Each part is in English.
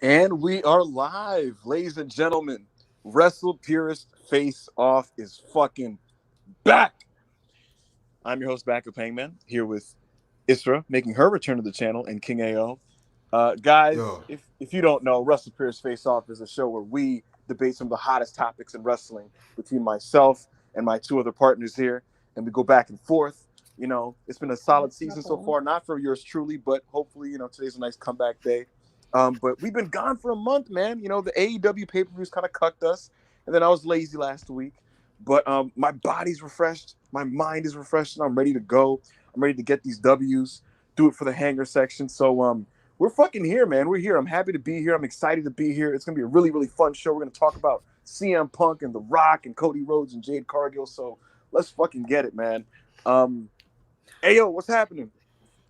And we are live, ladies and gentlemen. Wrestle Purist Face Off is fucking back. I'm your host, Backup Hangman, here with Isra, making her return to the channel, and King AO. Guys, if you don't know, Wrestle Purist Face Off is a show where we debate some of the hottest topics in wrestling between myself and my two other partners here, and we go back and forth. You know, it's been a solid season so far, not for yours truly, but hopefully, you know, today's a nice comeback day. But we've been gone for a month, man. You know, the AEW pay-per-views kind of cucked us, and then I was lazy last week. But my body's refreshed, my mind is refreshed, and I'm ready to go. I'm ready to get these W's, do it for the hanger section. So we're fucking here, man. We're here. I'm happy to be here. I'm excited to be here. It's gonna be a really, really fun show. We're gonna talk about CM Punk and The Rock and Cody Rhodes and Jade Cargill. So let's fucking get it, man. Ayo, what's happening?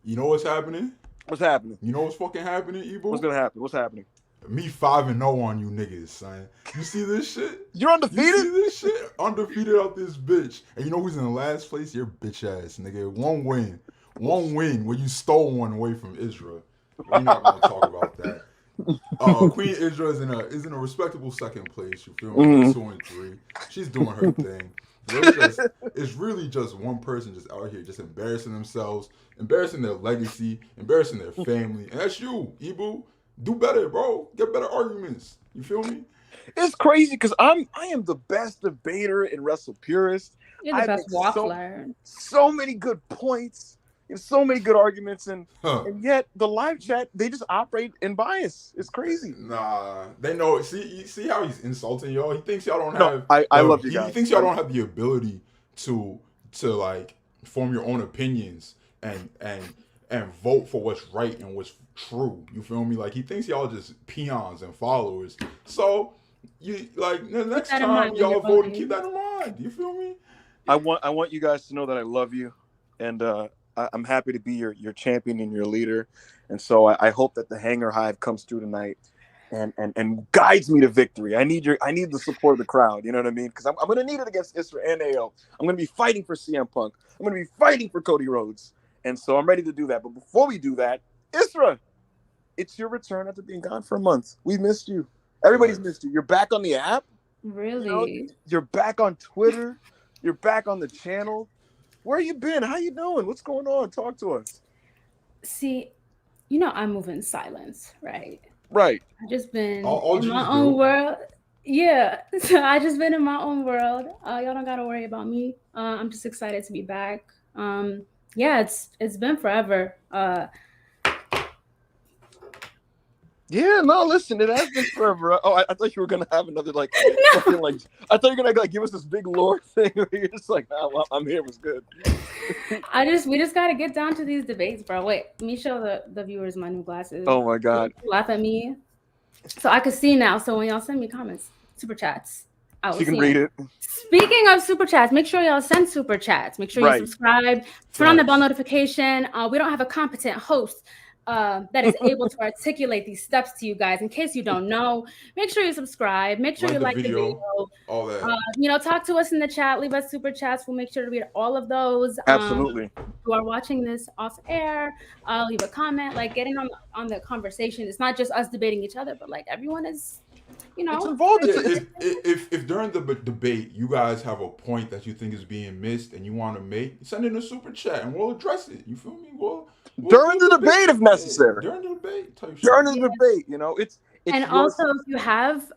You know what's happening? What's happening? You know what's fucking happening, Ebo? What's gonna happen? What's happening? Me 5-0 on you niggas, son. You see this shit? You're undefeated? You see this shit? Undefeated out this bitch. And you know who's in the last place? Your bitch ass, nigga. One win where you stole one away from Israel. We're not gonna talk about that. Queen Israel is in a respectable second place. You feel me? 2-3. She's doing her thing. It's really just one person just out here just embarrassing themselves, embarrassing their legacy, embarrassing their family. And that's you, Ibu. Do better, bro. Get better arguments. You feel me? It's crazy because I am the best debater in Wrestle Purist. You're the best waffler. So many good points. So many good arguments, and yet the live chat, they just operate in bias. It's crazy. Nah, they know. You see how he's insulting y'all? He thinks y'all don't have. I love you guys. He thinks y'all don't have the ability to like form your own opinions and vote for what's right and what's true. You feel me? Like he thinks y'all just peons and followers. So you like next time y'all vote and keep that in mind. You feel me? I want you guys to know that I love you, and I'm happy to be your champion and your leader, and so I hope that the Hanger Hive comes through tonight and guides me to victory. I need the support of the crowd. You know what I mean? Because I'm going to need it against Isra and AO. I'm going to be fighting for CM Punk. I'm going to be fighting for Cody Rhodes, and so I'm ready to do that. But before we do that, Isra, it's your return after being gone for a month. We've missed you. Everybody's missed you. You're back on the app. Really? You know, you're back on Twitter. You're back on the channel. Where you been? How you doing? What's going on? Talk to us. See, you know I move in silence, right? Right. I've just been in my own world. Yeah, so I just been in my own world. Y'all don't gotta worry about me. I'm just excited to be back. Yeah, it's been forever. Yeah, no, listen, it has been forever. Oh, I thought you were gonna have another I thought you were gonna give us this big lore thing where you're just like, oh, well, I'm here, it was good. We just gotta get down to these debates, bro. Wait, let me show the viewers my new glasses. Oh my god. Laugh at me. So I can see now. So when y'all send me comments, super chats, you can read it. Speaking of super chats, make sure y'all send super chats. Make sure you subscribe, turn on the bell notification. We don't have a competent host that is able to articulate these steps to you guys. In case you don't know, make sure you subscribe. Make sure you like the video. All that. Talk to us in the chat. Leave us super chats. We'll make sure to read all of those. Absolutely. Who are watching this off air, leave a comment. Like getting on the conversation. It's not just us debating each other, but like everyone is. It's involved. If during the debate you guys have a point that you think is being missed and you want to make, send in a super chat and we'll address it. You feel me? We'll during the debate if necessary. During the debate. During the debate, it's and also if you have,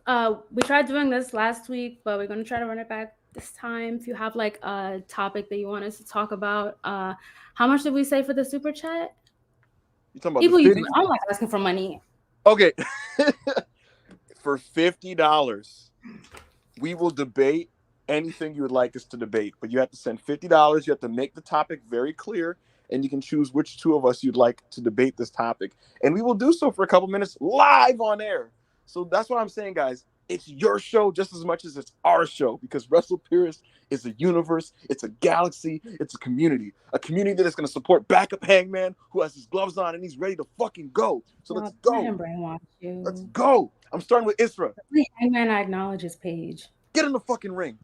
we tried doing this last week, but we're going to try to run it back this time. If you have like a topic that you want us to talk about, how much did we say for the super chat? You talking about I'm like asking for money. Okay. For $50, we will debate anything you would like us to debate, but you have to send $50. You have to make the topic very clear, and you can choose which two of us you'd like to debate this topic. And we will do so for a couple minutes live on air. So that's what I'm saying, guys. It's your show just as much as it's our show, because Wrestle Purist is a universe, it's a galaxy, it's a community that is going to support Backup Hangman, who has his gloves on and he's ready to fucking go. So let's go. Brainwash you. Let's go. I'm starting with Isra. Hangman, I acknowledge his page. Get in the fucking ring.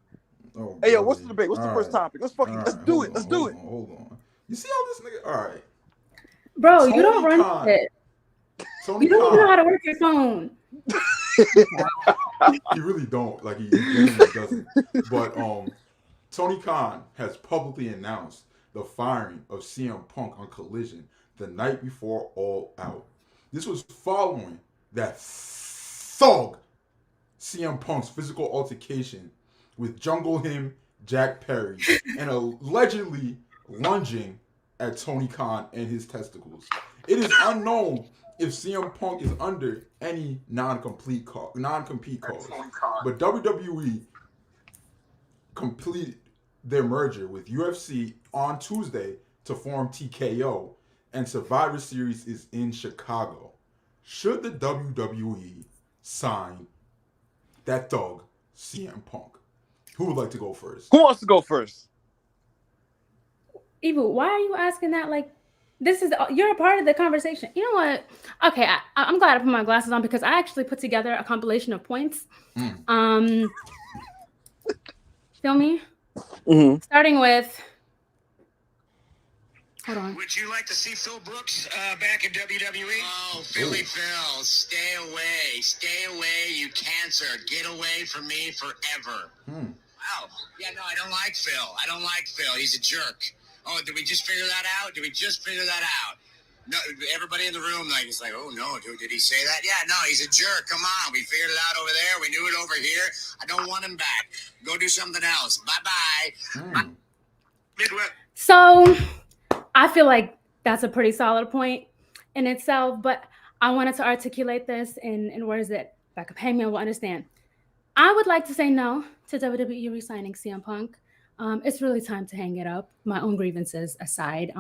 Oh, Hey, yo, what's the debate? What's the first topic? Let's do it. Let's do it. Hold on. You see how this nigga? All right. Bro, Tony you don't run Khan. shit. Tony You don't Khan. even know how to work your phone. He really don't. Like he genuinely doesn't. But Tony Khan has publicly announced the firing of CM Punk on Collision the night before All Out. This was following that thug CM Punk's physical altercation with Jungle Him, Jack Perry, and allegedly lunging at Tony Khan and his testicles. It is unknown if CM Punk is under any non-compete clause, but WWE completed their merger with UFC on Tuesday to form TKO, and Survivor Series is in Chicago. Should the WWE sign that thug, CM Punk? Who would like to go first? Who wants to go first? Ebu, why are you asking that? Like, you're a part of the conversation. You know what? Okay, I'm glad I put my glasses on because I actually put together a compilation of points. Feel me? Mm-hmm. Starting with. Hold on. Would you like to see Phil Brooks back in WWE? Oh, Philly Phil, stay away, you cancer. Get away from me forever. Oh, yeah, no, I don't like Phil. He's a jerk. Oh, did we just figure that out? No, everybody in the room is like, oh, no, dude, did he say that? Yeah, no, he's a jerk. Come on, we figured it out over there. We knew it over here. I don't want him back. Go do something else. Bye-bye. So, I feel like that's a pretty solid point in itself, but I wanted to articulate this in words that Backup Hangman will understand. I would like to say no to WWE re-signing CM Punk. It's really time to hang it up, my own grievances aside.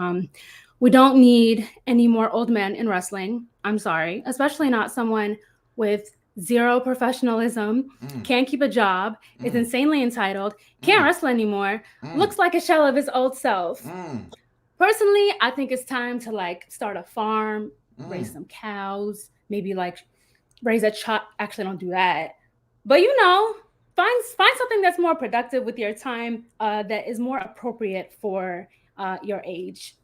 We don't need any more old men in wrestling. I'm sorry, especially not someone with zero professionalism, can't keep a job, is insanely entitled, can't wrestle anymore, looks like a shell of his old self. Personally, I think it's time to start a farm, raise some cows, maybe raise a child. Actually, don't do that. But find something that's more productive with your time, that is more appropriate for your age.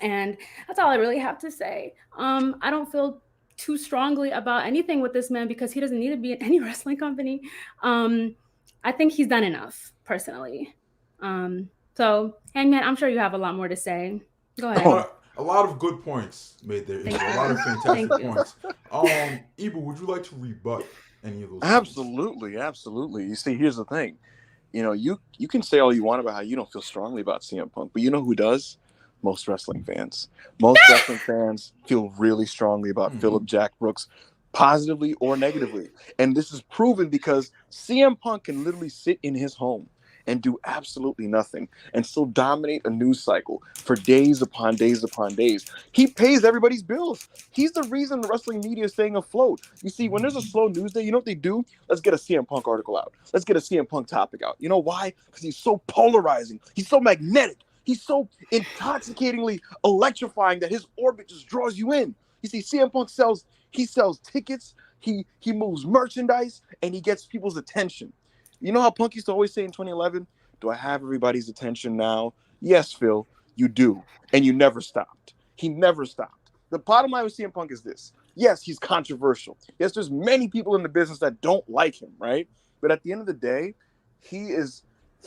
And that's all I really have to say. I don't feel too strongly about anything with this man because he doesn't need to be in any wrestling company. I think he's done enough, personally. So, Hangman, I'm sure you have a lot more to say. Go ahead. A lot of good points made there. A lot of fantastic points. Ibu, would you like to rebut any of those Absolutely. You see, here's the thing. You can say all you want about how you don't feel strongly about CM Punk, but you know who does? Most wrestling fans. Most wrestling fans feel really strongly about Philip Jack Brooks, positively or negatively. And this is proven because CM Punk can literally sit in his home and do absolutely nothing and still dominate a news cycle for days upon days upon days. He pays everybody's bills. He's the reason the wrestling media is staying afloat. You see, when there's a slow news day, you know what they do? Let's get a CM Punk article out. Let's get a CM Punk topic out. You know why? Because he's so polarizing. He's so magnetic. He's so intoxicatingly electrifying that his orbit just draws you in. You see, CM Punk sells tickets, he moves merchandise, and he gets people's attention. You know how Punk used to always say in 2011, do I have everybody's attention now? Yes, Phil, you do. And you never stopped. He never stopped. The bottom line with CM Punk is this. Yes, he's controversial. Yes, there's many people in the business that don't like him, right? But at the end of the day, he's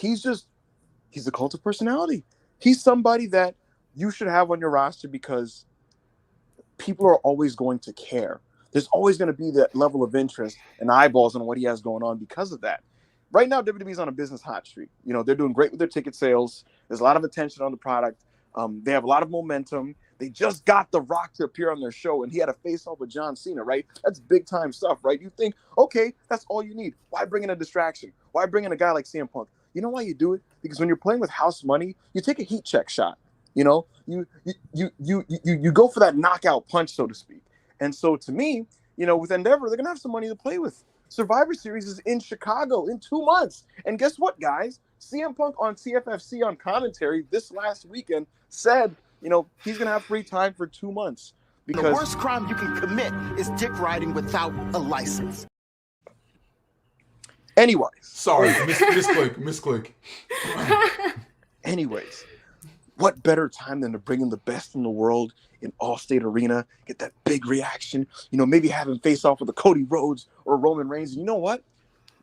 a cult of personality. He's somebody that you should have on your roster because people are always going to care. There's always going to be that level of interest and eyeballs on what he has going on because of that. Right now, WWE's on a business hot streak. They're doing great with their ticket sales. There's a lot of attention on the product. They have a lot of momentum. They just got The Rock to appear on their show, and he had a face-off with John Cena, right? That's big-time stuff, right? You think, okay, that's all you need. Why bring in a distraction? Why bring in a guy like CM Punk? You know why you do it? Because when you're playing with house money, you take a heat check shot. You know, you go for that knockout punch, so to speak. And so to me, you know, with Endeavor, they're gonna have some money to play with. Survivor Series is in Chicago in 2 months. And guess what, guys? CM Punk on CFFC on commentary this last weekend said, you know, he's going to have free time for 2 months. Because the worst crime you can commit is dick riding without a license. Anyways. Sorry, misclick. Anyways, what better time than to bring in the best in the world in Allstate Arena, get that big reaction, you know, maybe have him face off with a Cody Rhodes or Roman Reigns. And you know what?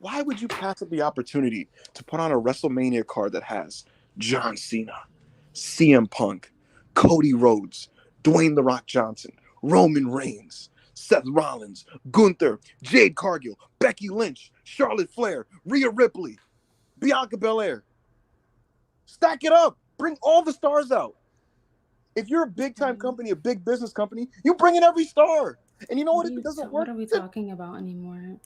Why would you pass up the opportunity to put on a WrestleMania card that has John Cena, CM Punk, Cody Rhodes, Dwayne The Rock Johnson, Roman Reigns, Seth Rollins, Gunther, Jade Cargill, Becky Lynch, Charlotte Flair, Rhea Ripley, Bianca Belair? Stack it up. Bring all the stars out. If you're a big-time company, a big business company, you bring in every star. And you know what? If it doesn't work, what are we talking about anymore?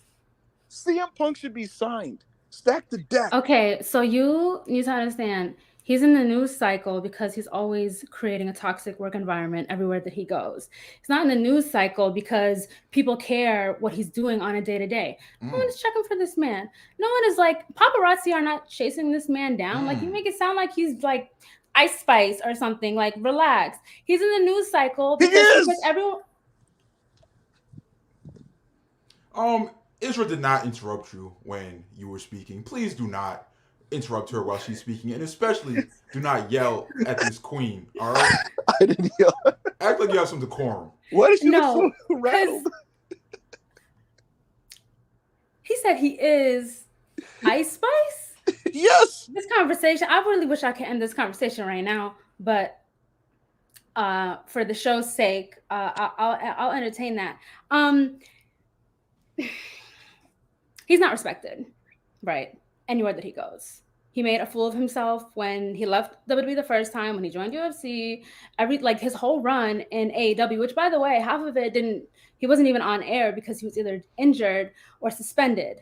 CM Punk should be signed. Stack the deck. Okay, so you need to understand, he's in the news cycle because he's always creating a toxic work environment everywhere that he goes. He's not in the news cycle because people care what he's doing on a day-to-day. No one is checking for this man. No one is like, paparazzi are not chasing this man down. Like, you make it sound like he's like Ice Spice or something. Like, relax. He's in the news cycle because everyone. Israel did not interrupt you when you were speaking. Please do not interrupt her while she's speaking, and especially do not yell at this queen. All right? I didn't yell. Act like you have some decorum. What is she so rattled? He said he is Ice Spice. Yes. This conversation, I really wish I could end this conversation right now, but for the show's sake, I'll entertain that. He's not respected, right? Anywhere that he goes. He made a fool of himself when he left WWE the first time, when he joined UFC, his whole run in AEW, which by the way, half of it he wasn't even on air because he was either injured or suspended.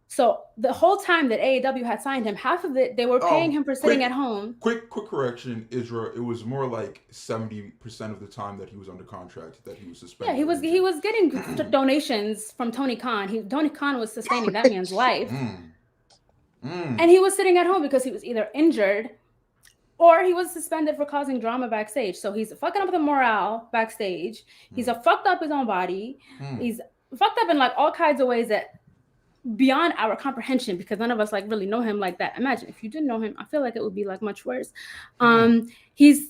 So the whole time that AEW had signed him, half of it, they were paying him for sitting at home. Quick correction, Israel. It was more like 70% of the time that he was under contract that he was suspended. Yeah, he was getting donations from Tony Khan. Tony Khan was sustaining that man's life. And he was sitting at home because he was either injured or he was suspended for causing drama backstage. So he's fucking up the morale backstage. He's fucked up his own body. He's fucked up in like all kinds of ways that beyond our comprehension, because none of us like really know him like that. Imagine if you didn't know him, I feel like it would be like much worse. He's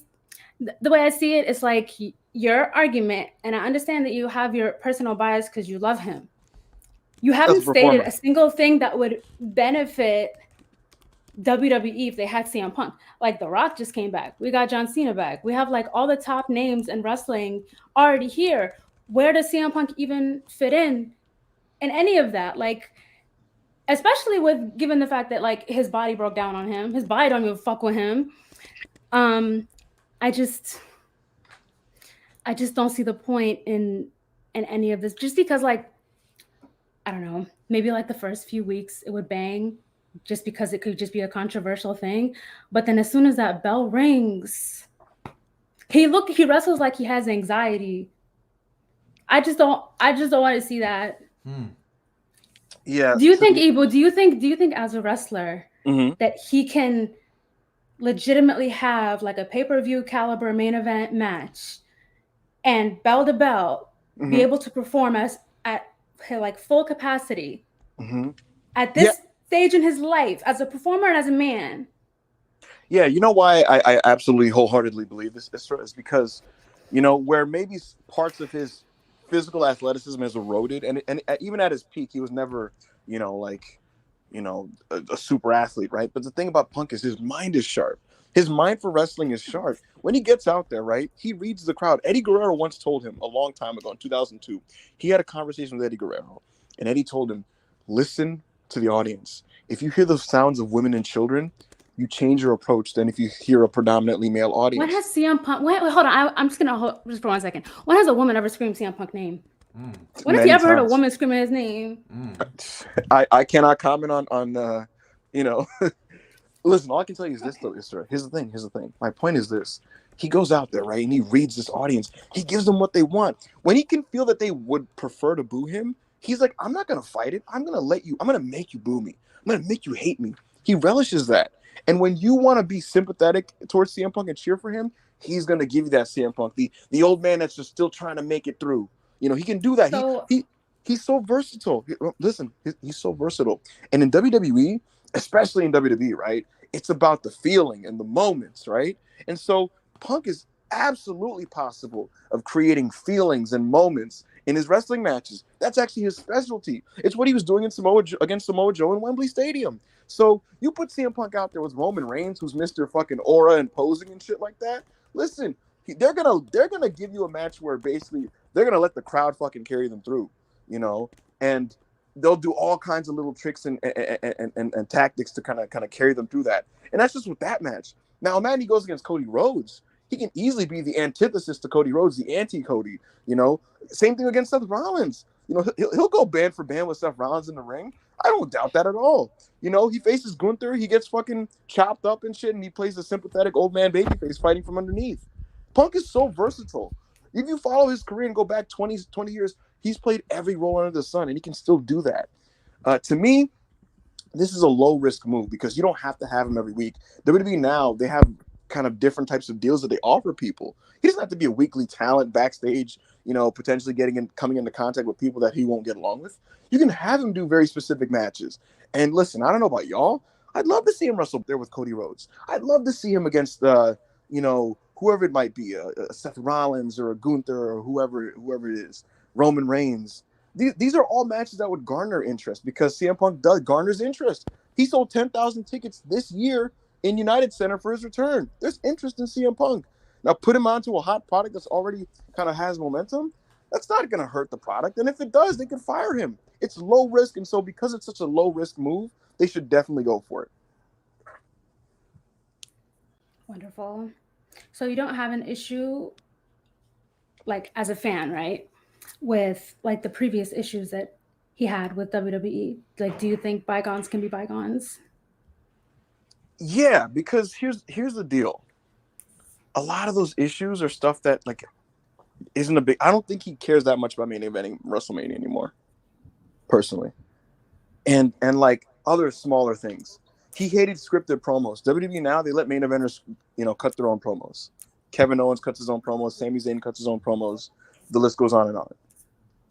the way I see it, it's like your argument, and I understand that you have your personal bias because you love him. You haven't stated a single thing that would benefit WWE if they had CM Punk. Like The Rock just came back. We got John Cena back. We have like all the top names in wrestling already here. Where does CM Punk even fit in any of that? Like, especially given the fact that like his body broke down on him. His body don't even fuck with him. I just don't see the point in any of this, just because like, I don't know, maybe like the first few weeks it would bang just because it could just be a controversial thing. But then as soon as that bell rings, he wrestles like he has anxiety. I just don't want to see that. Yeah. Do you think, Ibu, do you think as a wrestler that he can legitimately have like a pay-per-view caliber main event match and bell to bell be able to perform at like full capacity at this stage in his life as a performer and as a man? Yeah, you know why I absolutely wholeheartedly believe this is because, you know, where maybe parts of his physical athleticism has eroded, and even at his peak, he was never, you know, like, you know, a super athlete, right? But the thing about Punk is his mind is sharp. His mind for wrestling is sharp. When he gets out there, right, he reads the crowd. Eddie Guerrero once told him a long time ago in 2002, he had a conversation with Eddie Guerrero, and Eddie told him, listen to the audience. If you hear the sounds of women and children, you change your approach than if you hear a predominantly male audience. When has CM Punk? Wait, hold on. I'm just gonna hold just for 1 second. When has a woman ever screamed CM Punk name? When has Many you ever heard a times. woman screaming his name? I cannot comment on you know. Listen, all I can tell you is this though, Isra. Here's the thing. My point is this. He goes out there, right, and he reads this audience. He gives them what they want. When he can feel that they would prefer to boo him, he's like, I'm not gonna fight it. I'm gonna make you boo me. I'm gonna make you hate me. He relishes that. And when you want to be sympathetic towards CM Punk and cheer for him, he's gonna give you that CM Punk, the old man that's just still trying to make it through. You know, he can do that. So, He's so versatile. Listen, he's so versatile. And in WWE, especially in WWE, right? It's about the feeling and the moments, right? And so Punk is absolutely possible of creating feelings and moments in his wrestling matches. That's actually his specialty. It's what he was doing against Samoa Joe in Wembley Stadium. So you put CM Punk out there with Roman Reigns, who's Mr. fucking aura and posing and shit like that. Listen, they're gonna give you a match where basically they're gonna let the crowd fucking carry them through, you know, and they'll do all kinds of little tricks and tactics to kind of carry them through that. And that's just with that match. Now, imagine he goes against Cody Rhodes. He can easily be the antithesis to Cody Rhodes, the anti-Cody, you know. Same thing against Seth Rollins. You know, he'll go band for band with Seth Rollins in the ring. I don't doubt that at all. You know, he faces Gunther, he gets fucking chopped up and shit, and he plays a sympathetic old man babyface fighting from underneath. Punk is so versatile. If you follow his career and go back 20 years, he's played every role under the sun, and he can still do that. To me, this is a low-risk move because you don't have to have him every week. WWE now, they have kind of different types of deals that they offer people. He doesn't have to be a weekly talent backstage, you know, potentially coming into contact with people that he won't get along with. You can have him do very specific matches. And listen, I don't know about y'all. I'd love to see him wrestle there with Cody Rhodes. I'd love to see him against, you know, whoever it might be, a Seth Rollins or a Gunther or whoever it is, Roman Reigns. These are all matches that would garner interest because CM Punk garners interest. He sold 10,000 tickets this year in United Center for his return. There's interest in CM Punk. Now put him onto a hot product that's already kind of has momentum. That's not going to hurt the product. And if it does, they can fire him. It's low risk. And so because it's such a low risk move, they should definitely go for it. Wonderful. So you don't have an issue, like as a fan, right, with like the previous issues that he had with WWE? Like, do you think bygones can be bygones? Yeah, because here's the deal. A lot of those issues are stuff that like isn't a big. I don't think he cares that much about main eventing WrestleMania anymore, personally. And like other smaller things, he hated scripted promos. WWE now they let main eventers, you know, cut their own promos. Kevin Owens cuts his own promos. Sami Zayn cuts his own promos. The list goes on and on.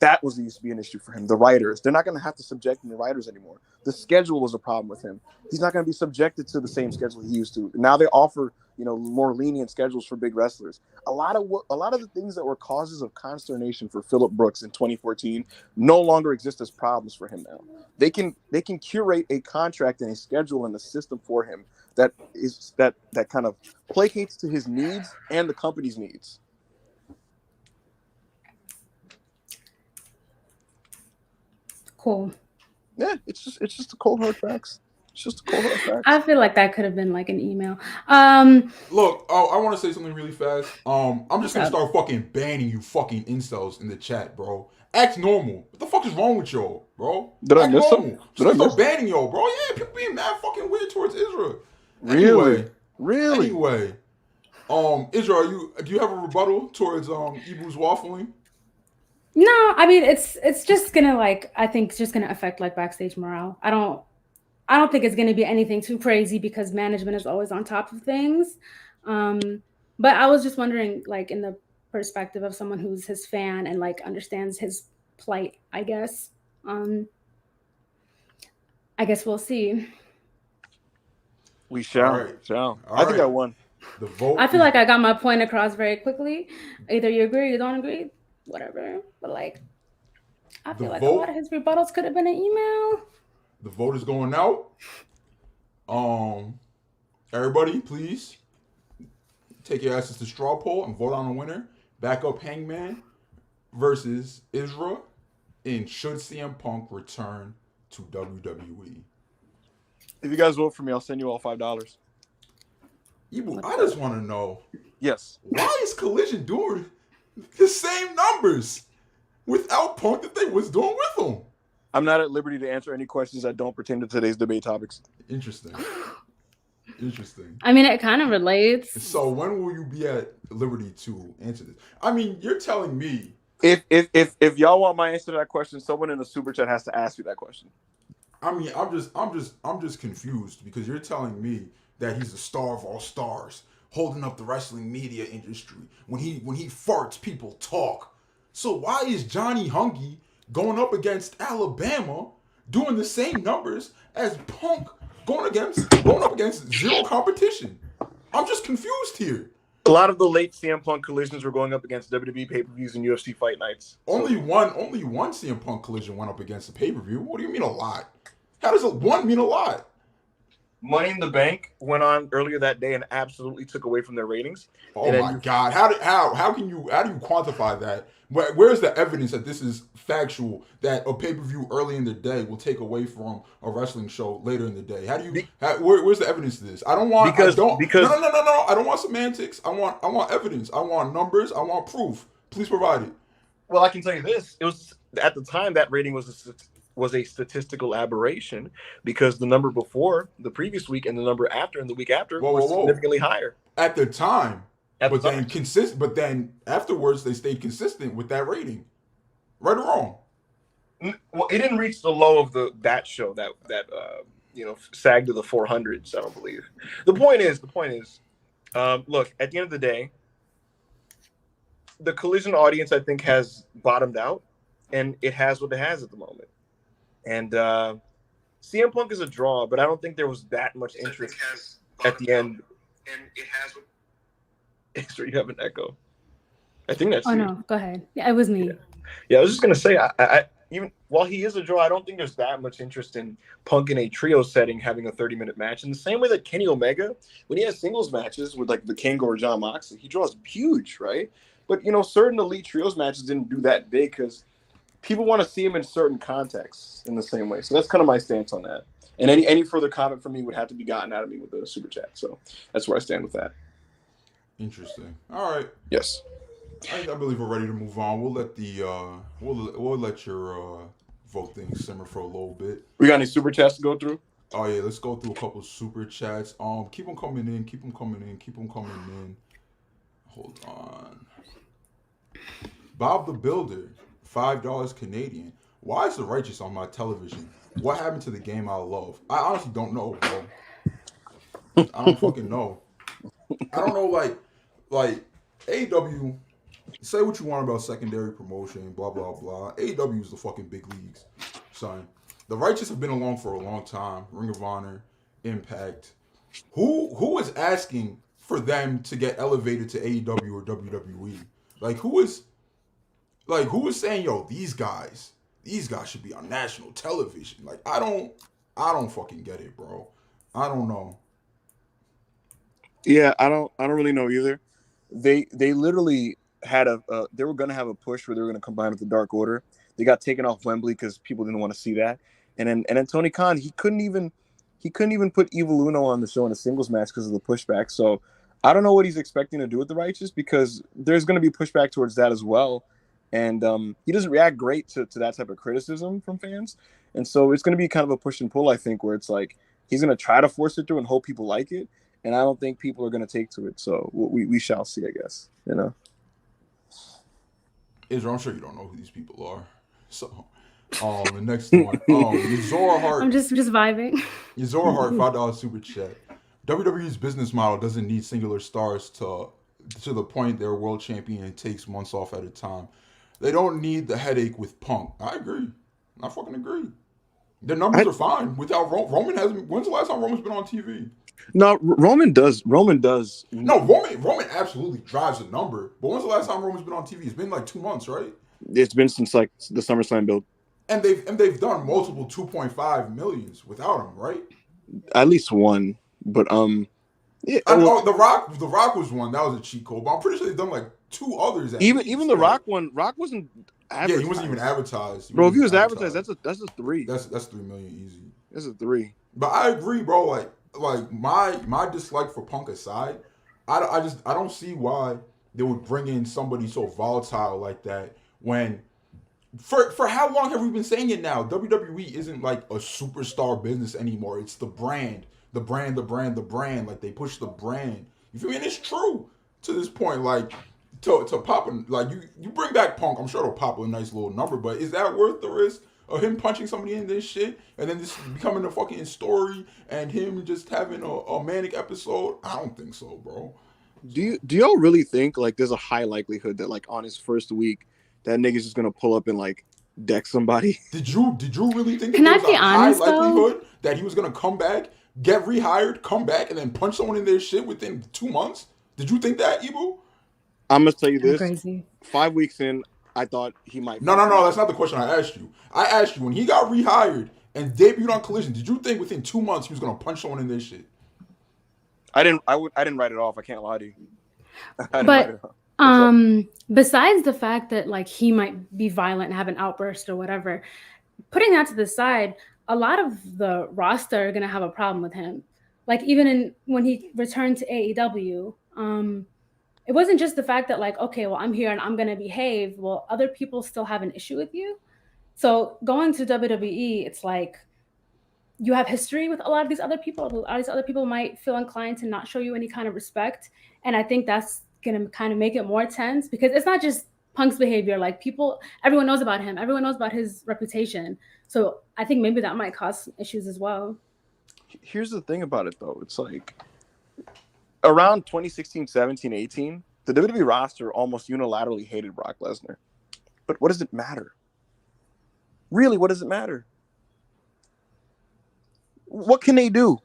That used to be an issue for him. The writers, they're not going to have to subject him to writers anymore. The schedule was a problem with him. He's not going to be subjected to the same schedule he used to. Now they offer, you know, more lenient schedules for big wrestlers. A lot of the things that were causes of consternation for Phillip Brooks in 2014 no longer exist as problems for him now. They can curate a contract and a schedule and a system for him that kind of placates to his needs and the company's needs. Cool. Yeah, it's just the cold hard facts. It's just the cold hard facts. I feel like that could have been like an email. Look, I want to say something really fast. I'm just gonna start fucking banning you fucking incels in the chat, bro. Act normal. What the fuck is wrong with y'all, bro? Did I miss something? Just start banning y'all, bro. Yeah, people being mad fucking weird towards Israel. Really? Anyway, Israel, do you have a rebuttal towards Ibu's waffling? No, I mean it's just gonna I think it's just gonna affect like backstage morale. I don't think it's gonna be anything too crazy because management is always on top of things. But I was just wondering, like in the perspective of someone who's his fan and like understands his plight, I guess. I guess we'll see. We shall. All I think right. I won. The vote. I feel like I got my point across very quickly. Either you agree or you don't agree. Whatever, but like I feel like a lot of his rebuttals could have been an email. The vote is going out. Everybody, please take your asses to straw poll and vote on a winner. Back up Hangman versus Israel, and should CM Punk return to WWE? If you guys vote for me, I'll send you all $5. Ibu, I just want to know. Yes. Why is Collision doing the same numbers without Punk that they was doing with him? I'm not at liberty to answer any questions that don't pertain to today's debate topics. Interesting. I mean, it kind of relates. So when will you be at liberty to answer this? I mean, you're telling me if y'all want my answer to that question, someone in the super chat has to ask you that question. I mean, I'm just confused because you're telling me that he's the star of all stars, holding up the wrestling media industry. When he farts, people talk. So why is Johnny Hungy going up against Alabama doing the same numbers as Punk going up against zero competition? I'm just confused here. A lot of the late CM Punk collisions were going up against WWE pay-per-views and UFC fight nights. Only one CM Punk collision went up against the pay-per-view. What do you mean a lot? How does one mean a lot? Money in the Bank went on earlier that day and absolutely took away from their ratings. Oh my God! How do you quantify that? Where's the evidence that this is factual? That a pay-per-view early in the day will take away from a wrestling show later in the day? Where's the evidence to this? I don't want no. I don't want semantics. I want evidence. I want numbers. I want proof. Please provide it. Well, I can tell you this: it was at the time that rating was a statistical aberration because the number before the previous week and the number after and the week after were significantly higher at the time. But then afterwards they stayed consistent with that rating. Right or wrong? Well, it didn't reach the low of that show that sagged to the 400s. I don't believe. The point is, look, at the end of the day, the Collision audience I think has bottomed out, and it has what it has at the moment. And CM Punk is a draw, but I don't think there was that much interest at the end. And it has what. Extra, you have an echo. I think that's. Oh no, go ahead. Yeah, it was me. Yeah, I was just gonna say, I even while he is a draw, I don't think there's that much interest in Punk in a trio setting having a 30-minute match. In the same way that Kenny Omega, when he has singles matches with like the King or John Moxley, he draws huge, right? But certain elite trios matches didn't do that big because people want to see him in certain contexts in the same way. So that's kind of my stance on that. And any further comment from me would have to be gotten out of me with a super chat. So that's where I stand with that. Interesting. All right. Yes. I believe we're ready to move on. We'll let we'll let your vote thing simmer for a little bit. We got any super chats to go through? Oh yeah, let's go through a couple super chats. Keep them coming in. Hold on. Bob the Builder, $5 Canadian. Why is the Righteous on my television? What happened to the game I love? I honestly don't know, bro. I don't fucking know. I don't know, like AEW, say what you want about secondary promotion, blah, blah, blah. AEW is the fucking big leagues, son. The Righteous have been along for a long time. Ring of Honor, Impact. Who is asking for them to get elevated to AEW or WWE? Who is saying, yo, these guys should be on national television? I don't fucking get it, bro. I don't know. Yeah, I don't really know either. They literally had they were gonna have a push where they were gonna combine with the Dark Order. They got taken off Wembley because people didn't want to see that. And then Tony Khan, he couldn't even put Evil Uno on the show in a singles match because of the pushback. So I don't know what he's expecting to do with the Righteous because there's gonna be pushback towards that as well. And he doesn't react great to that type of criticism from fans. And so it's gonna be kind of a push and pull, I think, where it's like he's gonna try to force it through and hope people like it. And I don't think people are going to take to it. So we shall see, I guess. Israel, I'm sure you don't know who these people are. So, the next one. Yazora Hart. I'm just vibing. Yazora Hart, $5 super chat. WWE's business model doesn't need singular stars to the point they're world champion and takes months off at a time. They don't need the headache with Punk. I agree. I fucking agree. Their numbers are fine. Without Roman hasn't. When's the last time Roman's been on TV? No, Roman does. No, Roman absolutely drives a number. But when's the last time Roman's been on TV? It's been like 2 months, right? It's been since like the SummerSlam build. And they've done multiple 2.5 millions without him, right? At least one, but yeah. I know the Rock was one. That was a cheat code, but I'm pretty sure they've done like 2 others. Even the Rock one. Rock wasn't advertised. Yeah, he wasn't even advertised. Bro, if he was advertised, that's a 3. That's 3 million easy. That's a 3. But I agree, bro. Like like my dislike for Punk aside, I don't see why they would bring in somebody so volatile like that when for how long have we been saying it now? WWE isn't like a superstar business anymore. It's the brand, the brand, the brand, the brand. Like they push the brand. You feel me? And it's true to this point. Like to pop like you bring back Punk, I'm sure it'll pop a nice little number. But is that worth the risk of him punching somebody in this shit and then this becoming a fucking story and him just having a manic episode? I don't think so, bro. Do y'all really think like there's a high likelihood that like on his first week that nigga's just gonna pull up and like deck somebody? Did you really think Can that I there was be a high honest, though? likelihood that he was gonna come back, get rehired, come back, and then punch someone in their shit within 2 months? Did you think that, Ibu? I'm gonna tell you I'm this: crazy. 5 weeks in, I thought he might. No. That's not the question I asked you. I asked you when he got rehired and debuted on Collision. Did you think within 2 months he was gonna punch someone in their shit? I didn't write it off. I can't lie to you. I didn't write it But off. besides the fact that like he might be violent and have an outburst or whatever, putting that to the side, a lot of the roster are gonna have a problem with him. Like even when he returned to AEW, it wasn't just the fact that like, okay, well, I'm here and I'm gonna behave. Well, other people still have an issue with you. So going to WWE, it's like you have history with a lot of these other people. A lot of these other people might feel inclined to not show you any kind of respect. And I think that's gonna kind of make it more tense because it's not just Punk's behavior. Like everyone knows about him. Everyone knows about his reputation. So I think maybe that might cause issues as well. Here's the thing about it though. It's like around 2016, 17, 18, the WWE roster almost unilaterally hated Brock Lesnar. But what does it matter? Really, what does it matter? What can they do?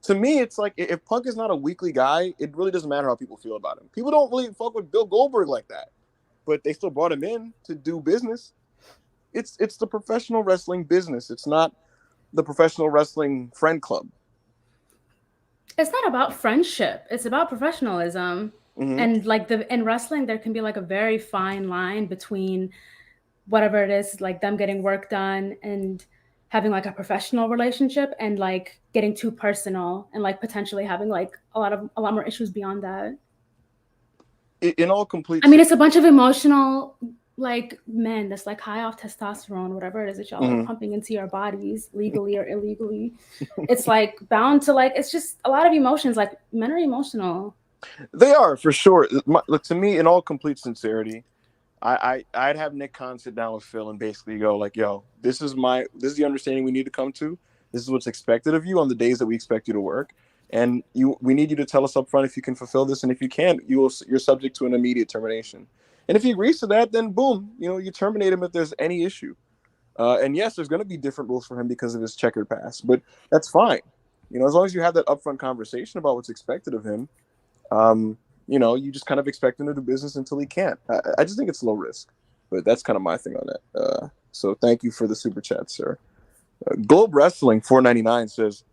To me, it's like if Punk is not a weekly guy, it really doesn't matter how people feel about him. People don't really fuck with Bill Goldberg like that, but they still brought him in to do business. It's the professional wrestling business. It's not the professional wrestling friend club. It's not about friendship. It's about professionalism. Mm-hmm. And like in wrestling, there can be like a very fine line between whatever it is, like them getting work done and having like a professional relationship and like getting too personal and like potentially having like a lot more issues beyond that. In all complete, I mean, it's a bunch of emotional like men that's like high off testosterone, whatever it is that y'all are pumping into your bodies legally or illegally. It's like bound to like, it's just a lot of emotions. Like men are emotional. They are for sure. To me, in all complete sincerity, I'd have Nick Khan sit down with Phil and basically go like, yo, this is the understanding we need to come to. This is what's expected of you on the days that we expect you to work. And we need you to tell us up front if you can fulfill this. And if you can't, you're subject to an immediate termination. And if he agrees to that, then boom, you terminate him if there's any issue. And yes, there's going to be different rules for him because of his checkered past, but that's fine. As long as you have that upfront conversation about what's expected of him, you just kind of expect him to do business until he can't. I just think it's low risk, but that's kind of my thing on that. So thank you for the super chat, sir. Globe Wrestling 499 says,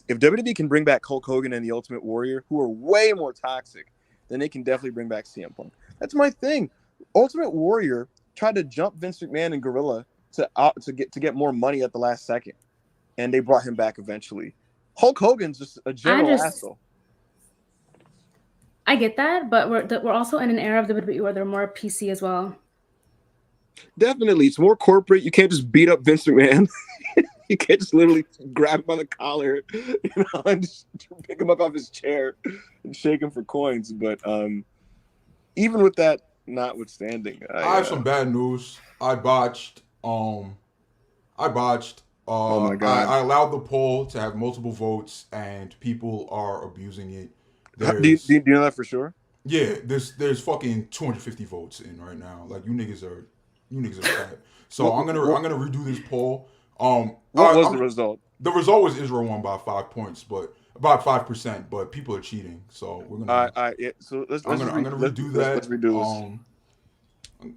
if WWE can bring back Hulk Hogan and the Ultimate Warrior, who are way more toxic, then they can definitely bring back CM Punk. That's my thing. Ultimate Warrior tried to jump Vince McMahon and Gorilla to get more money at the last second, and they brought him back eventually. Hulk Hogan's just a general asshole. I get that, but we're also in an era of WWE where they're more PC as well. Definitely, it's more corporate. You can't just beat up Vince McMahon. You can't just literally grab him by the collar, and just pick him up off his chair and shake him for coins. But even with that notwithstanding, I have some bad news. I botched. Oh my God! I allowed the poll to have multiple votes, and people are abusing it. Do you know that for sure? Yeah, there's fucking 250 votes in right now. Like you niggas are fat. So I'm gonna redo this poll. What was the result? The result was Israel won by 5 points, but about 5%. But people are cheating, so we're gonna. So I'm gonna redo that. Let's redo this.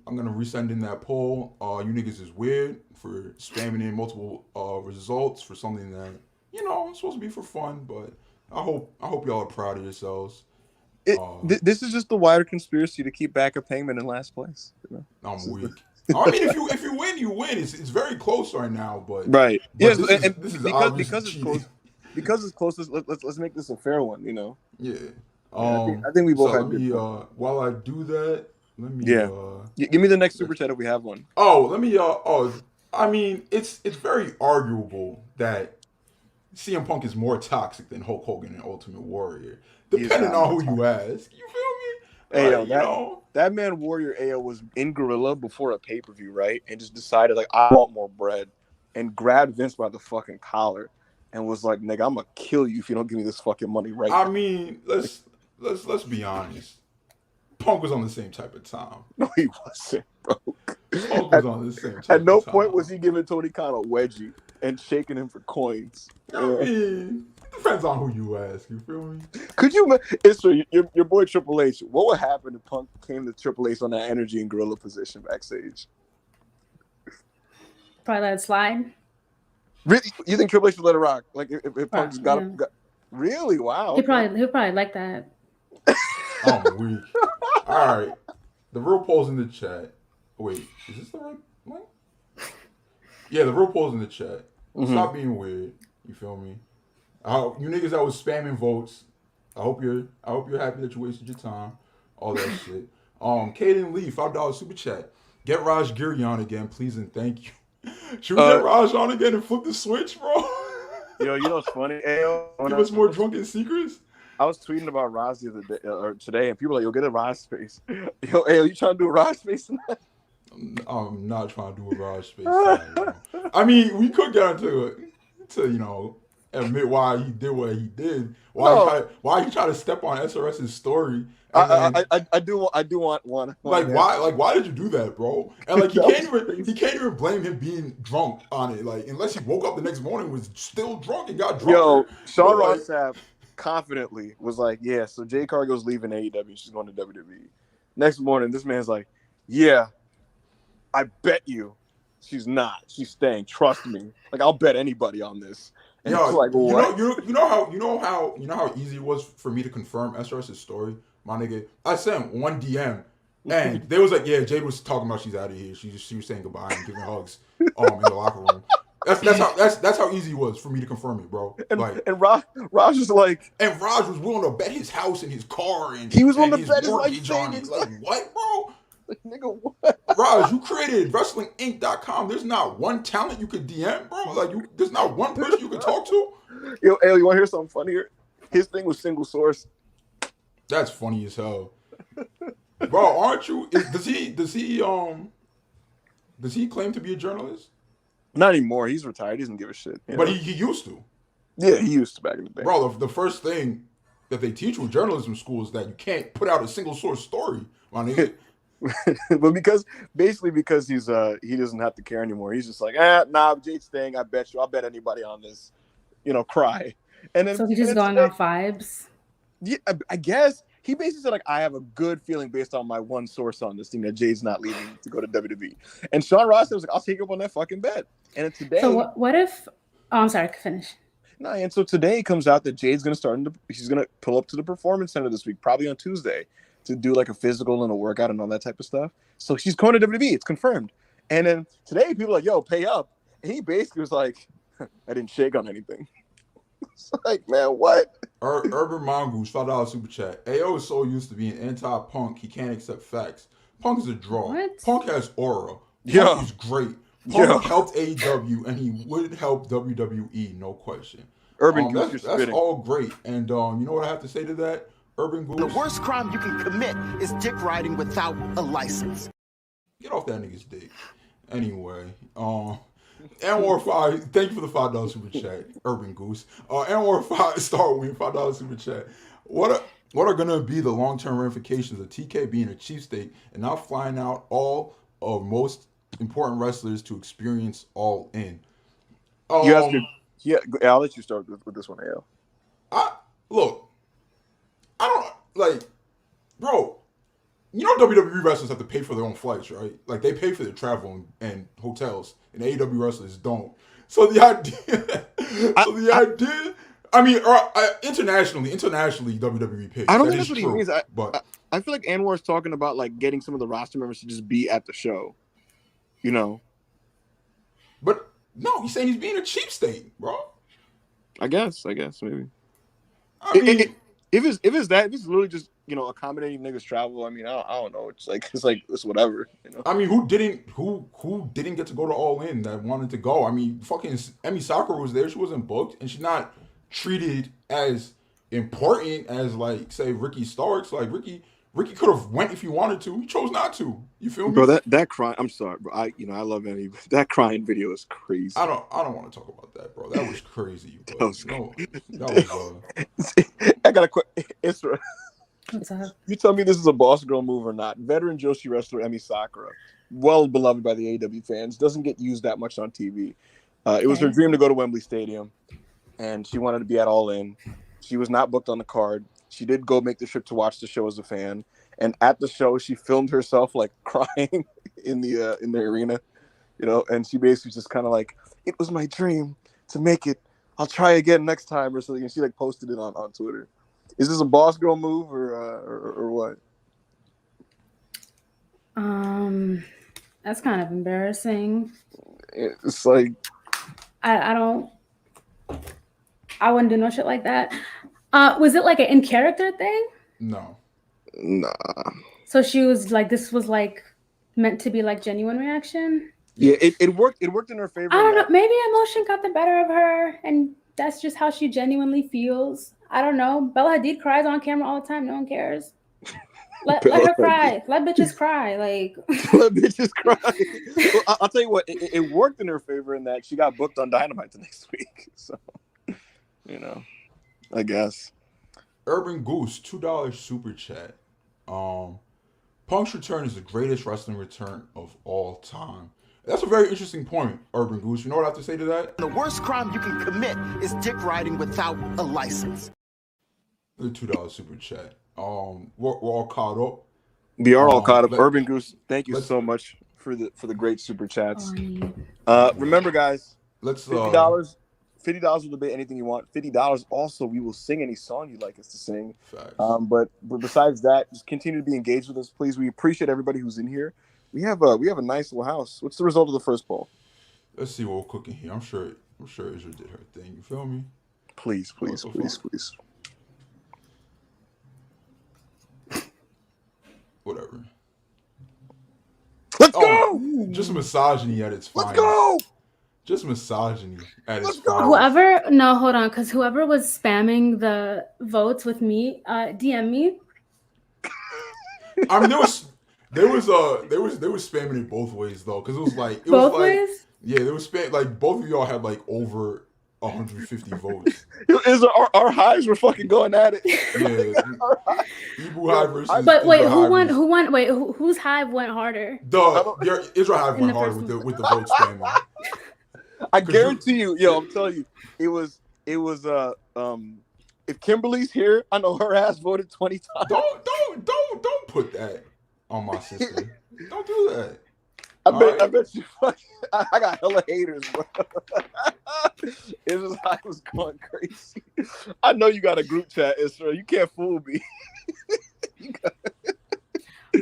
I'm gonna resend in that poll. You niggas is weird for spamming in multiple results for something that it's supposed to be for fun. But I hope y'all are proud of yourselves. This is just the wider conspiracy to keep Backup Hangman in last place. I'm weak. I mean, if you win, you win. It's very close right now, but right. But yes, this is because it's close. because it's closest, let's make this a fair one. You know. Yeah. I think we both so had let me good. while I do that, let me Yeah. Give me the next super chat if we have one. let me I mean, it's very arguable that CM Punk is more toxic than Hulk Hogan and Ultimate Warrior, depending on who you ask. You feel me? Hey, like, yo, that man Warrior AO was in Gorilla before a pay-per-view, right? And just decided like I want more bread, and grabbed Vince by the fucking collar, and was like, "Nigga, I'm gonna kill you if you don't give me this fucking money right now." I mean, let's be honest. Punk was on the same type of time. No, he wasn't, bro. Punk was on the same type At no of time. point was he giving Tony Khan a wedgie and shaking him for coins. I mean, it depends on who you ask. You feel me? Could you? It's your boy Triple H. What would happen if Punk came to Triple H on that energy and gorilla position backstage? Probably let it slide. Really? You think Triple H would let it rock? Like if Punk's got really? Wow. He'll probably like that. I'm weak. All right. The real poll's in the chat. Wait, is this the right one? Yeah, the real poll's in the chat. Stop being weird. You feel me? You niggas that was spamming votes, I hope you're happy that you wasted your time. All that shit. Caden Lee, $5 super chat. Get Raj Giri on again, please and thank you. Should we get Raj on again and flip the switch, bro? Yo, you know what's funny? Give us more drunken secrets. I was tweeting about Raj the other day or today, and people were like, "Yo, get a Raj space." Yo, you trying to do a Raj space tonight? I'm not trying to do a Raj space tonight. I mean, we could get into it to admit why he did what he did. Why he tried to step on SRS's story. I do want one. Why did you do that, bro? And like he can't even blame him being drunk on it. Like unless he woke up the next morning was still drunk and got drunk. Yo, Sean Ross Sapp confidently was like, "Yeah, so Jade Cargill's leaving AEW. She's going to WWE." Next morning, this man's like, "Yeah, I bet you she's not. She's staying. Trust me. Like I'll bet anybody on this." And it's like, what? You know how easy it was for me to confirm SRS's story, my nigga. I sent one DM, and they was like, "Yeah, Jade was talking about she's out of here. She was saying goodbye and giving hugs in the locker room." That's how easy it was for me to confirm it, bro. And Raj was like, and Raj was willing to bet his house and his car and he was willing to bet his mortgage on it. Like what, bro? Like, nigga, what? Raj, you created WrestlingInc.com. There's not one talent you could DM, bro. Like there's not one person you could talk to. Yo, Ale, you want to hear something funnier? His thing was single source. That's funny as hell, bro. Aren't you? Does he claim to be a journalist? Not anymore. He's retired. He doesn't give a shit. But he used to. Yeah, he used to back in the day. Bro, the first thing that they teach you in journalism school is that you can't put out a single source story, my nigga. But because he's he doesn't have to care anymore. He's just like, nah, Jade's staying. I bet you. I'll bet anybody on this. Cry. And then so he's just going off vibes. Yeah, I guess he basically said like I have a good feeling based on my one source on this thing that Jade's not leaving to go to WWE. And Sean Ross was like, I'll take you up on that fucking bet. And then today, so what if? Oh, I'm sorry. Finish. No, and so today it comes out that Jade's gonna she's gonna pull up to the Performance Center this week, probably on Tuesday, to do like a physical and a workout and all that type of stuff. So she's going to WWE. It's confirmed. And then today people are like, yo, pay up. And he basically was like, I didn't shake on anything. It's like, man, what? Urban Mongoose, $5 super chat. AO is so used to being anti-Punk, he can't accept facts. Punk is a draw. What? Punk has aura. Punk is great. Punk helped AEW, and he would help WWE, no question. Urban Goose, that's all great. And you know what I have to say to that? Urban Goose. The worst crime you can commit is dick riding without a license. Get off that nigga's dick. Anyway, Anwar 5, thank you for the $5 super chat, Urban Goose. Anwar 5 Star Wing, $5 super chat. What are gonna be the long-term ramifications of TK being a cheapskate and not flying out all of most important wrestlers to experience All In? I'll let you start with this one, Al. I don't like, bro. You know WWE wrestlers have to pay for their own flights, right? Like they pay for their travel and hotels, and AEW wrestlers don't. So the idea, I mean, internationally, WWE pays. I don't think that's what he means. But I feel like Anwar's talking about like getting some of the roster members to just be at the show, But no, he's saying he's being a cheapskate, bro. I guess maybe. I mean, If it's literally just accommodating niggas travel. I mean, I don't know. It's whatever. I mean, who didn't get to go to All In that wanted to go? I mean, fucking Emi Sakura was there. She wasn't booked, and she's not treated as important as like say Ricky Starks. Like Ricky could have went if he wanted to. He chose not to. You feel me? Bro, that crying. I'm sorry, bro. I love Emi. That crying video is crazy. I don't want to talk about that, bro. That was crazy. But, I got a question. Isra, you tell me this is a boss girl move or not. Veteran Joshi wrestler Emi Sakura, well beloved by the AEW fans, doesn't get used that much on TV. It was her dream to go to Wembley Stadium, and she wanted to be at All In. She was not booked on the card. She did go make the trip to watch the show as a fan, and at the show, she filmed herself like crying in the arena, and she basically just kind of like, it was my dream to make it. I'll try again next time or something. And she like posted it on Twitter. Is this a boss girl move or what? That's kind of embarrassing. It's like I wouldn't do no shit like that. Was it like an in character thing? No. Nah. So she was like, this was like meant to be like genuine reaction. Yeah, it worked. It worked in her favor. I don't know. Maybe emotion got the better of her, and that's just how she genuinely feels. I don't know. Bella Hadid cries on camera all the time. No one cares. Let her cry. Let bitches cry. Like let bitches cry. Well, I'll tell you what. It worked in her favor in that she got booked on Dynamite the next week. So, I guess. Urban Goose, $2 super chat. Punk's return is the greatest wrestling return of all time. That's a very interesting point, Urban Goose. You know what I have to say to that? The worst crime you can commit is dick riding without a license. The $2 super chat. We're all caught up. We are all caught up. Urban Goose, thank you so much for the great super chats. Remember, guys, let's $50 will debate anything you want. $50 also, we will sing any song you'd like us to sing. But besides that, just continue to be engaged with us, please. We appreciate everybody who's in here. We have a nice little house. What's the result of the first poll? Let's see what we're cooking here. I'm sure Israel did her thing. You feel me? Please. Whatever. Let's go. Just misogyny at its finest. Let's go. Just misogyny at its finest. Hold on, because whoever was spamming the votes with me, DM me. I mean, they was spamming it both ways though, because it was like both ways. Yeah, they was spam like both of y'all had like over 150 votes. Our hives were fucking going at it. Yeah, Ibu Hive versus. But wait, who won? Wait, whose hive went harder? Your Israel Hive went harder with the vote spamming. I guarantee you, I'm telling you, it was if Kimberly's here, I know her ass voted 20 times. Don't put that on my sister. Don't do that. I bet you I got hella haters, bro. It was I was going crazy. I know you got a group chat, Israel. You can't fool me.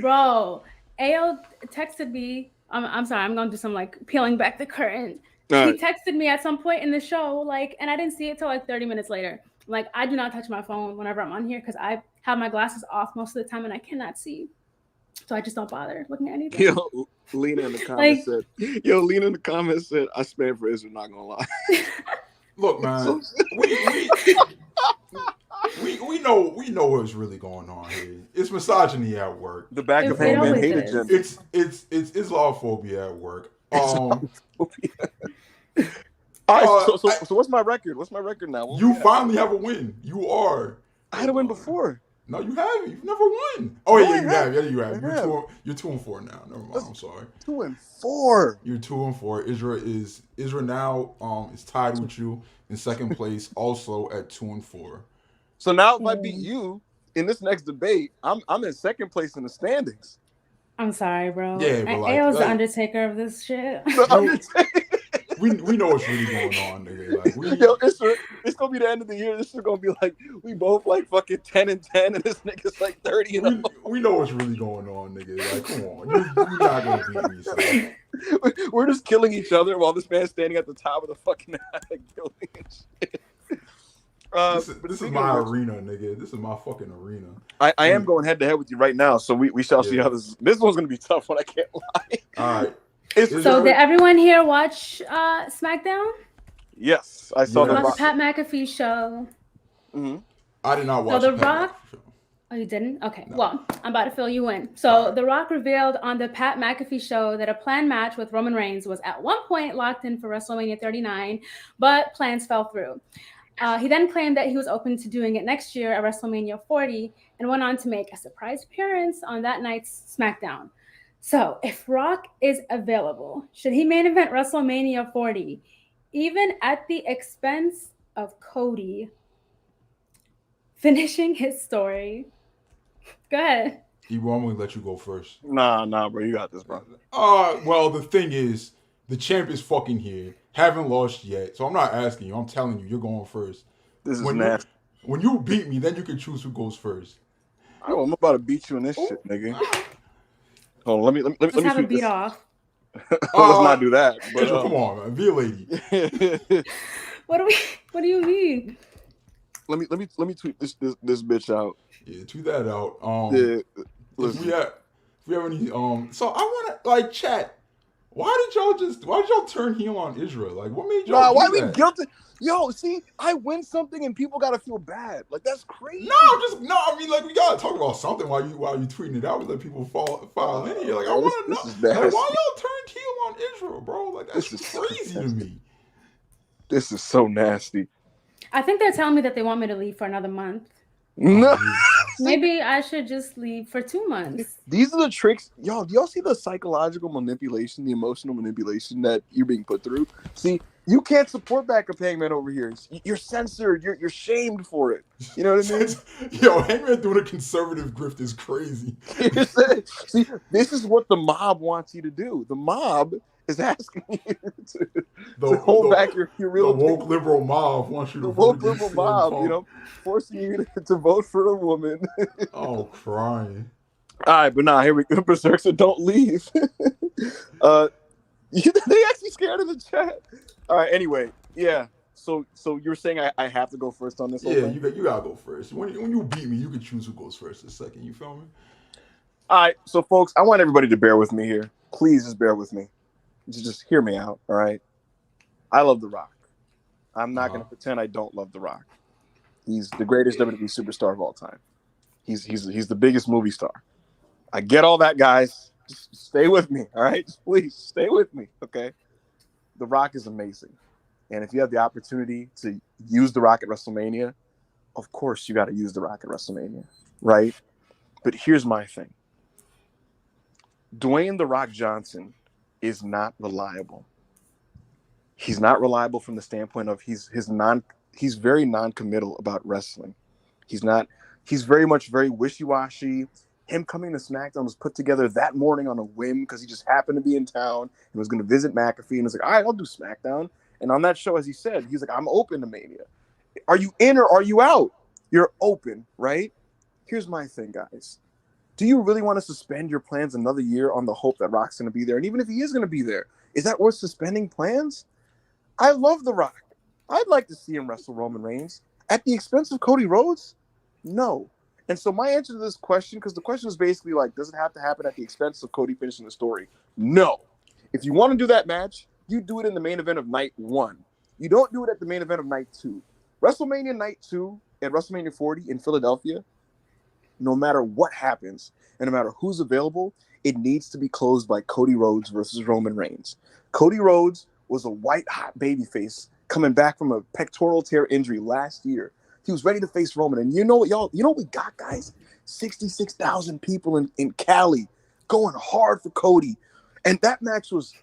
Bro, AO texted me. I'm sorry, I'm gonna do some like peeling back the curtain. He texted me at some point in the show, and I didn't see it till like 30 minutes later. Like, I do not touch my phone whenever I'm on here because I have my glasses off most of the time and I cannot see. So I just don't bother looking at anything. Lena in the comments said, I spam for Israel, not gonna lie. Look, man, we know what's really going on here. It's misogyny at work. The back of Hangman hated gender. It's Islamophobia at work. All right, so what's my record? What's my record now? You finally have a win. You are. I had a win before. No, you haven't. You've never won. Oh, yeah, you have. Yeah, you have. You're 2-4 now. Never mind. I'm sorry. 2-4. You're 2-4. Israel now is tied with you in second place, also at 2-4. So now, if I beat you in this next debate, I'm in second place in the standings. I'm sorry, bro. Yeah, but AO's the Undertaker of this shit. We know what's really going on, nigga. It's gonna be the end of the year. This is gonna be like we both like fucking 10-10, and this nigga's like 30-0. We know what's really going on, nigga. Like, come on, you're not gonna beat me. So. We're just killing each other while this man's standing at the top of the fucking building and shit. This is my arena, nigga. This is my fucking arena. I am going head to head with you right now, so we shall see how this one's gonna be tough one. I can't lie. All right. So did everyone here watch SmackDown? Yes, I saw the Pat McAfee show. Mm-hmm. I did not watch The Rock. Oh, you didn't? Okay. No. Well, I'm about to fill you in. So The Rock revealed on the Pat McAfee show that a planned match with Roman Reigns was at one point locked in for WrestleMania 39, but plans fell through. He then claimed that he was open to doing it next year at WrestleMania 40 and went on to make a surprise appearance on that night's SmackDown. So if Rock is available, should he main event WrestleMania 40, even at the expense of Cody finishing his story? Go ahead. Ebro, I'm gonna let you go first. Nah, bro, you got this, bro. Well, the thing is, the champ is fucking here. Haven't lost yet, so I'm not asking you. I'm telling you, you're going first. This is nasty. When you beat me, then you can choose who goes first. Oh, I'm about to beat you in this shit, nigga. Hold on, let me have a beat off. Let's not do that. But, come on, man, be a lady. What do you mean? Let me tweet this bitch out. Yeah, tweet that out. Listen. If we have any so I wanna chat. Why did y'all turn heel on Israel? Like, what made y'all? Why we guilty? Yo, see, I win something and people gotta feel bad. Like, that's crazy. I mean, like, we gotta talk about something while you tweeting it out. We let people file in here. Like, I want to know, like, why y'all turned heel on Israel, bro? Like, that's crazy to me. This is so nasty. I think they're telling me that they want me to leave for another month. No. Maybe I should just leave for 2 months. These are the tricks. Yo, do y'all see the psychological manipulation, the emotional manipulation that you're being put through? See, you can't support Backup Hangman over here. You're censored. You're shamed for it. You know what I mean? Yo, Hangman doing a conservative grift is crazy. See, this is what the mob wants you to do. The mob is asking you to hold back your real. The woke liberal mob wants you to vote. The woke liberal mob, forcing you to vote for a woman. Oh, crying. All right, but here we go. Berserk said, don't leave. They actually scared in the chat. All right, anyway, yeah. So you're saying I have to go first on this? Yeah, you gotta go first. When you beat me, you can choose who goes first a second. You feel me? All right, so folks, I want everybody to bear with me here. Please just bear with me. Just hear me out, all right? I love The Rock. I'm not going to pretend I don't love The Rock. He's the greatest WWE superstar of all time. He's the biggest movie star. I get all that, guys. Just stay with me, all right? Just please stay with me, okay? The Rock is amazing. And if you have the opportunity to use The Rock at WrestleMania, of course you got to use The Rock at WrestleMania, right? But here's my thing. Dwayne The Rock Johnson is not reliable. He's not reliable from the standpoint of he's very non-committal about wrestling. He's very wishy-washy. Him coming to SmackDown was put together that morning on a whim because he just happened to be in town and was going to visit McAfee and was like, all right, I'll do SmackDown. And on that show, as he said, he's like, I'm open to Mania. Are you in or are you out? You're open, right? Here's my thing, guys. Do you really want to suspend your plans another year on the hope that Rock's going to be there? And even if he is going to be there, is that worth suspending plans? I love The Rock. I'd like to see him wrestle Roman Reigns. At the expense of Cody Rhodes? No. And so my answer to this question, because the question is basically like, does it have to happen at the expense of Cody finishing the story? No. If you want to do that match, you do it in the main event of night 1. You don't do it at the main event of night 2. WrestleMania night 2 and WrestleMania 40 in Philadelphia, no matter what happens and no matter who's available, it needs to be closed by Cody Rhodes versus Roman Reigns. Cody Rhodes was a white-hot babyface coming back from a pectoral tear injury last year. He was ready to face Roman. And you know what we got, guys? 66,000 people in Cali going hard for Cody. And that match was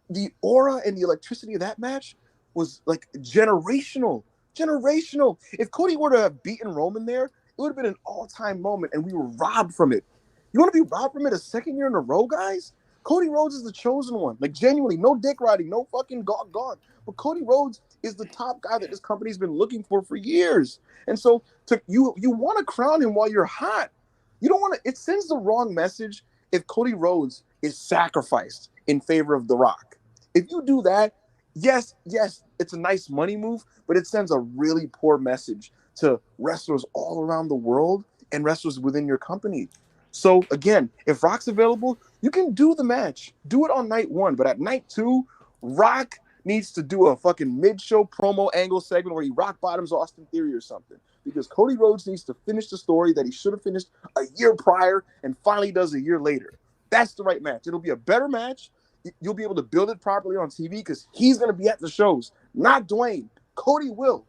the aura and the electricity of that match was like generational. If Cody were to have beaten Roman there, it would have been an all-time moment, and we were robbed from it. You want to be robbed from it a second year in a row, guys? Cody Rhodes is the chosen one. Like, genuinely, no dick riding, no fucking gone. But Cody Rhodes is the top guy that this company's been looking for years. And so you want to crown him while you're hot. You don't want to – it sends the wrong message if Cody Rhodes is sacrificed in favor of The Rock. If you do that, yes, it's a nice money move, but it sends a really poor message to wrestlers all around the world and wrestlers within your company. So again, if Rock's available, you can do the match. Do it on night one, but at night two, Rock needs to do a fucking mid-show promo angle segment where he rock bottoms Austin Theory or something. Because Cody Rhodes needs to finish the story that he should have finished a year prior and finally does a year later. That's the right match. It'll be a better match. You'll be able to build it properly on TV because he's going to be at the shows, not Dwayne. Cody will.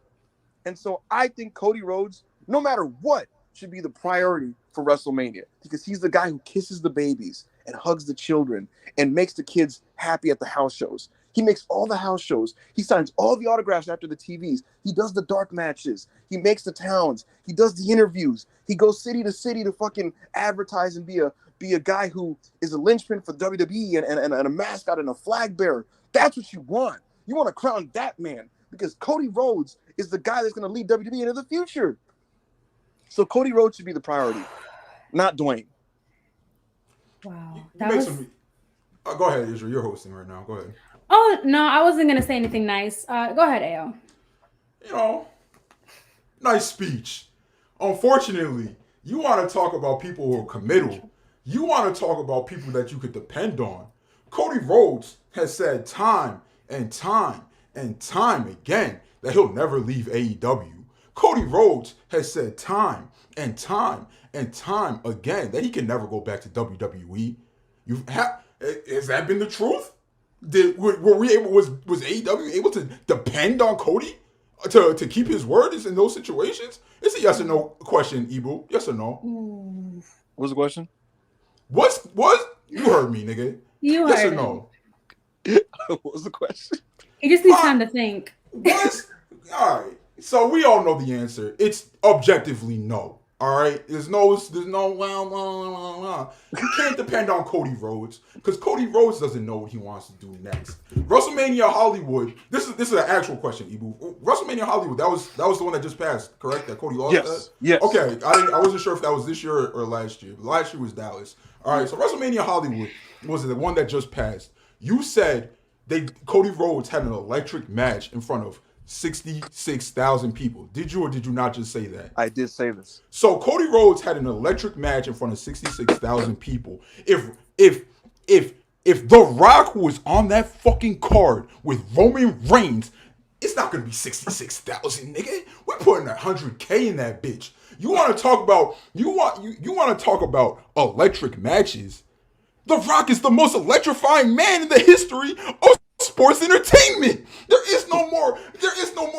And so I think Cody Rhodes, no matter what, should be the priority for WrestleMania because he's the guy who kisses the babies and hugs the children and makes the kids happy at the house shows. He makes all the house shows. He signs all the autographs after the TVs. He does the dark matches. He makes the towns. He does the interviews. He goes city to fucking advertise and be a guy who is a linchpin for WWE and a mascot and a flag bearer. That's what you want. You want to crown that man because Cody Rhodes is the guy that's going to lead WWE into the future. So Cody Rhodes should be the priority, not Dwayne. Wow. Go ahead, Israel. You're hosting right now. Go ahead. Oh, no, I wasn't going to say anything nice. Go ahead, Ao. You know, nice speech. Unfortunately, you want to talk about people who are committal. You want to talk about people that you could depend on. Cody Rhodes has said time and time and time again that he'll never leave AEW. Cody Rhodes has said time and time and time again that he can never go back to WWE. Has that been the truth? Was AEW able to depend on Cody to keep his word in those situations? It's a yes or no question, Ibu. Yes or no? What's the question? What you heard me, nigga? Yes or no? What was the question? He just needs time to think. All right. So we all know the answer. It's objectively no. All right. There's no well. You can't depend on Cody Rhodes because Cody Rhodes doesn't know what he wants to do next. WrestleMania Hollywood. This is an actual question, Ibu. WrestleMania Hollywood. That was the one that just passed, correct? That Cody lost. Yes. Yes. Okay. I wasn't sure if that was this year or last year. Last year was Dallas. All right. So WrestleMania Hollywood was the one that just passed. You said Cody Rhodes had an electric match in front of 66,000 people. Did you or did you not just say that? I did say this. So Cody Rhodes had an electric match in front of 66,000 people. If The Rock was on that fucking card with Roman Reigns, it's not gonna be 66,000, nigga. We're putting 100K in that bitch. You want to talk about you want to talk about electric matches? The Rock is the most electrifying man in the history of sports entertainment. There is no more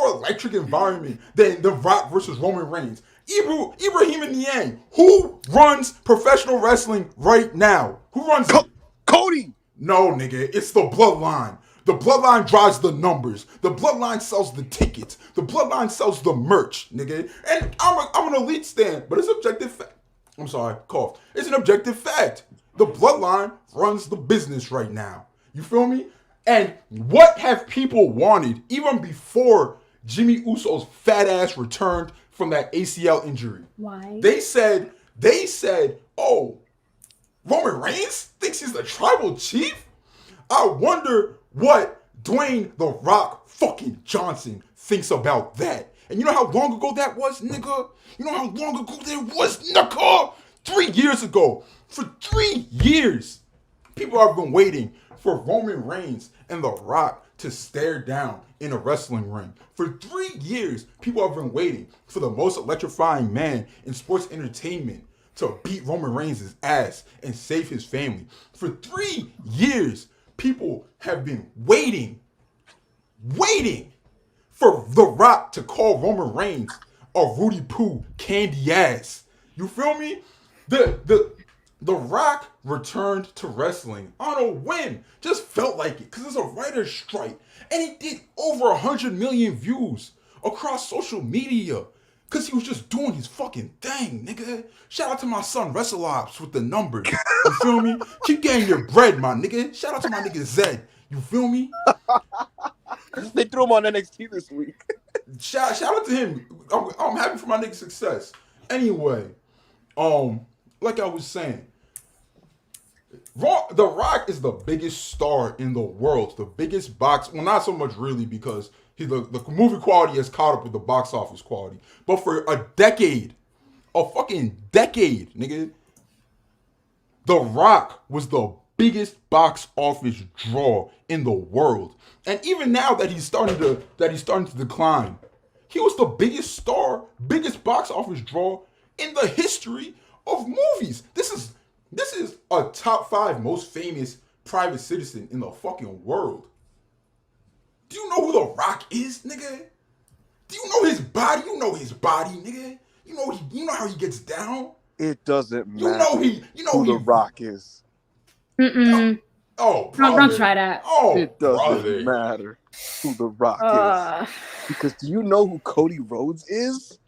electric environment than The Rock versus Roman Reigns. Ibrahim Niang, who runs professional wrestling right now? Who runs it? Cody. No, nigga, it's the bloodline. The bloodline drives the numbers. The bloodline sells the tickets. The bloodline sells the merch, nigga. And I'm an elite stan, but it's objective fact. I'm sorry, cough. It's an objective fact. The bloodline runs the business right now. You feel me? And what have people wanted even before Jimmy Uso's fat ass returned from that ACL injury? Why? They said, oh, Roman Reigns thinks he's the tribal chief? I wonder what Dwayne The Rock fucking Johnson thinks about that. And you know how long ago that was, nigga? You know how long ago that was, nigga? 3 years ago. For 3 years, people have been waiting for Roman Reigns and The Rock to stare down in a wrestling ring. For 3 years, people have been waiting for the most electrifying man in sports entertainment to beat Roman Reigns' ass and save his family. For 3 years, people have been waiting for The Rock to call Roman Reigns a Rudy Poo candy ass. You feel me? The Rock returned to wrestling on a whim. Just felt like it because it's a writer's strike. And he did over 100 million views across social media because he was just doing his fucking thing, nigga. Shout out to my son WrestleOps with the numbers. You feel me? Keep getting your bread, my nigga. Shout out to my nigga Zed. You feel me? They threw him on NXT this week. Shout out to him. I'm happy for my nigga's success. Anyway, like I was saying, The Rock is the biggest star in the world, the biggest box. Well, not so much really because the movie quality has caught up with the box office quality. But for a fucking decade, nigga, The Rock was the biggest box office draw in the world. And even now that he's starting to decline, he was the biggest star, biggest box office draw in the history of movies. This is a top 5 most famous private citizen in the fucking world. Do you know who The Rock is, nigga? Do you know his body? You know his body, nigga. You know how he gets down. It doesn't matter. Who The Rock is. Mm-mm. Oh, Don't try that. Oh, it doesn't matter who The Rock is. Because do you know who Cody Rhodes is?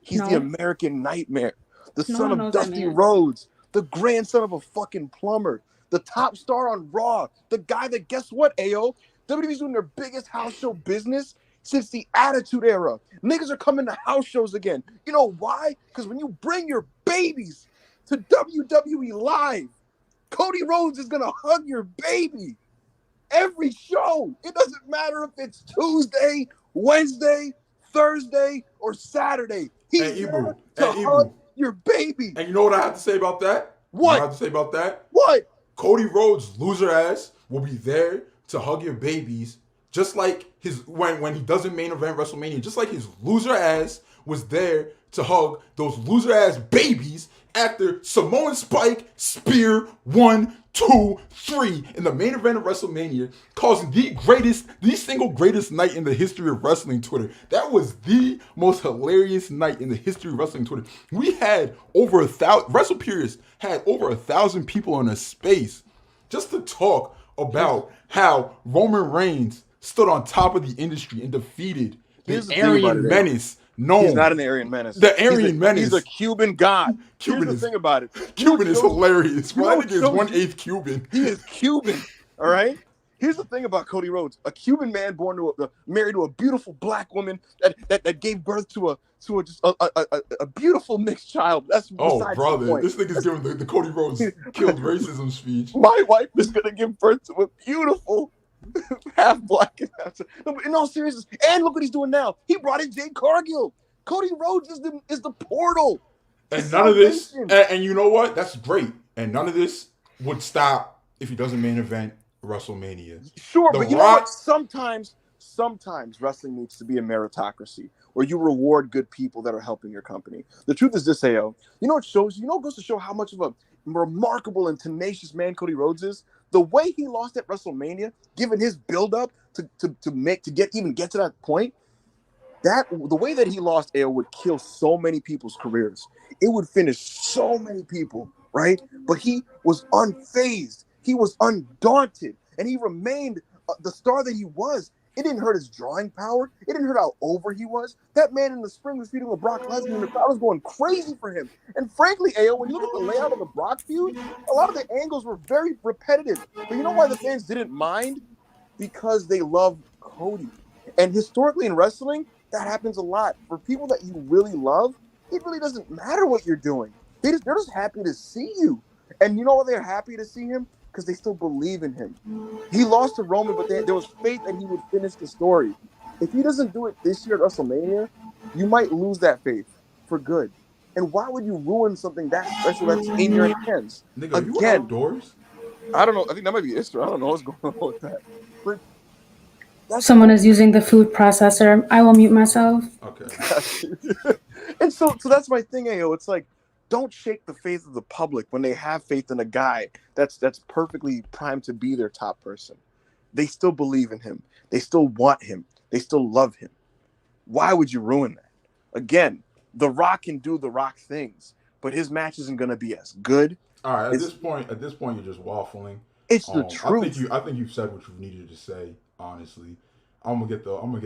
He's the American Nightmare. The son of Dusty Rhodes. The grandson of a fucking plumber. The top star on Raw. The guy that, guess what, AO? WWE's doing their biggest house show business since the Attitude Era. Niggas are coming to house shows again. You know why? Because when you bring your babies to WWE Live, Cody Rhodes is going to hug your baby every show. It doesn't matter if it's Tuesday, Wednesday, Thursday, or Saturday. He's there to hug your baby. And you know what I have to say about that? What? You know what I have to say about that? What? Cody Rhodes' loser ass will be there to hug your babies, just like his when he doesn't main event WrestleMania, just like his loser ass was there to hug those loser ass babies after Samoan Spike Spear 1, 2, 3 in the main event of WrestleMania, causing the single greatest night in the history of wrestling Twitter. That was the most hilarious night in the history of wrestling Twitter. We had over 1,000, WrestlePurists had over 1,000 people in a space just to talk about how Roman Reigns stood on top of the industry and defeated the Aryan Menace. No, he's not an Aryan Menace. The Aryan Menace. He's a Cuban god. Here's the thing about it. Cuban is hilarious. Bro, that nigga is 1/8 Cuban. He is Cuban. All right. Here's the thing about Cody Rhodes: a Cuban man married to a beautiful black woman that gave birth to a beautiful mixed child. That's besides brother, the point. This nigga's giving the Cody Rhodes killed racism speech. My wife is gonna give birth to a beautiful half black and half. No, in all seriousness, and look what he's doing now. He brought in Jade Cargill. Cody Rhodes is the portal. And none of this, and you know what? That's great. And none of this would stop if he doesn't main event WrestleMania. Sure, but you know what? Sometimes wrestling needs to be a meritocracy where you reward good people that are helping your company. The truth is this, AO. You know what shows? You know what goes to show how much of a remarkable and tenacious man Cody Rhodes is? The way he lost at WrestleMania, given his build-up to get to that point, the way that he lost, AO, would kill so many people's careers. It would finish so many people, right? But he was unfazed. He was undaunted, and he remained the star that he was. It didn't hurt his drawing power. It didn't hurt how over he was. That man in the spring was feuding with Brock Lesnar, and the crowd was going crazy for him. And frankly, AO, when you look at the layout of the Brock feud, a lot of the angles were very repetitive. But you know why the fans didn't mind? Because they love Cody. And historically in wrestling, that happens a lot. For people that you really love, it really doesn't matter what you're doing. They're just happy to see you. And you know why they're happy to see him? Because they still believe in him. He lost to Roman, but there was faith that he would finish the story. If he doesn't do it this year at WrestleMania, you might lose that faith for good. And why would you ruin something that special that's in your hands? Nigga, again, you outdoors? I don't know. I think that might be Istra. I don't know what's going on with that. But someone is using the food processor. I will mute myself. Okay. And so that's my thing, AO. It's like, don't shake the faith of the public when they have faith in a guy that's perfectly primed to be their top person. They still believe in him. They still want him. They still love him. Why would you ruin that? Again, The Rock can do The Rock things, but his match isn't going to be as good. All right, at this point, you're just waffling. It's the truth. I think you've said what you needed to say. Honestly, I'm gonna get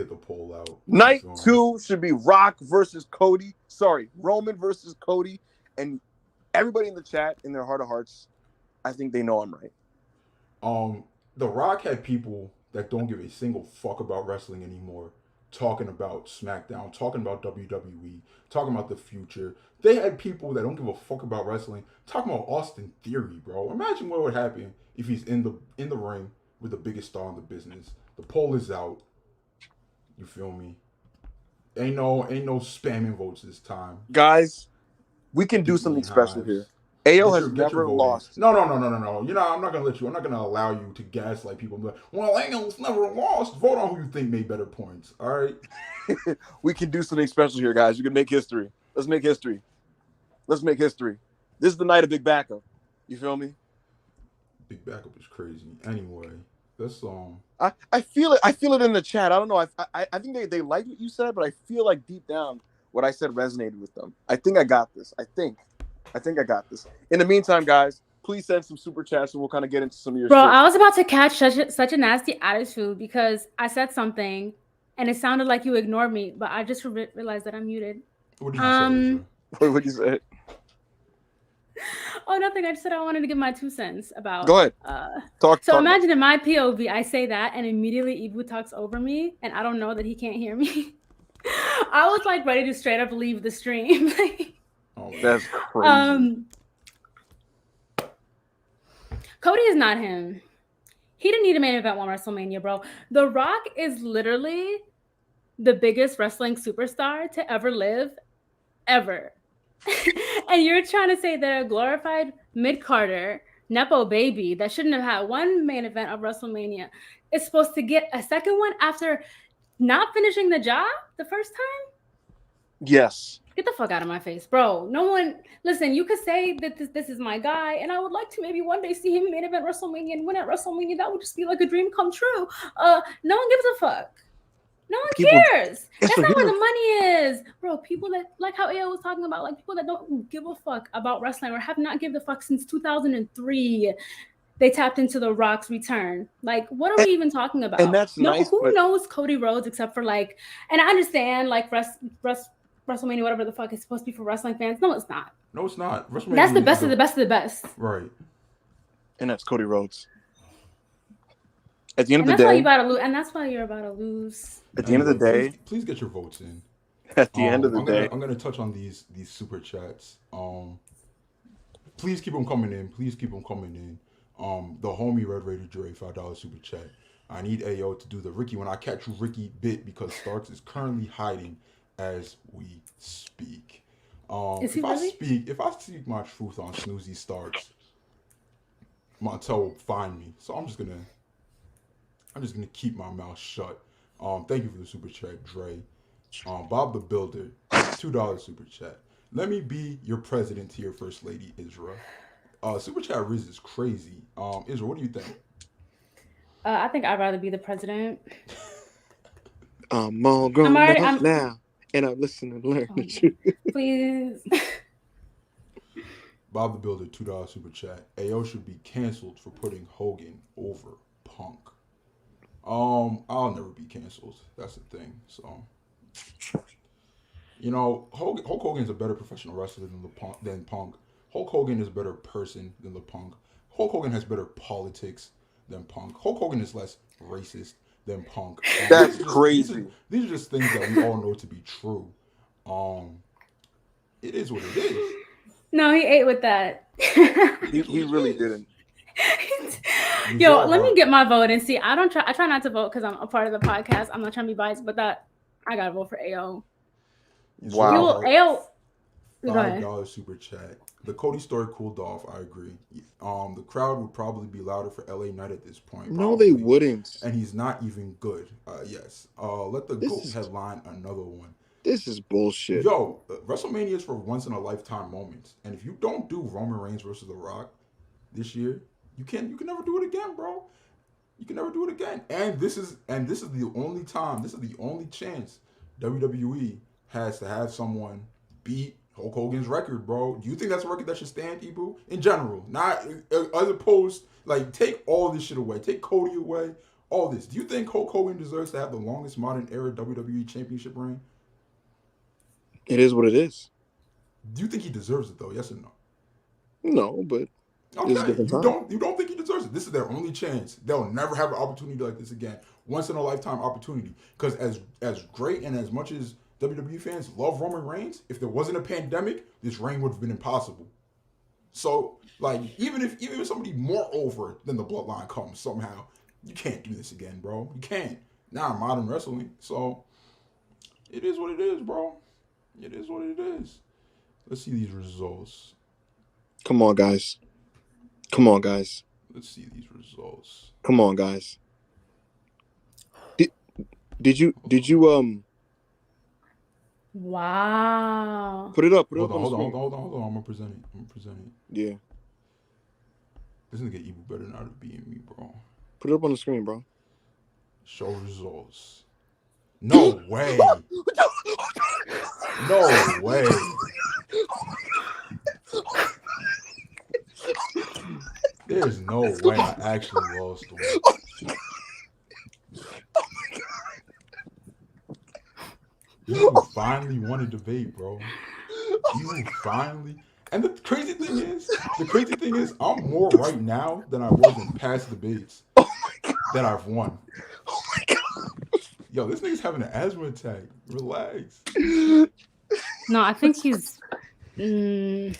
the poll out. Night 2 should be Rock versus Cody. Sorry, Roman versus Cody. And everybody in the chat, in their heart of hearts, I think they know I'm right. The Rock had people that don't give a single fuck about wrestling anymore talking about SmackDown, talking about WWE, talking about the future. They had people that don't give a fuck about wrestling talking about Austin Theory, bro. Imagine what would happen if he's in the ring with the biggest star in the business. The poll is out. You feel me? Ain't no spamming votes this time. Guys, we can do Beat me something in special hives. here. AO has Get your never vote in. lost. No. You know, I'm not gonna let you. I'm not gonna allow you to gaslight people. But well, AO's never lost. Vote on who you think made better points. All right. We can do something special here, guys. We can make history. Let's make history. Let's make history. This is the night of Big Backup. You feel me? Big Backup is crazy. Anyway, that's I feel it. I feel it in the chat. I don't know. I think they like what you said, but I feel like deep down what I said resonated with them. I think I got this. I think I got this. In the meantime, guys, please send some super chats and we'll kind of get into some of your Bro, shit. I was about to catch such a nasty attitude because I said something and it sounded like you ignored me, but I just realized that I'm muted. What did you say? What did you say? Oh, nothing. I just said I wanted to give my 2 cents about. Go ahead. Talk. Imagine in my POV, I say that, and immediately Ibu talks over me, and I don't know that he can't hear me. I was like ready to straight up leave the stream. Oh, that's crazy. Cody is not him. He didn't need a main event on WrestleMania, bro. The Rock is literally the biggest wrestling superstar to ever live, ever. And you're trying to say that a glorified mid-carder, Nepo baby that shouldn't have had one main event of WrestleMania is supposed to get a second one after not finishing the job the first time? Yes. Get the fuck out of my face, bro. No one, listen, you could say that this is my guy, and I would like to maybe one day see him main event WrestleMania and win at WrestleMania. That would just be like a dream come true. No one gives a fuck. No one cares. That's not where the money is. Bro, people that, like how AO was talking about, like people that don't give a fuck about wrestling or have not given a fuck since 2003, they tapped into The Rock's return. Like, what are we even talking about? And that's nice. Who knows Cody Rhodes except for like, and I understand like WrestleMania, whatever the fuck is supposed to be for wrestling fans. No, it's not. No, it's not. WrestleMania that's the best of the best of the best. Right. And that's Cody Rhodes. At the end of the that's day, why you about to lose, and that's why you're about to lose. At the end of the day, please get your votes in. At the end of the day, I'm gonna touch on these super chats. Please keep them coming in. Please keep them coming in. The homie Red Raider Dre $5 super chat. I need AO to do the Ricky when I catch you Ricky bit because Starks is currently hiding as we speak. Is he really? If I speak my truth on Snoozy Starks, Montel will find me. So I'm just gonna keep my mouth shut. Thank you for the super chat, Dre. Bob the Builder, $2 super chat. Let me be your president to your first lady, Isra. Super chat Riz is crazy. Isra, what do you think? I think I'd rather be the president. I'm all grown up now, and I'm listening to learn the truth. Please. Bob the Builder, $2 super chat. AO should be canceled for putting Hogan over Punk. I'll never be canceled. That's the thing. So, you know, Hulk Hogan's a better professional wrestler than Punk. Hulk Hogan is a better person than the Punk. Hulk Hogan has better politics than Punk. Hulk Hogan is less racist than Punk. That's crazy. These are just things that we all know to be true. It is what it is. No, he ate with that. he really didn't. Yo, let me get my vote and see. I try not to vote because I'm a part of the podcast. I'm not trying to be biased, but I gotta vote for AO. Wow. AO. $5 super chat. The Cody story cooled off. I agree. The crowd would probably be louder for LA Knight at this point. No, they wouldn't. And he's not even good. Yes. Let the GOAT headline another one. This is bullshit. Yo, WrestleMania is for once in a lifetime moments. And if you don't do Roman Reigns versus The Rock this year, you can never do it again, bro. You can never do it again. And this is the only time, this is the only chance WWE has to have someone beat Hulk Hogan's record, bro. Do you think that's a record that should stand, Ibu? In general, not as opposed, like, take all this shit away. Take Cody away, all this. Do you think Hulk Hogan deserves to have the longest modern era WWE championship reign? It is what it is. Do you think he deserves it, though? Yes or no? No, but okay. You don't think he deserves it? this is their only chance. They'll never have an opportunity like this again. Once in a lifetime opportunity. Because as great and as much as WWE fans love Roman Reigns, if there wasn't a pandemic, this reign would have been impossible. So, like, even if somebody more over than the Bloodline comes somehow, you can't do this again, bro. You can't. Now modern wrestling. So, it is what it is, bro. It is what it is. Let's see these results. Come on, guys. Come on, guys. Let's see these results. Come on, guys. Did you Wow. put it up? Hold On the screen. on. I'm gonna present it. Yeah. This nigga Evil better not have beaten me, bro. Put it up on the screen, bro. Show results. No way. No way. There's no way I actually lost him. You finally won a debate, bro. You finally. And the crazy thing is, I'm more right now than I was in past debates that I've won. Oh my god. Yo, this nigga's having an asthma attack. Relax. No, I think he's. This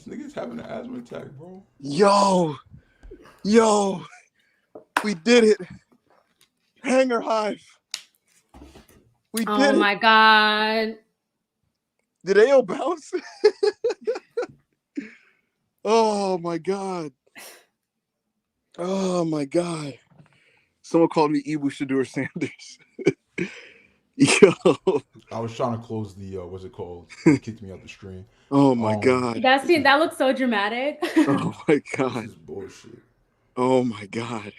nigga's having an asthma attack, bro. Yo, we did it. Hanger Hive. We did it. Oh my god. Did AO bounce? Oh my god. Oh my god. Someone called me Ibu Shadur Sanders. Yo. I was trying to close the what's it called? It kicked me out the stream. Oh my god. That looks so dramatic. Oh my god. This is bullshit. Oh my god.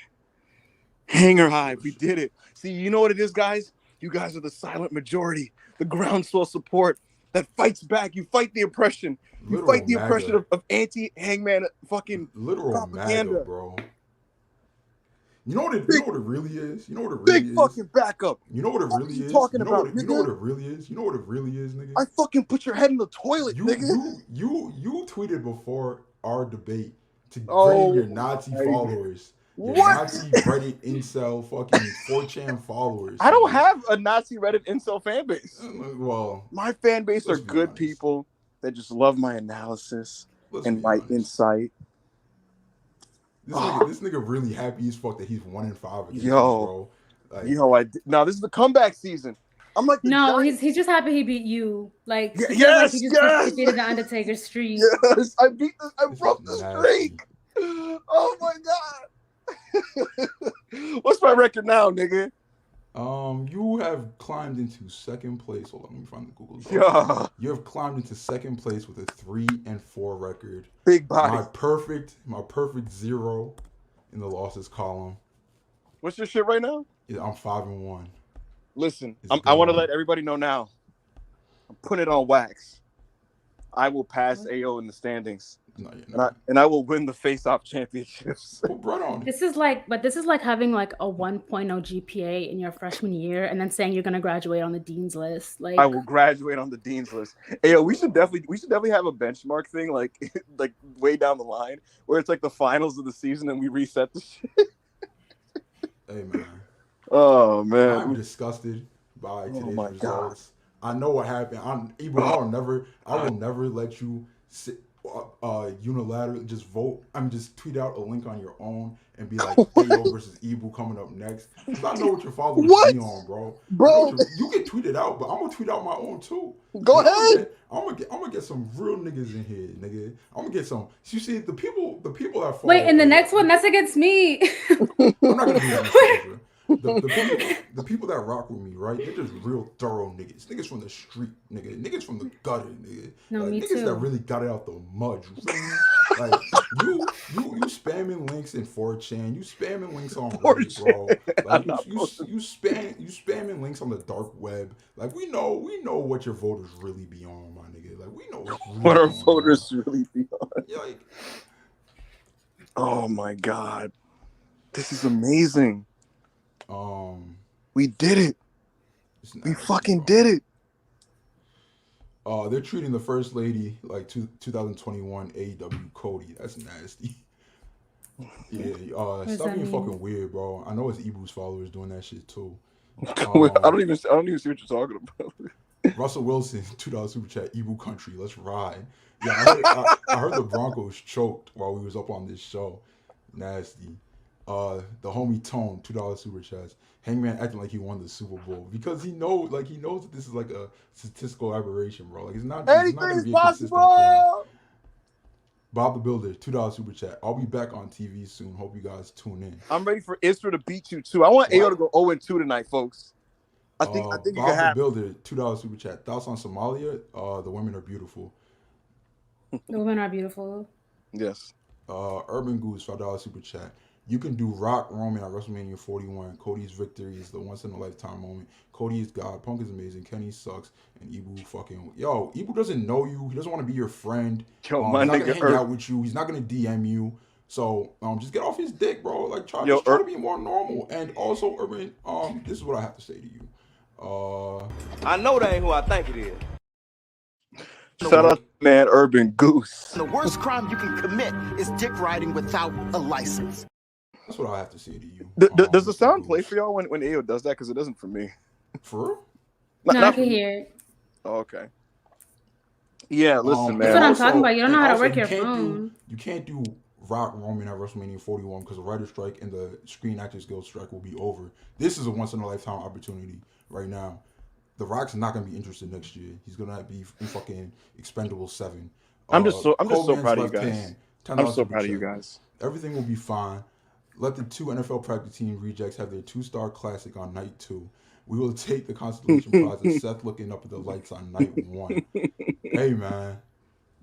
Hanger Hive, we did it. See, you know what it is, guys? You guys are the silent majority, the groundswell support that fights back. You fight the oppression. You Literal fight the oppression of anti-Hangman fucking literal propaganda. MAGA, bro. You know what it really is? You know what it really Big is? fucking backup. You know what it really is? Talking you know about, what, you know what it really is? You know what it really is, nigga? I fucking put your head in the toilet, nigga. You tweeted before our debate to Oh, bring your Nazi followers. Your what? Nazi Reddit incel fucking 4chan followers. I don't have a Nazi Reddit incel fan base. Well, My fan base are let's be good honest. people that just love my analysis Let's and be my honest. insight. This nigga really happy as fuck that he's 1-5 against Yo. us, bro. Like, Now this is the comeback season. I'm like, No, Giants. he's just happy he beat you. Like, he feels Yes, like he just yes. defeated the Undertaker's streak. Yes, I beat this. I This broke is the nasty. streak. Oh my god. What's my record now, nigga? You have climbed into second place. Hold on, let me find the Google Doc. Yeah. You have climbed into second place with a 3-4 record. Big body. My perfect 0 in the losses column. What's your shit right now? Yeah, I'm 5-1. Listen, It's I want to gone. let everybody know now. I'm putting it on wax. I will pass AO in the standings. No, you're not. And I will win the face-off championships. Put bread on it. This is like having like a 1.0 GPA in your freshman year and then saying you're gonna graduate on the dean's list. Like, I will graduate on the dean's list. Hey, we should definitely have a benchmark thing like like way down the line where it's like the finals of the season and we reset the shit. Hey man, Oh man. I'm disgusted by today's my results. I know what happened. I will never let you sit unilaterally just vote. Just tweet out a link on your own and be like AO versus Ibu coming up next. 'Cause I know what your father would be on, bro. You can tweet it out, but I'm gonna tweet out my own too. Go ahead. I'm gonna get some real niggas in here, nigga. I'm gonna get some. You see, the people that follow. wait, and the next one, that's against me. I'm not gonna do that. The people that rock with me, right? They're just real thorough niggas. Niggas from the street, nigga. Niggas from the gutter, nigga. No, me niggas too. that really got it out the mud. You feel me? Like you spamming links in 4chan. You spamming links on Reddit, bro. Like you spamming links on the dark web. Like we know what your voters really be on, my nigga. Like we know What our voters really be on. Like, oh my god. This is amazing. We did it. We fucking did it. They're treating the first lady like 2021 AEW Cody. That's nasty. Yeah, does stop that being mean? fucking weird, bro. I know it's Ibu's followers doing that shit too. I Um, don't even see what you're talking about. Russell Wilson, $2 super chat, Ibu country, let's ride. Yeah, I heard the Broncos choked while we was up on this show. Nasty. The homie Tone, $2 super chats. Hangman acting like he won the Super Bowl because he knows that this is like a statistical aberration, bro. Like it's not gonna Anything's be a consistent thing. possible. Bob the Builder, $2 super chat. I'll be back on TV soon. Hope you guys tune in. I'm ready for Isra to beat you too. I want AO What? to go 0-2 tonight, folks. I think it could Bob the happen. Builder, $2 super chat. Thoughts on Somalia? The women are beautiful. The women are beautiful. Yes. Urban Goose, $5 super chat. You can do Rock Roman at WrestleMania 41. Cody's victory is the once in a lifetime moment. Cody is God. Punk is amazing. Kenny sucks. And Ibu fucking Ibu doesn't know you. He doesn't want to be your friend. Yo, He's my not gonna nigga hang out with you. He's not gonna DM you. So just get off his dick, bro. Like try to be more normal. And also, Urban, this is what I have to say to you. I know that ain't who I think it is. Shout out, man, Urban Goose. The worst crime you can commit is dick riding without a license. That's what I have to say to you. Does the sound play for y'all when AO does that? Because it doesn't for me. For real? No, I can hear it. Oh, okay. Yeah, listen, man. That's what I'm talking about. You don't know how to also, work your phone. You can't do Rock Roman at WrestleMania 41 because the writer's strike and the Screen Actors Guild strike will be over. This is a once in a lifetime opportunity right now. The Rock's not gonna be interested next year. He's gonna be in fucking Expendable 7. I'm just so proud of you guys. I'm so proud of you check. guys. Everything will be fine. Let the two NFL practice team rejects have their 2-star classic on night 2. We will take the consolation prize of Seth looking up at the lights on night 1. Hey man,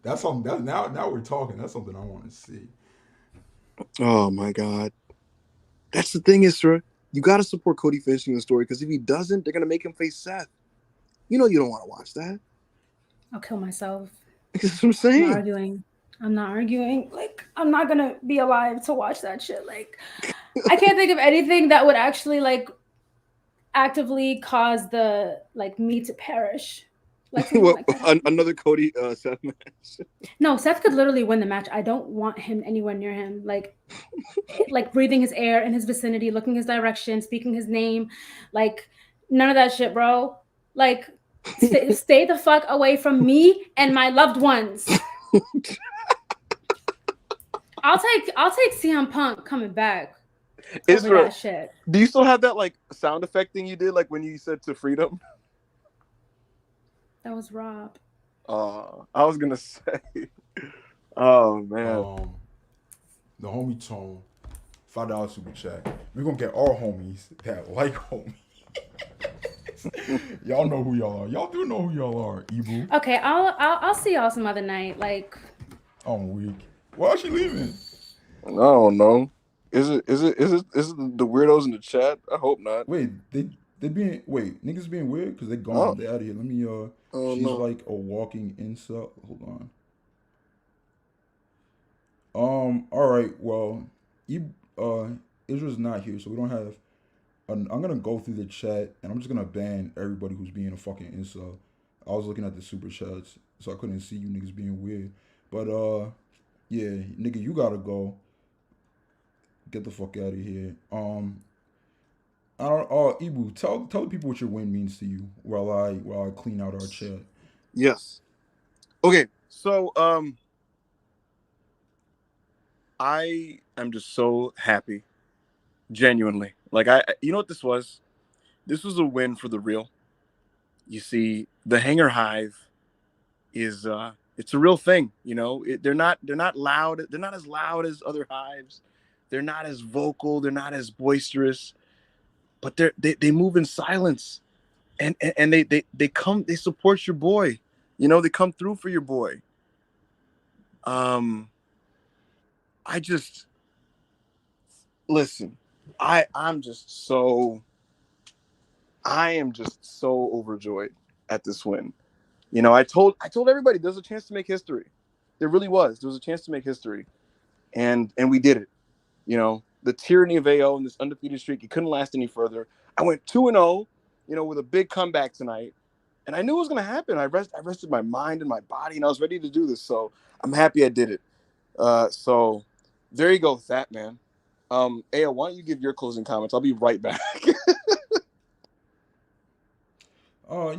that's something. Now we're talking. That's something I want to see. Oh my god, that's the thing, Isra. You got to support Cody finishing the story because if he doesn't, they're gonna make him face Seth. You know you don't want to watch that. I'll kill myself. That's what I'm saying. I'm not arguing. Like, I'm not gonna be alive to watch that shit. Like, I can't think of anything that would actually like actively cause the like me to perish. Like, another Cody Seth match. No, Seth could literally win the match. I don't want him anywhere near him. Like breathing his air in his vicinity, looking his direction, speaking his name. Like, none of that shit, bro. Like, stay the fuck away from me and my loved ones. I'll take CM Punk coming back. Israel, that shit. Do you still have that like sound effect thing you did like when you said to freedom? That was Rob. I was gonna say. Oh man. The homie Tone, $5 super chat. We're gonna get our homies that like homies. Y'all know who y'all are. Y'all do know who y'all are, Ibu. Okay, I'll see y'all some other night. Like, I'm weak. Why is she leaving? I don't know. Is it the weirdos in the chat? I hope not. Wait, niggas being weird because they gone. Oh. They out of here. Let me she's like a walking incel. Hold on. All right. Well, Israel's not here, so we don't have. I'm gonna go through the chat and I'm just gonna ban everybody who's being a fucking incel. I was looking at the super chats, so I couldn't see you niggas being weird. But yeah, nigga, you gotta go. Get the fuck out of here. Ibu, tell the people what your win means to you while I clean out our chat. Yes. Okay, so I am just so happy, genuinely. Like you know what this was? This was a win for the real. You see, the Hanger Hive is it's a real thing. You know, they're not loud. They're not as loud as other hives. They're not as vocal. They're not as boisterous. But they move in silence, and they support your boy. You know, they come through for your boy. I just listen. I am just so overjoyed at this win. You know, I told everybody there's a chance to make history. There really was. There was a chance to make history, and we did it. You know, the tyranny of AO and this undefeated streak, it couldn't last any further. I went 2-0, you know, with a big comeback tonight. And I knew it was going to happen. I rested my mind and my body, and I was ready to do this. So I'm happy I did it. So there you go with that, man. Aya, why don't you give your closing comments? I'll be right back. You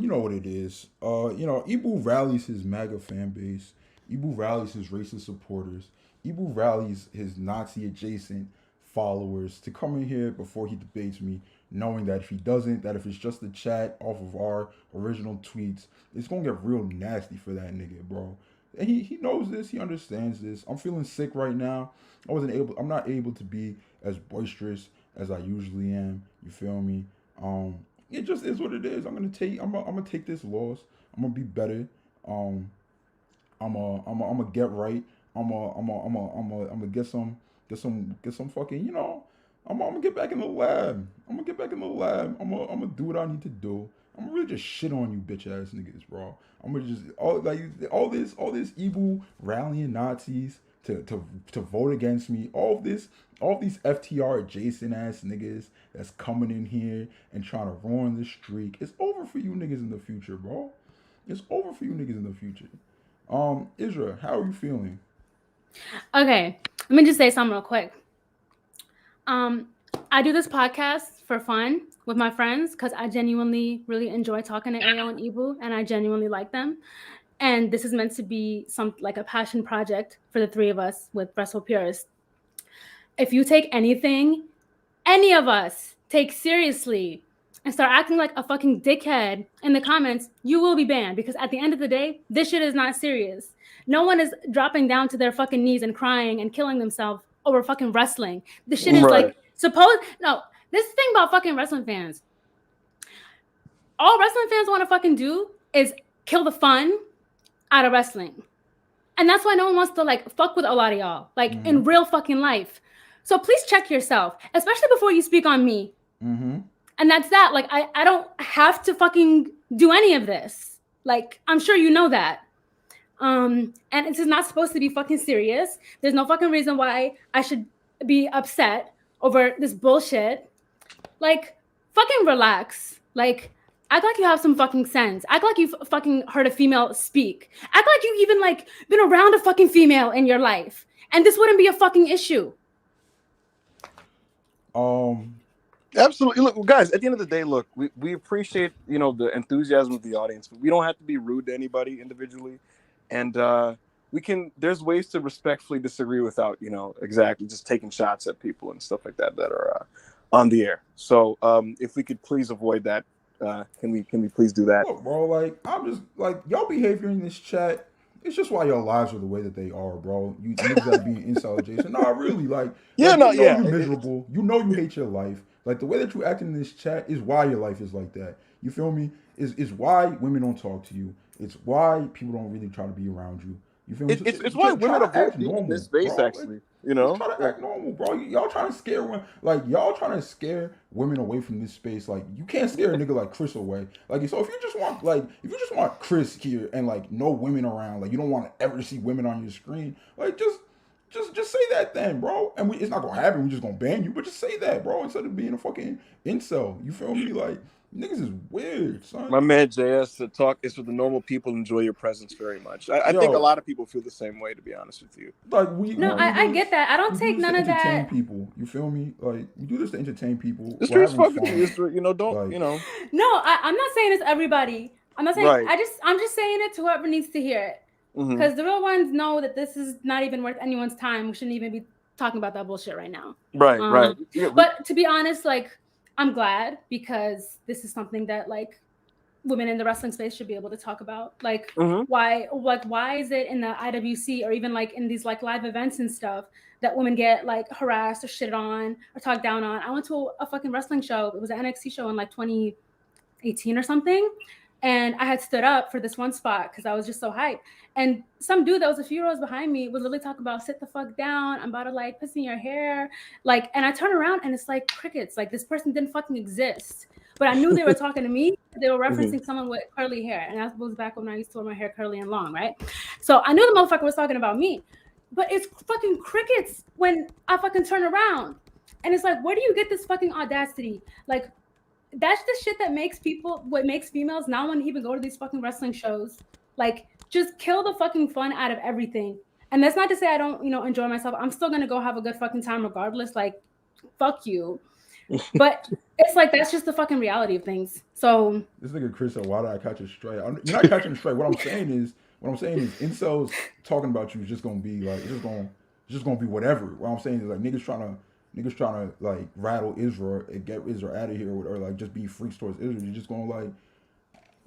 know what it is. Ibu rallies his MAGA fan base. Ibu rallies his racist supporters. Ibu rallies his Nazi adjacent followers to come in here before he debates me, knowing that if he doesn't, that if it's just a chat off of our original tweets, it's gonna get real nasty for that nigga, bro. And he knows this, he understands this. I'm feeling sick right now. I'm not able to be as boisterous as I usually am. You feel me? It just is what it is. I'm gonna take this loss. I'm gonna be better. I'm gonna get right. I'm gonna get some fucking, I'm gonna get back in the lab. I'm gonna do what I need to do. I'm gonna really just shit on you bitch ass niggas, bro. I'm gonna just all this evil rallying Nazis to vote against me. All these FTR adjacent ass niggas that's coming in here and trying to ruin the streak. It's over for you niggas in the future, bro. It's over for you niggas in the future. Isra, how are you feeling? Okay, let me just say something real quick. I do this podcast for fun with my friends because I genuinely really enjoy talking to Ayo and Ibu, and I genuinely like them. And this is meant to be like a passion project for the three of us with Wrestle Purist. If you take anything, any of us take seriously and start acting like a fucking dickhead in the comments, you will be banned, because at the end of the day, this shit is not serious. No one is dropping down to their fucking knees and crying and killing themselves over fucking wrestling. This shit is like this thing about fucking wrestling fans. All wrestling fans want to fucking do is kill the fun out of wrestling. And that's why no one wants to like fuck with a lot of y'all, like in real fucking life. So please check yourself, especially before you speak on me. And that's that. Like, I don't have to fucking do any of this. Like, I'm sure you know that. And this is not supposed to be fucking serious. There's no fucking reason why I should be upset over this bullshit. Like, fucking relax. Like, act like you have some fucking sense. Act like you've fucking heard a female speak. Act like you even like been around a fucking female in your life. And this wouldn't be a fucking issue. Absolutely. Look, guys, at the end of the day, look, we appreciate, the enthusiasm of the audience, but we don't have to be rude to anybody individually. And there's ways to respectfully disagree without, exactly just taking shots at people and stuff like that are on the air. So if we could please avoid that, can we please do that? Look, bro, like, I'm just like, y'all behavior in this chat, it's just why your lives are the way that they are, bro. You niggas that being incel adjacent. No, really, you're miserable. You know you hate your life. Like, the way that you act in this chat is why your life is like that. You feel me? Is why women don't talk to you. It's why people don't really try to be around you. You feel me? It's why women avoid being in this space, bro. Actually. Try to act normal, bro. Y'all trying to scare women. Like, y'all trying to scare women away from this space. Like, you can't scare a nigga like Chris away. Like, so if you just want Chris here and like no women around, like you don't want to ever see women on your screen, like just say that then, bro. And it's not gonna happen. We're just gonna ban you, but just say that, bro, instead of being a fucking incel. You feel me? Like, niggas is weird, son. My man JS, the talk is for the normal people. Enjoy your presence very much. I think a lot of people feel the same way, to be honest with you. Like I get that. I don't take none of that. Entertain people. You feel me? Like, we do this to entertain people. The streets fucking you. No, I'm not saying it's everybody. I'm not saying. Right. I'm just saying it to whoever needs to hear it. Because the real ones know that this is not even worth anyone's time. We shouldn't even be talking about that bullshit right now. Right. Yeah, but to be honest, like, I'm glad, because this is something that like women in the wrestling space should be able to talk about. Like, why is it in the IWC or even like in these like live events and stuff that women get like harassed or shit on or talked down on? I went to a fucking wrestling show. It was an NXT show in like 2018 or something. And I had stood up for this one spot because I was just so hyped. And some dude that was a few rows behind me was literally talking about, sit the fuck down. I'm about to like piss in your hair. Like, and I turn around and it's like crickets. Like, this person didn't fucking exist. But I knew they were talking to me. They were referencing someone with curly hair. And that was back when I used to wear my hair curly and long, right? So I knew the motherfucker was talking about me. But it's fucking crickets when I fucking turn around. And it's like, where do you get this fucking audacity? Like, that's the shit that makes females not want to even go to these fucking wrestling shows. Like, just kill the fucking fun out of everything. And that's not to say I don't, enjoy myself. I'm still gonna go have a good fucking time regardless. Like, fuck you. But it's like that's just the fucking reality of things. So This nigga Chris said, "Why did I catch it straight?" You're not catching it straight. What I'm saying is, incels talking about you is just gonna be like, it's just gonna be whatever. What I'm saying is like niggas trying to like rattle Israel and get Israel out of here, or like just be freaks towards Israel. You're just gonna like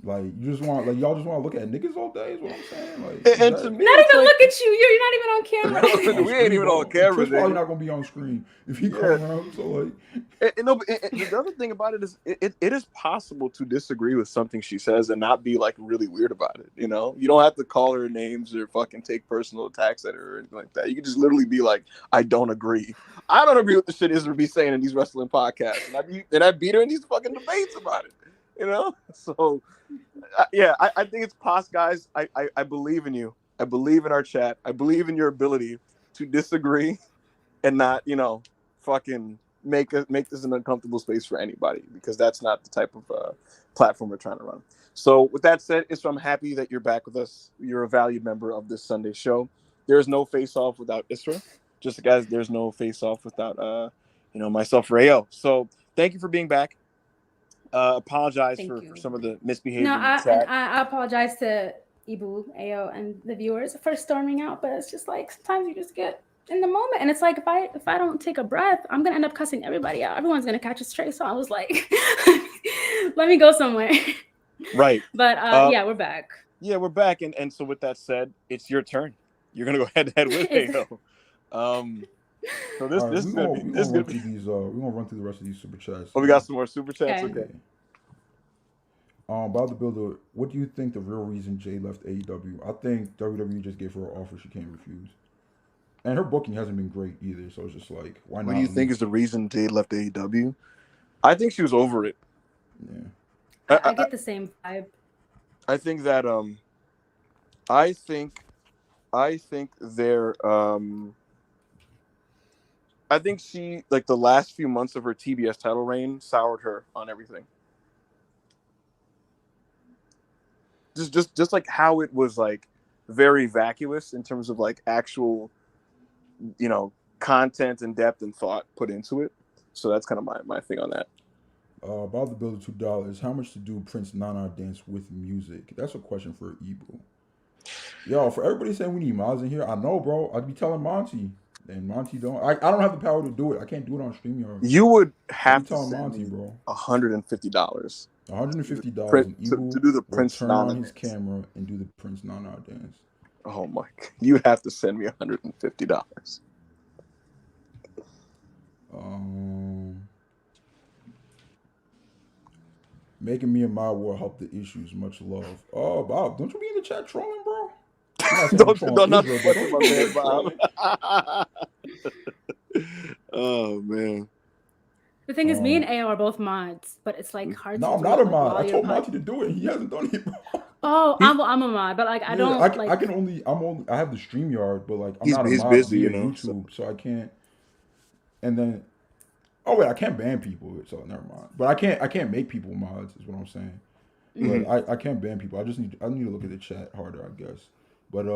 you just want y'all just want to look at niggas all day. Is what I'm saying. Like, And to me, not even like, look at you. You're not even on camera. we ain't even on camera. Chris probably not gonna be on screen if he come around. So like, the other thing about it is it is possible to disagree with something she says and not be like really weird about it. You know, you don't have to call her names or fucking take personal attacks at her or anything like that. You can just literally be like, I don't agree. I don't agree with the shit Israel be saying in these wrestling podcasts, and I beat her in these fucking debates about it. You know, so I think it's possible, guys. I believe in you. I believe in our chat. I believe in your ability to disagree and not, fucking make this an uncomfortable space for anybody, because that's not the type of platform we're trying to run. So with that said, I'm happy that you're back with us. You're a valued member of this Sunday show. There's no face-off without Isra. Just like as there's no face-off without, myself, Rayo. So thank you for being back. Apologize for some of the misbehavior. No, in the chat. I apologize to Ibu, Ayo, and the viewers for storming out, but it's just like sometimes you just get in the moment, and it's like if I don't take a breath, I'm gonna end up cussing everybody out. Everyone's gonna catch a stray. So I was like, let me go somewhere. Right. But yeah, we're back. Yeah, we're back, and so with that said, it's your turn. You're gonna go head to head with Ayo. So this is gonna be. We're gonna run through the rest of these super chats. Oh, we got some more super chats. Okay. About the builder, what do you think the real reason Jade left AEW? I think WWE just gave her an offer she can't refuse, and her booking hasn't been great either. So it's just like, why not? What do you think is the reason Jade left AEW? I think she was over it. Yeah, I get the same vibe. I think that I think they're I think she, like, the last few months of her TBS title reign soured her on everything. Just like how it was like very vacuous in terms of like actual, content and depth and thought put into it. So that's kind of my thing on that. About the builder $2. How much to do Prince Nana dance with music? That's a question for Ibu. Yo, for everybody saying we need mods in here, I know, bro. I'd be telling Monty. And Monty don't. I don't have the power to do it. I can't do it on StreamYard. You would have to send Monty, me, bro. $150. $150 to do the Prince turn Nana on his dance. camera and do the Prince Nana dance. Oh my! You'd have to send me $150. Making me and my war help the issues. Much love. Oh, Bob, don't you be in the chat trolling, bro? Don't Bob. Oh man. The thing is, me and AO are both mods, but it's like hard. No, I'm not a mod. I told Monty to do it, and he hasn't done it, bro. Oh, I'm a mod, but like I don't. I have the StreamYard, but like I'm not a mod. He's busy, YouTube, so I can't. And then, oh wait, I can't ban people, so never mind. But I can't make people mods. Is what I'm saying. Mm-hmm. But I can't ban people. I need to look at the chat harder, I guess. But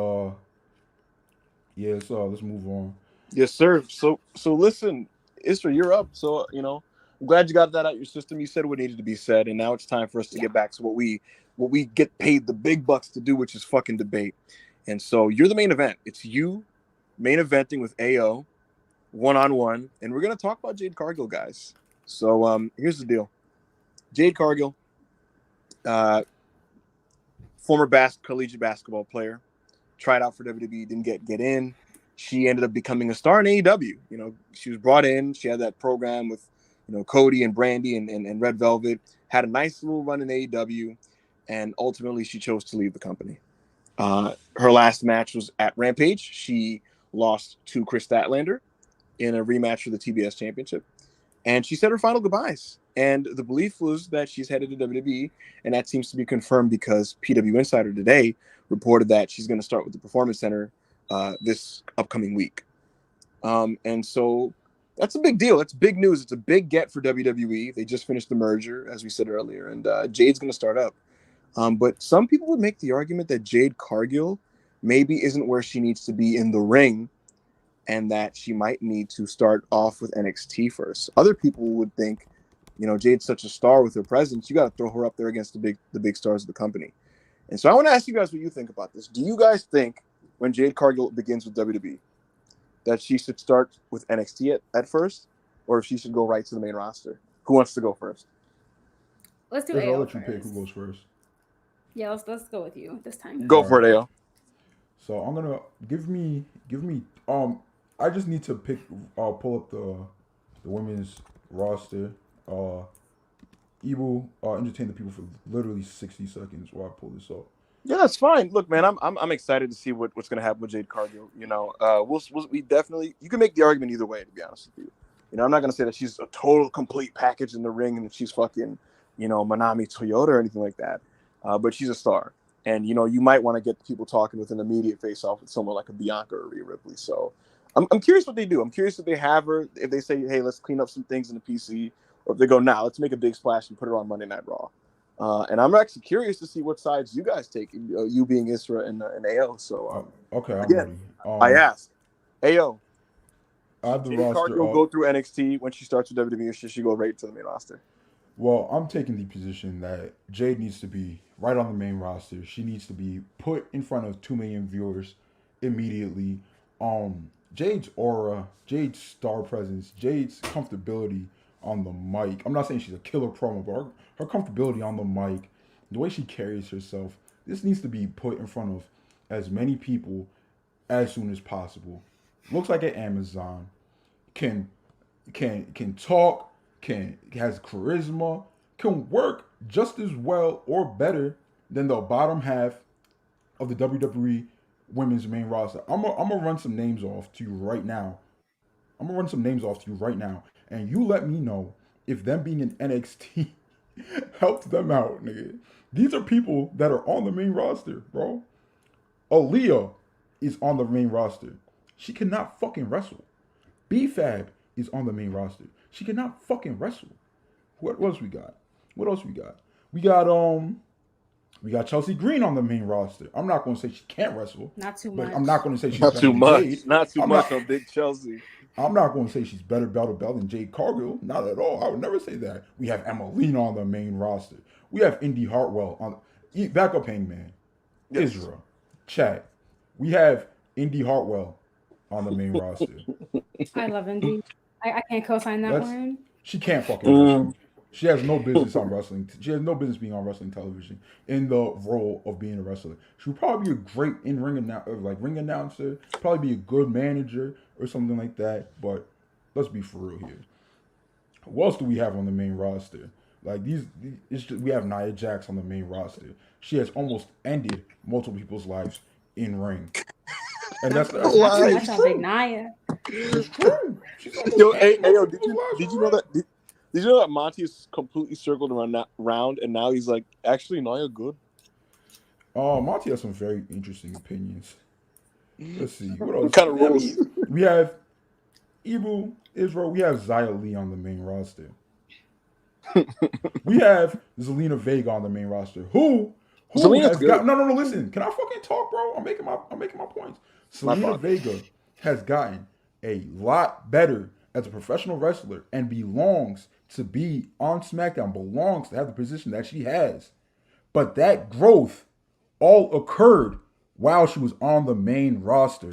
yeah. So let's move on. Yes, sir. So listen, Isra, you're up. So I'm glad you got that out your system. You said what needed to be said, and now it's time for us to get back to what we get paid the big bucks to do, which is fucking debate. And so you're the main event. It's you main eventing with AO, one-on-one, and we're gonna talk about Jade Cargill, guys. So here's the deal. Jade Cargill, former collegiate basketball player, tried out for WWE, didn't get in. She ended up becoming a star in AEW. She was brought in. She had that program with, Cody and Brandy and Red Velvet. Had a nice little run in AEW, and ultimately she chose to leave the company. Her last match was at Rampage. She lost to Chris Statlander in a rematch for the TBS Championship, and she said her final goodbyes. And the belief was that she's headed to WWE, and that seems to be confirmed because PW Insider today reported that she's going to start with the Performance Center this upcoming week. And so that's a big deal. That's big news. It's a big get for WWE. They just finished the merger, as we said earlier, and Jade's going to start up. But some people would make the argument that Jade Cargill maybe isn't where she needs to be in the ring, and that she might need to start off with NXT first. Other people would think, Jade's such a star with her presence, you got to throw her up there against the big stars of the company. And so I want to ask you guys what you think about this. Do you guys think when Jade Cargill begins with WWE that she should start with NXT at first, or if she should go right to the main roster? Who wants to go first? Let's do I'll AO let you first. pick who goes first. Yeah, let's go with you this time. Go for it, AO. So I'm gonna give me I just need to pull up the women's roster. Ibu entertain the people for literally 60 seconds while I pull this up. Yeah, that's fine. Look, man, I'm excited to see what's going to happen with Jade Cargill. We definitely, you can make the argument either way, to be honest with you. I'm not going to say that she's a total complete package in the ring and that she's fucking, Manami Toyota or anything like that. But she's a star. And, you might want to get people talking with an immediate face-off with someone like a Bianca or Rhea Ripley. So I'm curious what they do. I'm curious if they have her, if they say, hey, let's clean up some things in the PC, or if they go, let's make a big splash and put her on Monday Night Raw. And I'm actually curious to see what sides you guys take, you being Isra and AO. So, okay, I'm again, ready. I asked, AO, I have the Jade roster Cargill go through NXT when she starts with WWE, or should she go right to the main roster? Well, I'm taking the position that Jade needs to be right on the main roster. She needs to be put in front of 2 million viewers immediately. Jade's aura, Jade's star presence, Jade's comfortability on the mic. I'm not saying she's a killer promo, but her comfortability on the mic, the way she carries herself, this needs to be put in front of as many people as soon as possible. Looks like an Amazon. Can talk, has charisma, can work just as well or better than the bottom half of the WWE women's main roster. I'm gonna run some names off to you right now. And you let me know if them being in NXT helped them out, nigga. These are people that are on the main roster, bro. Aaliyah is on the main roster. She cannot fucking wrestle. B-Fab is on the main roster. She cannot fucking wrestle. What else we got? We got Chelsea Green on the main roster. I'm not going to say she can't wrestle. Not too but much. I'm not going to say she's Not better too than much. Jade. Not too much on Big Chelsea. I'm not going to say she's better bell to bell than Jade Cargill. Not at all. I would never say that. We have Emmalina on the main roster. We have Indy Hartwell on backup Hangman. Yes. Israel. Chat. We have Indy Hartwell on the main roster. I love Indy. I can't co-sign that one. She can't fucking wrestle. She has no business on wrestling. She has no business being on wrestling television in the role of being a wrestler. She would probably be a great ring announcer. Probably be a good manager or something like that. But let's be for real here. What else do we have on the main roster? Like we have Nia Jax on the main roster. She has almost ended multiple people's lives in ring. And that's Big Nia. It's true. Yo, did you know that? Did you know that Monty is completely circled around, and now he's like, actually, Nia good? Monty has some very interesting opinions. Let's see. What else? What kind of rules? We have Ibu, Israel. We have Xia Li on the main roster. We have Zelina Vega on the main roster. Who Zelina's has got no. Listen, can I fucking talk, bro? I'm making my points. Zelina Vega has gotten a lot better as a professional wrestler and belongs to be on SmackDown, belongs to have the position that she has. But that growth all occurred while she was on the main roster.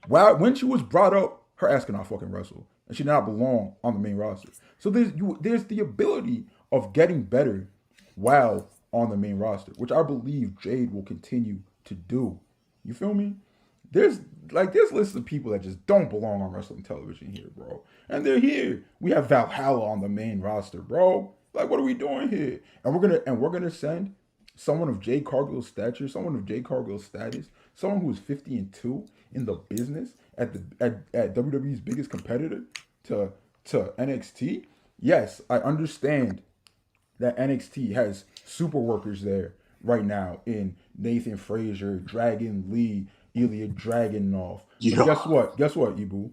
When she was brought up, her ass cannot fucking wrestle. And she did not belong on the main roster. So there's the ability of getting better while on the main roster, which I believe Jade will continue to do. You feel me? There's lists of people that just don't belong on wrestling television here, bro. And they're here. We have Valhalla on the main roster, bro. Like, what are we doing here? And we're gonna send someone of Jade Cargill's stature, someone of Jade Cargill's status, someone who is 50-2 in the business at WWE's biggest competitor to NXT. Yes, I understand that NXT has super workers there right now in Nathan Frazier, Dragon Lee, Ilya Dragunov. Yeah. Guess what, Ibu?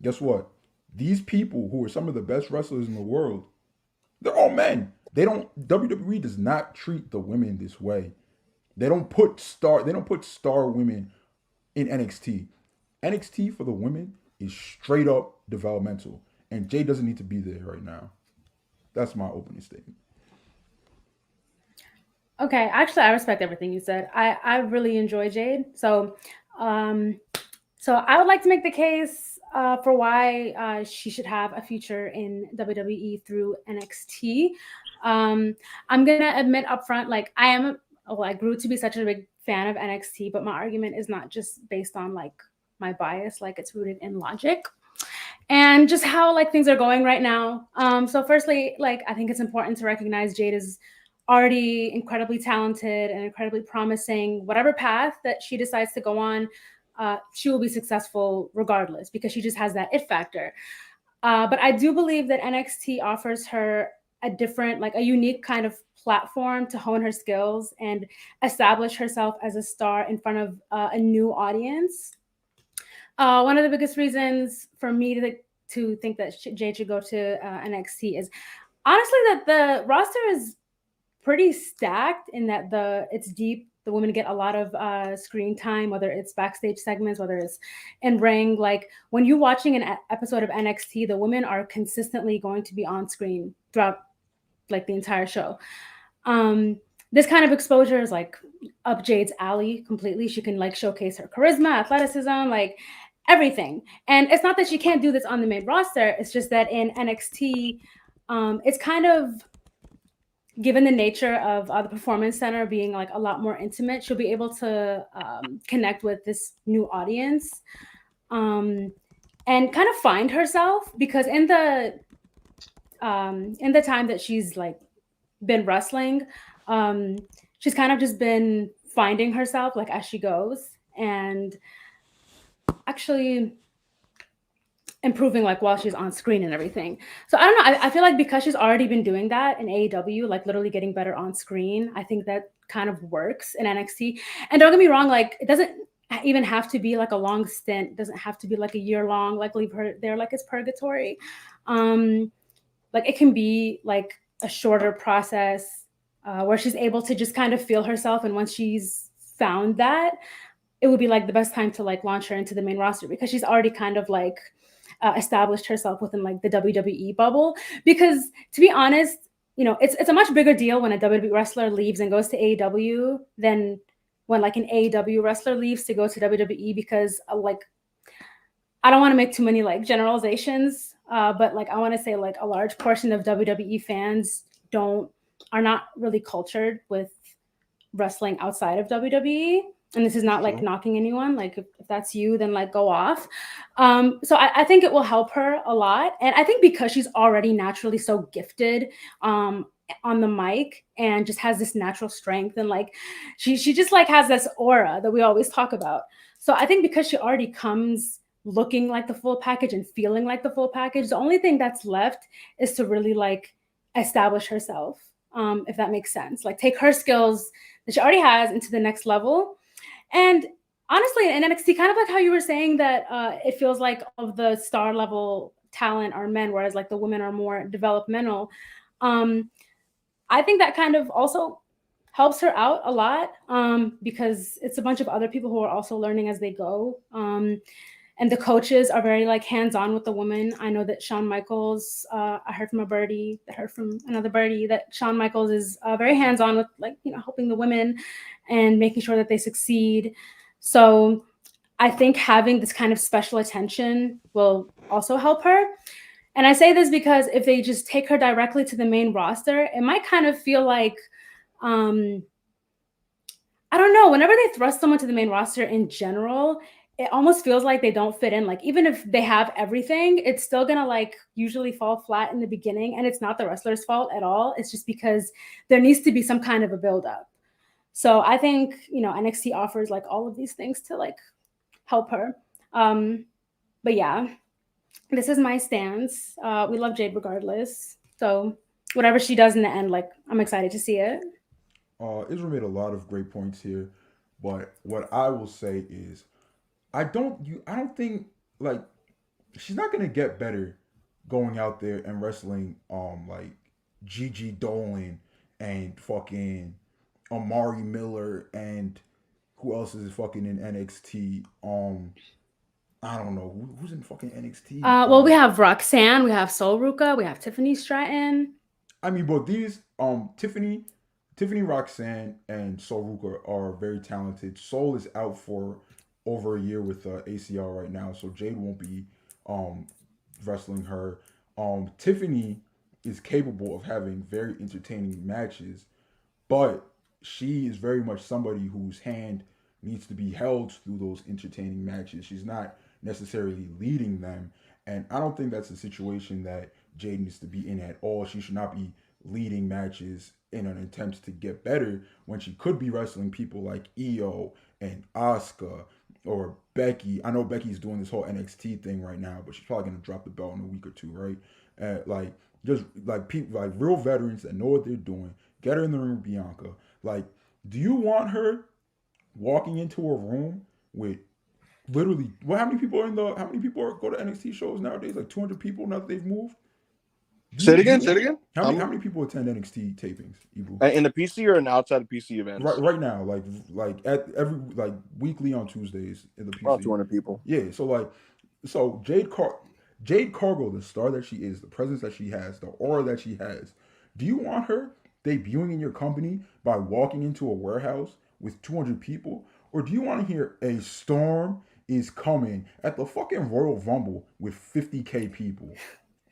Guess what? These people who are some of the best wrestlers in the world, they're all men. WWE does not treat the women this way. They don't put star women in NXT. NXT for the women is straight up developmental, and Jade doesn't need to be there right now. That's my opening statement. Okay, actually, I respect everything you said. I really enjoy Jade, um, so I would like to make the case for why she should have a future in WWE through NXT. I'm gonna admit upfront, like I grew to be such a big fan of NXT, but my argument is not just based on like my bias, like it's rooted in logic and just how like things are going right now. So firstly, like I think it's important to recognize Jade is already incredibly talented and incredibly promising. Whatever path that she decides to go on, she will be successful regardless because she just has that it factor. But I do believe that NXT offers her a different, like a unique kind of platform to hone her skills and establish herself as a star in front of a new audience. One of the biggest reasons for me to think that Jade should go to NXT is honestly that the roster is pretty stacked in that it's deep. The women get a lot of screen time, whether it's backstage segments, whether it's in ring. Like when you're watching an episode of NXT, the women are consistently going to be on screen throughout like the entire show. This kind of exposure is like up Jade's alley completely. She can like showcase her charisma, athleticism, like everything. And it's not that she can't do this on the main roster. It's just that in NXT, it's kind of given the nature of the performance center being like a lot more intimate, she'll be able to connect with this new audience and kind of find herself, because in the time that she's like been wrestling, she's kind of just been finding herself like as she goes and actually improving like while she's on screen and everything. So I don't know. I feel like because she's already been doing that in AEW, like literally getting better on screen, I think that kind of works in NXT. And don't get me wrong, like it doesn't even have to be like a long stint. It doesn't have to be like a year long, like leave her there like it's purgatory. Like it can be like a shorter process where she's able to just kind of feel herself. And once she's found that, it would be like the best time to like launch her into the main roster because she's already kind of like established herself within like the WWE bubble. Because to be honest, you know, it's a much bigger deal when a WWE wrestler leaves and goes to AEW than when like an AEW wrestler leaves to go to WWE, because like I don't want to make too many like generalizations, but like I want to say like a large portion of WWE fans are not really cultured with wrestling outside of WWE. And this is not like knocking anyone. Like if that's you, then like go off. So I think it will help her a lot. And I think because she's already naturally so gifted on the mic and just has this natural strength, and like she just like has this aura that we always talk about. So I think because she already comes looking like the full package and feeling like the full package, the only thing that's left is to really like establish herself, if that makes sense. Like take her skills that she already has into the next level. And honestly, in NXT, kind of like how you were saying that it feels like of the star level talent are men, whereas like the women are more developmental. I think that kind of also helps her out a lot because it's a bunch of other people who are also learning as they go. And the coaches are very like hands-on with the women. I know that Shawn Michaels, I heard from another birdie that Shawn Michaels is very hands-on with like, you know, helping the women and making sure that they succeed. So I think having this kind of special attention will also help her. And I say this because if they just take her directly to the main roster, it might kind of feel like, I don't know, whenever they thrust someone to the main roster in general, it almost feels like they don't fit in. Like even if they have everything, it's still gonna like usually fall flat in the beginning. And it's not the wrestler's fault at all. It's just because there needs to be some kind of a buildup. So I think, you know, NXT offers like all of these things to like help her. But yeah, this is my stance. We love Jade regardless. So whatever she does in the end, like I'm excited to see it. Israel made a lot of great points here, but what I will say is I don't think like she's not gonna get better going out there and wrestling like Gigi Dolan and fucking Amari Miller and Who else is fucking in NXT? I don't know who's in fucking NXT. Well, we have Roxanne, we have Sol Ruka, we have Tiffany Stratton. I mean, but these Tiffany, Roxanne, and Sol Ruka are very talented. Sol is out for over a year with ACL right now, so Jade won't be wrestling her. Tiffany is capable of having very entertaining matches, but she is very much somebody whose hand needs to be held through those entertaining matches. She's not necessarily leading them, and I don't think that's a situation that Jade needs to be in at all. She should not be leading matches in an attempt to get better when she could be wrestling people like Io and Asuka or Becky. I know Becky's doing this whole NXT thing right now, but she's probably gonna drop the belt in a week or two, right? Like just like people, like real veterans that know what they're doing. Get her in the ring with Bianca. Like, do you want her walking into a room with literally, well, how many people go to NXT shows nowadays? Like 200 people now that they've moved. Say it again. How many people attend NXT tapings, Ibu? In the PC or in outside of PC events? Right now, like at every like weekly on Tuesdays in the PC. About 200 people. Yeah, so Jade Cargill, the star that she is, the presence that she has, the aura that she has. Do you want her debuting in your company by walking into a warehouse with 200 people, or do you want to hear a storm is coming at the fucking Royal Rumble with 50K people?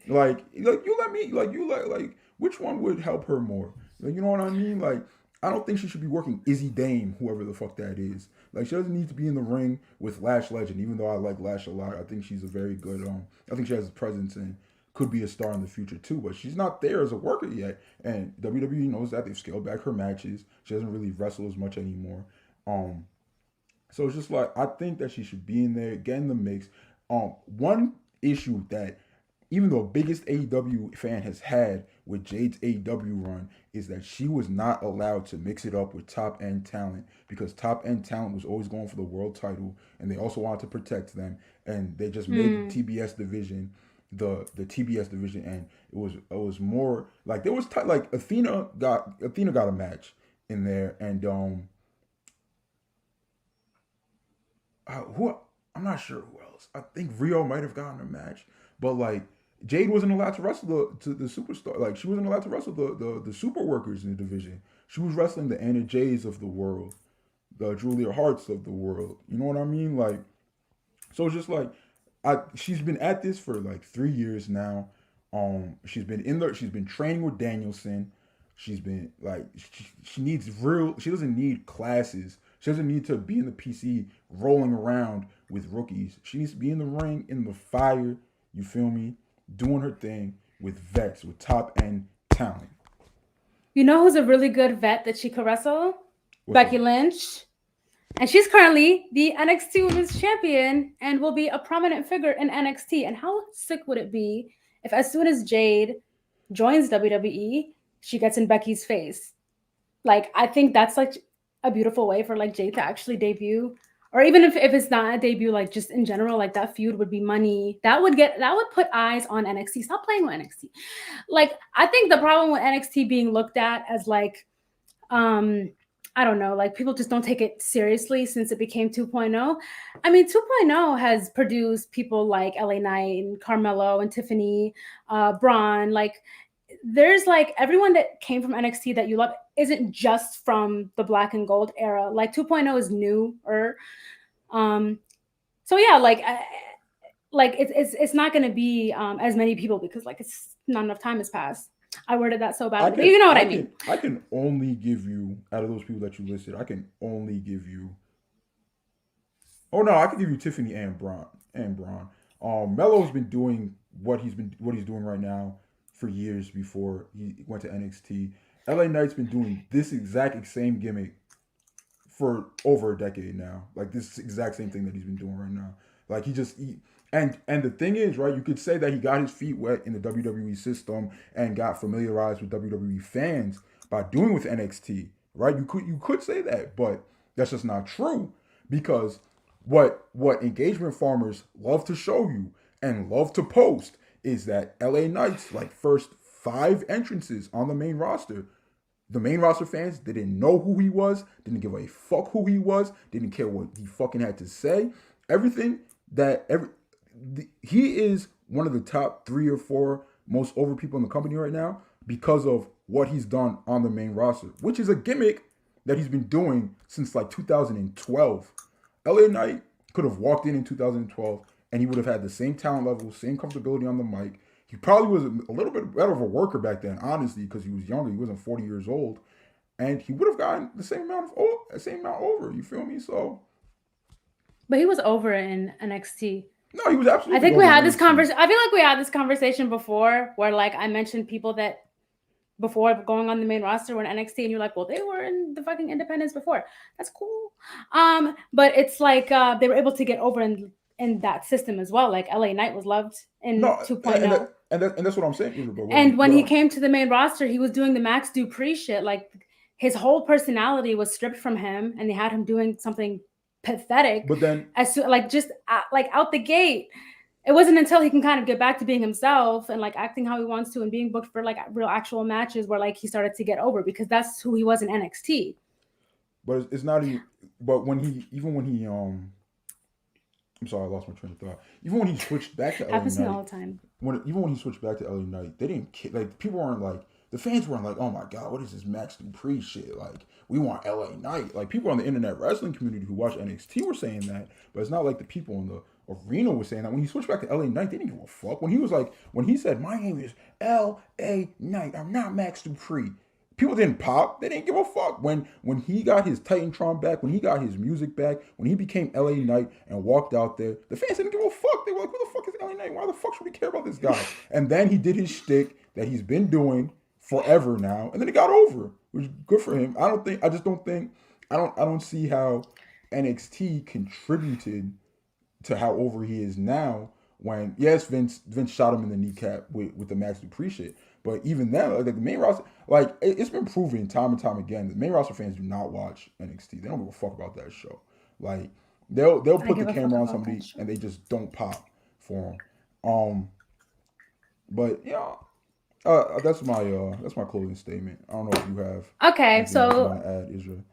Like you let me like which one would help her more? Like, you know what I mean? Like, I don't think she should be working Izzy Dame, whoever the fuck that is. Like, she doesn't need to be in the ring with Lash Legend, even though I like Lash a lot. I think she's a very good I think she has a presence and could be a star in the future too, but she's not there as a worker yet. And WWE knows that. They've scaled back her matches. She doesn't really wrestle as much anymore. So it's just like, I think that she should be in there, get in the mix. One issue that even the biggest AEW fan has had with Jade's AEW run is that she was not allowed to mix it up with top end talent, because top end talent was always going for the world title, and they also wanted to protect them, and they just made the TBS division the TBS division, and it was more like there was like Athena got a match in there, and I'm not sure who else. I think Rio might have gotten a match, but like Jade wasn't allowed to wrestle the superstar. Like, she wasn't allowed to wrestle the super workers in the division. She was wrestling the Anna Jays of the world, the Julia Harts of the world. You know what I mean? Like, so it's just like, she's been at this for like 3 years now. She's been training with Danielson. She's been like, she doesn't need classes. She doesn't need to be in the PC rolling around with rookies. She needs to be in the ring, in the fire. You feel me? Doing her thing with vets, with top end talent. You know who's a really good vet that she could wrestle? Becky Lynch. And she's currently the NXT Women's Champion and will be a prominent figure in NXT. And how sick would it be if, as soon as Jade joins WWE, she gets in Becky's face? Like, I think that's like a beautiful way for like Jade to actually debut. Or even if it's not a debut, like just in general, like that feud would be money. That would put eyes on NXT. Stop playing with NXT. Like, I think the problem with NXT being looked at as like, I don't know, like people just don't take it seriously since it became 2.0. I mean, 2.0 has produced people like LA Knight and Carmelo and Tiffany, Braun. Like, there's like everyone that came from NXT that you love isn't just from the black and gold era. Like 2.0 is newer. So yeah, like it's not going to be as many people because like it's not enough time has passed. I worded that so badly, but you know what I mean. I can only give you, out of those people that you listed, I can only give you. Oh no, I can give you Tiffany and Braun. Melo's been doing what he's doing right now for years before he went to NXT. LA Knight's been doing this exact same gimmick for over a decade now. Like, this exact same thing that he's been doing right now. Like, and the thing is, right, you could say that he got his feet wet in the WWE system and got familiarized with WWE fans by doing with NXT, right? You could say that, but that's just not true, because what engagement farmers love to show you and love to post is that LA Knight's like first 5 entrances on the main roster The main roster fans didn't know who he was, didn't give a fuck who he was, didn't care what he fucking had to say. Everything that he is one of the top 3 or 4 most over people in the company right now because of what he's done on the main roster, which is a gimmick that he's been doing since like 2012. LA Knight could have walked in 2012 and he would have had the same talent level, same comfortability on the mic. He probably was a little bit better of a worker back then, honestly, because he was younger. He wasn't 40 years old, and he would have gotten the same amount over. You feel me? So, but he was over in NXT. No, he was absolutely. I think we had this conversation. I feel like we had this conversation before, where like I mentioned people that before going on the main roster were in NXT, and you're like, well, they were in the fucking independents before. That's cool. But it's like they were able to get over in that system as well. Like LA Knight was loved in 2.0. And that's what I'm saying. And when he came to the main roster, he was doing the Max Dupree shit. Like his whole personality was stripped from him, and they had him doing something pathetic. But then, like out the gate, it wasn't until he can kind of get back to being himself and like acting how he wants to and being booked for like real actual matches where like he started to get over, because that's who he was in NXT. But it's not even. But when he I'm sorry, I lost my train of thought. Even when he switched back to LA happens to me Knight, all the time. Even when he switched back to LA Knight, they didn't like people weren't like the fans weren't like, oh my god, what is this Max Dupree shit? Like we want LA Knight. Like people on the internet wrestling community who watch NXT were saying that, but it's not like the people in the arena were saying that. When he switched back to LA Knight, they didn't give a fuck. When he said my name is LA Knight, I'm not Max Dupree. People didn't pop. They didn't give a fuck. When he got his Titantron back, when he got his music back, when he became LA Knight and walked out there, the fans didn't give a fuck. They were like, who the fuck is LA Knight? Why the fuck should we care about this guy? And then he did his shtick that he's been doing forever now, and then he got over, which is good for him. I don't see how NXT contributed to how over he is now. When yes, Vince shot him in the kneecap with the Max Dupree shit. But even then, like the main roster, like it's been proven time and time again, the main roster fans do not watch NXT. They don't give a fuck about that show. Like they'll put the camera on somebody and they just don't pop for them. But yeah, that's my closing statement. I don't know if you have. Okay, so you want to add, Israel.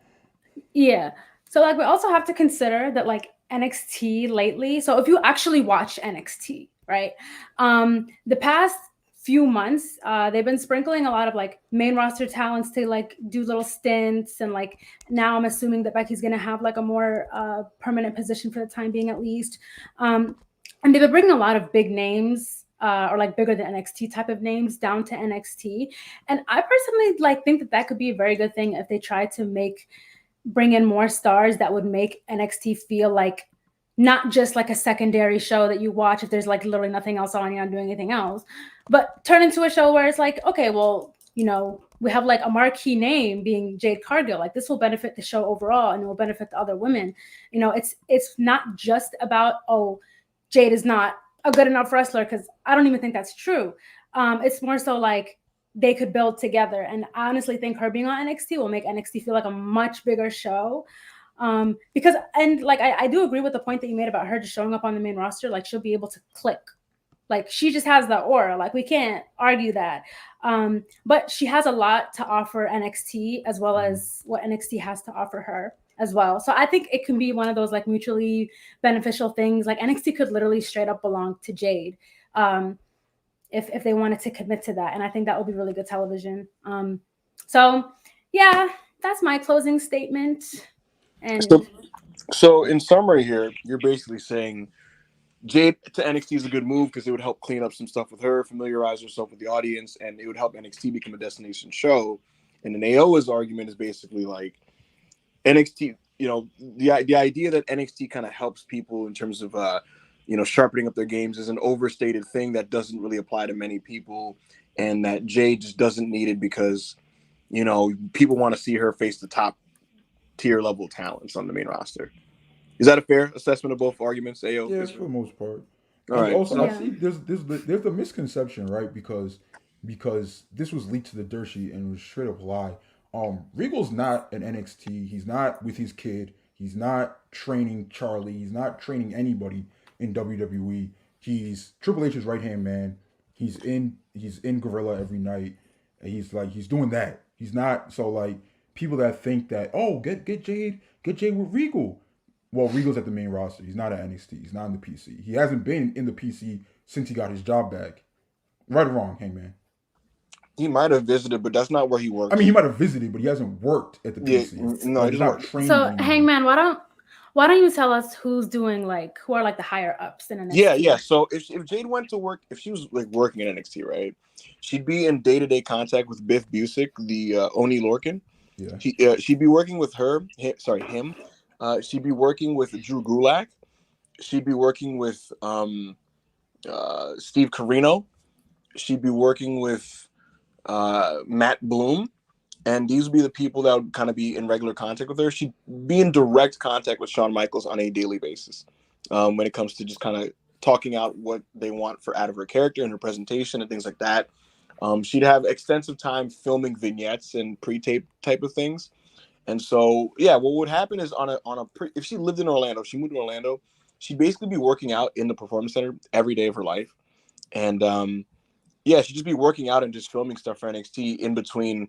Yeah, so like we also have to consider that like NXT lately. So if you actually watch NXT, right, the past few months, they've been sprinkling a lot of like main roster talents to like do little stints, and like now I'm assuming that Becky's gonna have like a more permanent position for the time being at least, and they've been bringing a lot of big names or like bigger than NXT type of names down to NXT, and I personally like think that could be a very good thing if they try to bring in more stars that would make NXT feel like not just like a secondary show that you watch if there's like literally nothing else on, you're not doing anything else, but turn into a show where it's like, okay, well, you know, we have like a marquee name being Jade Cargill. Like this will benefit the show overall and it will benefit the other women. You know, it's not just about, oh, Jade is not a good enough wrestler, because I don't even think that's true. It's more so like they could build together. And I honestly think her being on NXT will make NXT feel like a much bigger show. Because I do agree with the point that you made about her just showing up on the main roster. Like she'll be able to click. Like she just has the aura. Like we can't argue that. But she has a lot to offer NXT as well as what NXT has to offer her as well. So I think it can be one of those like mutually beneficial things. Like NXT could literally straight up belong to Jade. If they wanted to commit to that. And I think that would be really good television. So yeah, that's my closing statement. And so in summary here, you're basically saying Jade to NXT is a good move because it would help clean up some stuff with her, familiarize herself with the audience, and it would help NXT become a destination show. And then Aowa's argument is basically like NXT, you know, the idea that NXT kind of helps people in terms of sharpening up their games is an overstated thing that doesn't really apply to many people, and that Jade just doesn't need it because, you know, people want to see her face the top tier level talents on the main roster. Is that a fair assessment of both arguments, AO? Yes, for the most part. All right. Also, I see there's the misconception, right? Because this was leaked to the dirt sheet and was straight up lie. Regal's not an NXT. He's not with his kid. He's not training Charlie. He's not training anybody in WWE. He's Triple H's right hand man. He's in Gorilla every night. and he's doing that. He's not so like people that think that get Jade with Regal. Well, Regal's at the main roster. He's not at NXT. He's not in the PC. He hasn't been in the PC since he got his job back. Right or wrong, Hangman? He might have visited, but that's not where he works. I mean, he might have visited, but he hasn't worked at the PC. No, like, he's not trained. So, Hangman, why don't you tell us who are like the higher ups in NXT? Yeah. So if Jade went to work, if she was like working in NXT, right, she'd be in day-to-day contact with Biff Busick, the Oni Lorcan. Yeah. She'd be working with him. She'd be working with Drew Gulak. She'd be working with Steve Corino. She'd be working with Matt Bloom. And these would be the people that would kind of be in regular contact with her. She'd be in direct contact with Shawn Michaels on a daily basis when it comes to just kind of talking out what they want out of her character and her presentation and things like that. She'd have extensive time filming vignettes and pre-tape type of things. And so, yeah, what would happen is if she lived in Orlando, she moved to Orlando, she'd basically be working out in the Performance Center every day of her life. And yeah, she'd just be working out and just filming stuff for NXT in between,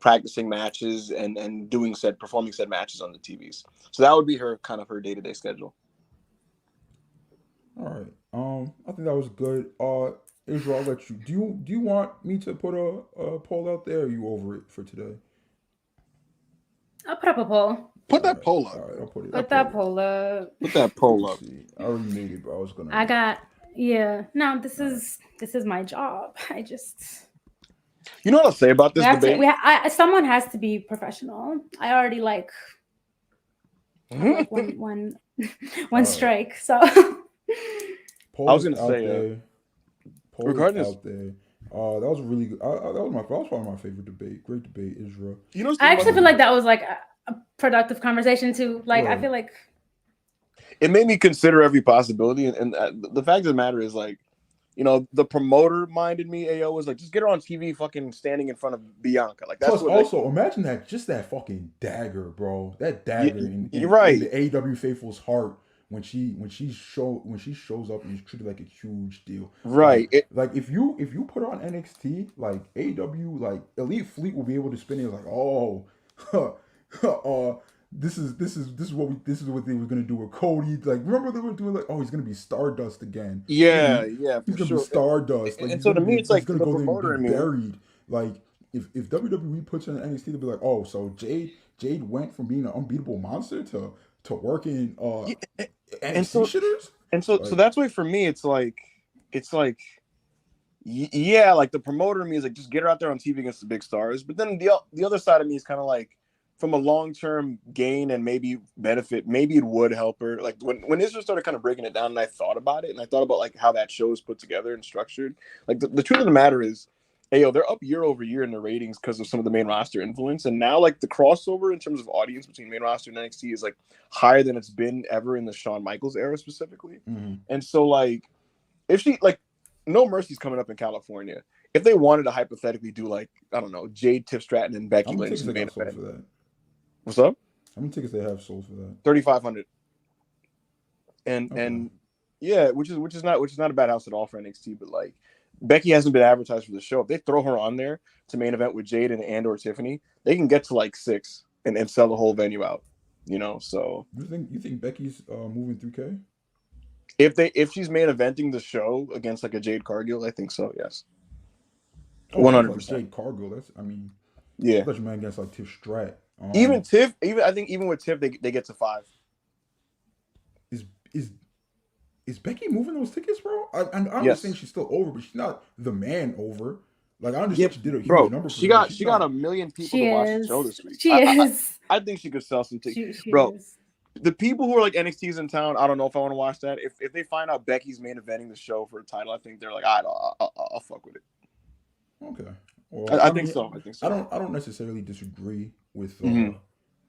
practicing matches and performing said matches on the TVs. So that would be her day-to-day schedule. All right. I think that was good. Israel, I'll let you. Do you want me to put a poll out there? Or are you over it for today? I'll put up a poll. Put that poll up. All right, I'll put it. Put that poll up. Put that poll up. I already made it, but I was gonna. No, this is my job. You know what I'll say about this debate? Someone has to be professional. I already like one strike. So I was gonna say, regardless, out there. That was really good. That was probably my favorite debate. Great debate, Israel. I actually feel like that was like a productive conversation too. Like I feel like it made me consider every possibility, and the fact of the matter is, like, the promoter minded me. AO was like, just get her on TV, fucking standing in front of Bianca. Like, that's plus also imagine that fucking dagger, bro. That dagger in the AEW faithful's heart when she shows up and is treated like a huge deal. Right. Like if you put her on NXT, like AEW, like Elite Fleet will be able to spin it like, this is what they were gonna do with Cody. Like, remember they were doing like, he's gonna be Stardust again. Yeah, he's gonna be Stardust. Like, and so to me, it's like he's gonna go there and be me buried. Like, if WWE puts her in NXT, they'll be like, so Jade went from being an unbeatable monster to working NXT shitters. And so that's why for me, it's like like the promoter in me is like, just get her out there on TV against the big stars. But then the other side of me is kind of like, from a long-term gain and maybe benefit, maybe it would help her. Like when Israel started kind of breaking it down, and I thought about it, and I thought about like how that show is put together and structured. Like the truth of the matter is, they're up year over year in the ratings because of some of the main roster influence, and now like the crossover in terms of audience between main roster and NXT is like higher than it's been ever in the Shawn Michaels era specifically. Mm-hmm. And so like, if she like, No Mercy's coming up in California. If they wanted to hypothetically do like, I don't know, Jade, Tiff Stratton, and Becky Lynch in the main event. For that. What's up? How many tickets they have sold for that? 3,500. And yeah, which is not a bad house at all for NXT. But like, Becky hasn't been advertised for the show. If they throw her on there to main event with Jade and or Tiffany, they can get to like 6 and sell the whole venue out. So you think Becky's moving 3K? If she's main eventing the show against like a Jade Cargill, I think so. Yes. 100%. Jade Cargill. Yeah. I thought you meant against like Tiff Strat. Even Tiff, I think with Tiff, they get to 5. Is Becky moving those tickets, bro? I understand she's still over, but she's not the man over. Like, I understand she did a huge number. She got 1 million people to watch the show this week. I think she could sell some tickets, bro. The people who are like NXT's in town, I don't know if I want to watch that. If they find out Becky's main eventing the show for a title, I think they're like, I'll fuck with it. Okay. Well, I think so. I don't necessarily disagree with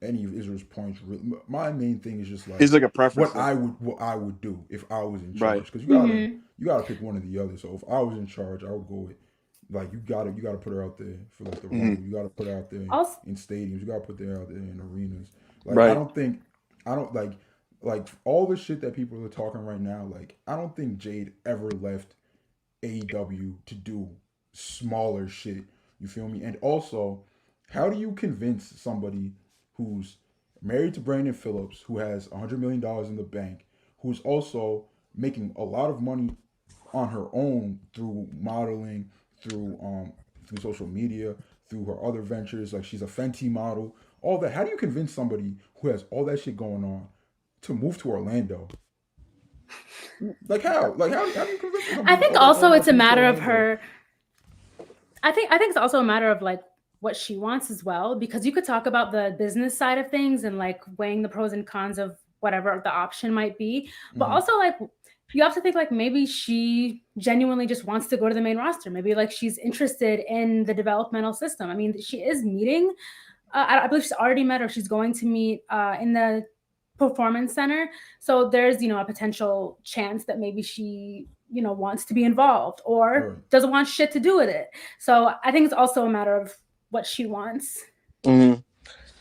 any of Israel's points. My main thing is just like, it's like a preference. What I would do if I was in charge, because you gotta pick one or the other. So if I was in charge, I would go with, like, you gotta put her out there for like the Rumble. You gotta put her out there in stadiums. You gotta put her out there in arenas. Like, I don't like all the shit that people are talking right now. Like, I don't think Jade ever left AEW to do smaller shit. You feel me? And also, how do you convince somebody who's married to Brandon Phillips, who has $100 million in the bank, who's also making a lot of money on her own through modeling, through social media, through her other ventures, like she's a Fenty model, all that. How do you convince somebody who has all that shit going on to move to Orlando? Like how? Like how do you convince somebody I with think all that also going on it's to a move to matter of Orlando? her. I think it's also a matter of like what she wants as well, because you could talk about the business side of things and like weighing the pros and cons of whatever the option might be, but also like you have to think like maybe she genuinely just wants to go to the main roster. Maybe like she's interested in the developmental system. I mean, she is meeting. I believe she's already met or she's going to meet in the performance center. So there's, a potential chance that maybe she, wants to be involved or Right. doesn't want shit to do with it. So I think it's also a matter of what she wants. Mm-hmm.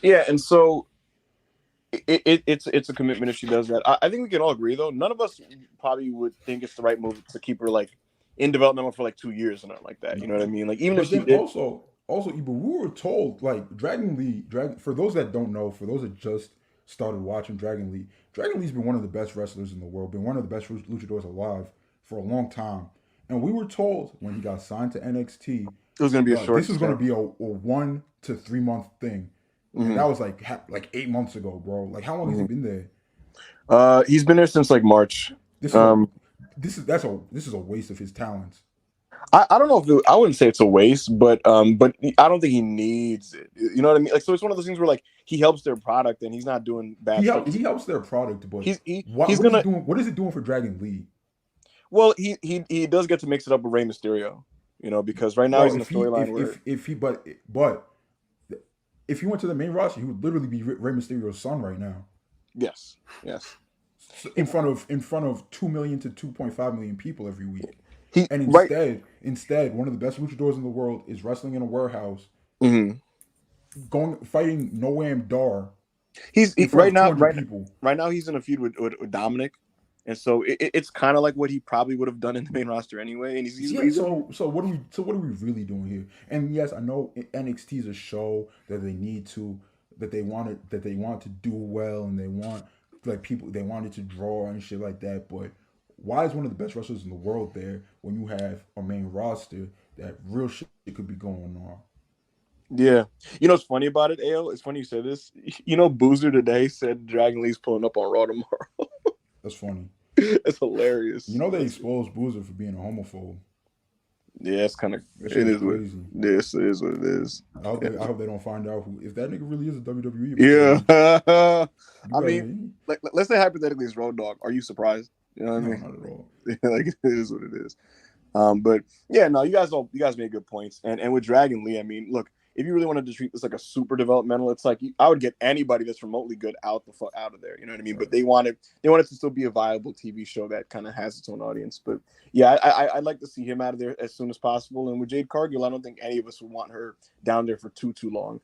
Yeah, and so it's a commitment if she does that. I think we can all agree though. None of us probably would think it's the right move to keep her like in developmental for like 2 years or nothing like that. You know what I mean? Like even if But she then did. also, Ibu, we were told like for those that don't know, for those that just started watching Dragon Lee's been one of the best wrestlers in the world, been one of the best luchadors alive for a long time. And we were told when he got signed to NXT, It was going to be a short. this was going to be a 1 to 3 month thing, and that was like 8 months ago, bro. Like how long has he been there? He's been there since like March. This is a waste of his talents. I don't know if I wouldn't say it's a waste, but I don't think he needs it. You know what I mean? Like, so it's one of those things where like he helps their product and he's not doing bad stuff. He helps their product, but he's what gonna is it doing? What is it doing for Dragon Lee? Well, he does get to mix it up with Rey Mysterio, because right now he's in a storyline where if he went to the main roster, he would literally be Rey Mysterio's son right now. Yes. In front of 2 million to 2.5 million people every week. Instead, one of the best luchadors in the world is wrestling in a warehouse, fighting Noam Dar. He's right now. People. Right now, he's in a feud with Dominic, and so it's kind of like what he probably would have done in the main roster anyway. And so what are we really doing here? And yes, I know NXT is a show that they want to do well, and they want they wanted to draw and shit like that, but why is one of the best wrestlers in the world there when you have a main roster that real shit could be going on? Yeah. What's funny about it, AO? It's funny you said this. Boozer today said Dragon Lee's pulling up on Raw tomorrow. That's funny. It's hilarious. They exposed Boozer for being a homophobe. Yeah, it's kind of crazy. This is what it is. I hope they don't find out if that nigga really is a WWE. Yeah. I mean, like, let's say hypothetically it's Road Dogg. Are you surprised? You know what I mean? Not at all. Like, it is what it is. But yeah, no, you guys made good points. And with Dragon Lee, I mean, look, if you really wanted to treat this like a super developmental, it's like I would get anybody that's remotely good out of there. You know what I mean? Right. But they wanted to still be a viable TV show that kind of has its own audience. But yeah, I'd like to see him out of there as soon as possible. And with Jade Cargill, I don't think any of us would want her down there for too long.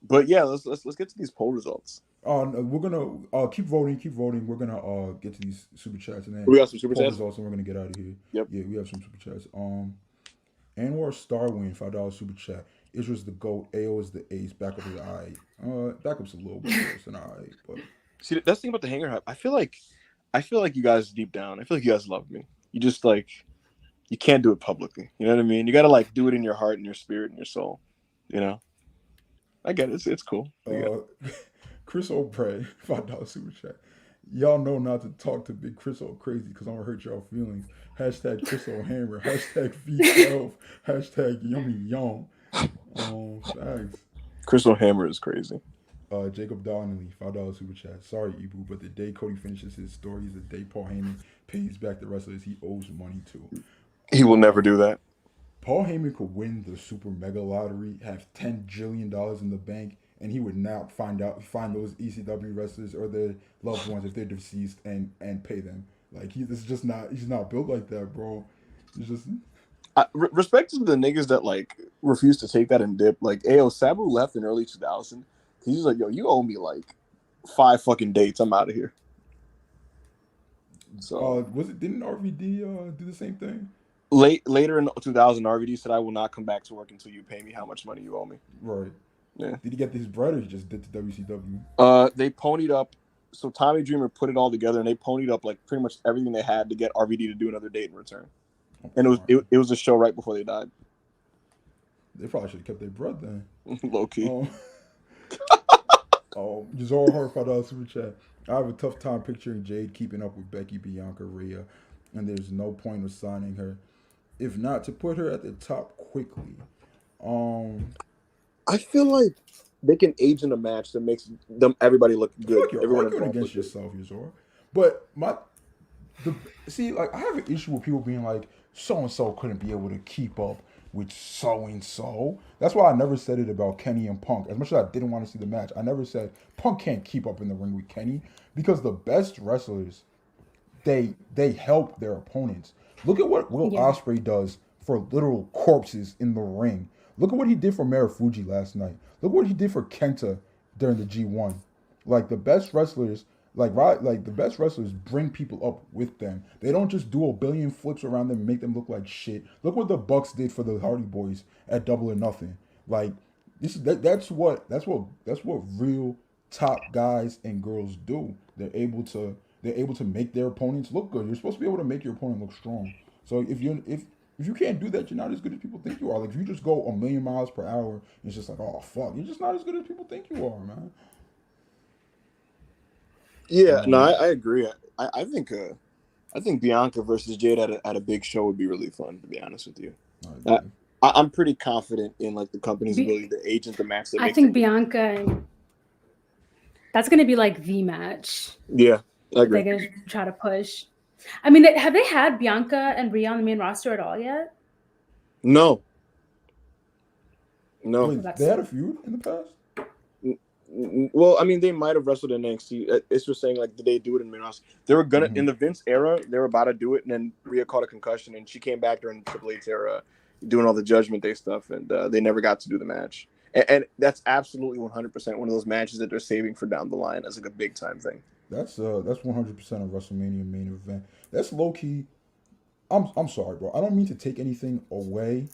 But yeah, let's get to these poll results. We're gonna keep voting. We're gonna get to these super chats and then we got some super chats results, and we're gonna get out of here. Yep. Yeah, we have some super chats. Anwar Starwin, $5 super chat. Israel's the GOAT. AO is the ace. Backup is alright. Backup's a little bit worse than alright, but see, that's the thing about the hanger hype. I feel like you guys deep down, I feel like you guys love me. You just you can't do it publicly. You know what I mean? You gotta do it in your heart and your spirit and your soul. I get it. It's cool. Chris O'Prey, $5 super chat. Y'all know not to talk to Big Chris O crazy because I'm gonna hurt y'all feelings. Hashtag Chris O Hammer. Hashtag V12. Hashtag Yummy Yum. Thanks. Chris O Hammer is crazy. Jacob Donnelly, $5 super chat. Sorry, Ibu, but the day Cody finishes his story is the day Paul Heyman pays back the wrestlers he owes money to. He will never do that. Paul Heyman could win the super mega lottery, have $10 jillion in the bank, and he would not find those ECW wrestlers or their loved ones if they're deceased and pay them. Like he's not built like that, bro. He's just respect to the niggas that refuse to take that and dip. Like AO Sabu left in early 2000. He's like, yo, you owe me 5 fucking dates. I'm out of here. So didn't RVD do the same thing? Later in 2000, RVD said, "I will not come back to work until you pay me how much money you owe me." Right. Yeah. Did he get his bread or he just did to WCW? They ponied up. So Tommy Dreamer put it all together, and they ponied up like pretty much everything they had to get RVD to do another date in return. And it was a show right before they died. They probably should have kept their bread then. Low key. Zora Hart $5 super chat. I have a tough time picturing Jade keeping up with Becky, Bianca, Rhea, and there's no point of signing her, if not to put her at the top quickly. I feel like they can age in a match that makes everybody look good. Like you're arguing against yourself, Zora. But I have an issue with people being like, so and so couldn't be able to keep up with so and so. That's why I never said it about Kenny and Punk. As much as I didn't want to see the match, I never said Punk can't keep up in the ring with Kenny, because the best wrestlers, they help their opponents. Look at what Will Ospreay does for literal corpses in the ring. Look at what he did for Marufuji last night. Look what he did for Kenta during the G1. Like the best wrestlers, like the best wrestlers bring people up with them. They don't just do a billion flips around them and make them look like shit. Look what the Bucks did for the Hardy Boys at Double or Nothing. Like that's what real top guys and girls do. They're able to make their opponents look good. You're supposed to be able to make your opponent look strong. So if you can't do that, you're not as good as people think you are. Like if you just go a million miles per hour, it's just like, oh fuck, you're just not as good as people think you are, man. Yeah, no, I agree. I think Bianca versus Jade at a big show would be really fun, to be honest with you. I'm pretty confident in like the company's ability to agent the match. I think Bianca, that's going to be like the match. Yeah, I agree. They're going to try to push. I mean, have they had Bianca and Rhea on the main roster at all yet? No. Wait, they had a feud in the past? Well, I mean, they might have wrestled in NXT. It's just saying, like, did they do it in main roster? They were gonna in the Vince era. They were about to do it, and then Rhea caught a concussion, and she came back during Triple H era, doing all the Judgment Day stuff, and they never got to do the match. And that's absolutely 100% one of those matches that they're saving for down the line as like a big time thing. That's 100% a WrestleMania main event. That's low key. I'm sorry, bro. I don't mean to take anything away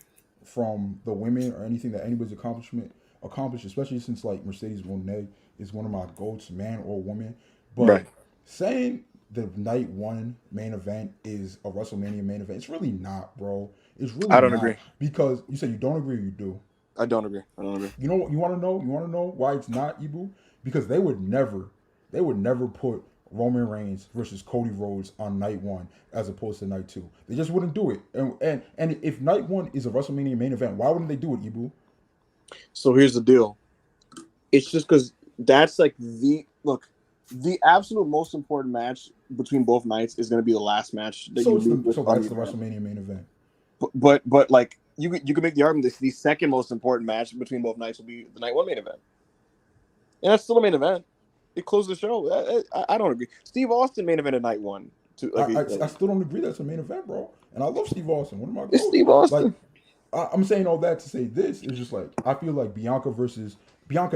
from the women or anything that anybody's accomplished, especially since like Mercedes Moné is one of my goats, man or woman. But saying the night one main event is a WrestleMania main event, it's really not, bro. It's really I don't not, agree. because you said you don't agree or you do. I don't agree. You know what you want to know? You want to know why it's not, Ibu? Because they would never put Roman Reigns versus Cody Rhodes on night one as opposed to night two. They just wouldn't do it. And if night one is a WrestleMania main event, why wouldn't they do it, Ibu? So here's the deal. It's just because that's like the absolute most important match between both nights is going to be the last match. So that's the WrestleMania main event. But like you can make the argument that the second most important match between both nights will be the night one main event, and that's still a main event. It closed the show. I don't agree. Steve Austin main event at night one. I still don't agree that's a main event, bro. And I love Steve Austin. One of my goals. It's Steve Austin. Like, I'm saying all that to say this is just like I feel like Bianca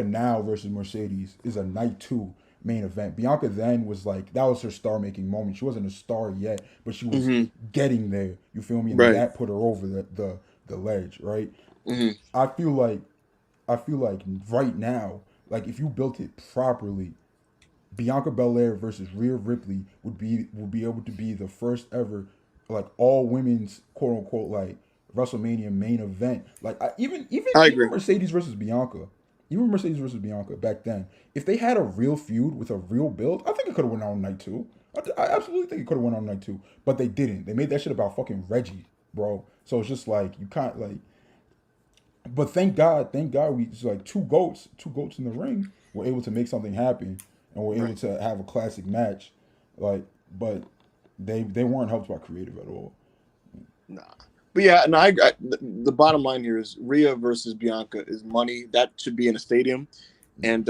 now versus Mercedes is a night two main event. Bianca then was like that was her star making moment. She wasn't a star yet, but she was getting there. You feel me? And that put her over the ledge, right? Mm-hmm. I feel like right now, like if you built it properly, Bianca Belair versus Rhea Ripley would be able to be the first ever like all women's quote unquote like WrestleMania main event. Like even Mercedes versus Bianca. Even Mercedes versus Bianca back then, if they had a real feud with a real build, I think it could have went on night two. I absolutely think it could have went on night two, but they didn't. They made that shit about fucking Reggie, bro. So it's just like you can't like. But thank God, we it's like two goats in the ring were able to make something happen, and were able to have a classic match, like. But they weren't helped by creative at all. Nah. But yeah, no, the bottom line here is Rhea versus Bianca is money. That should be in a stadium. And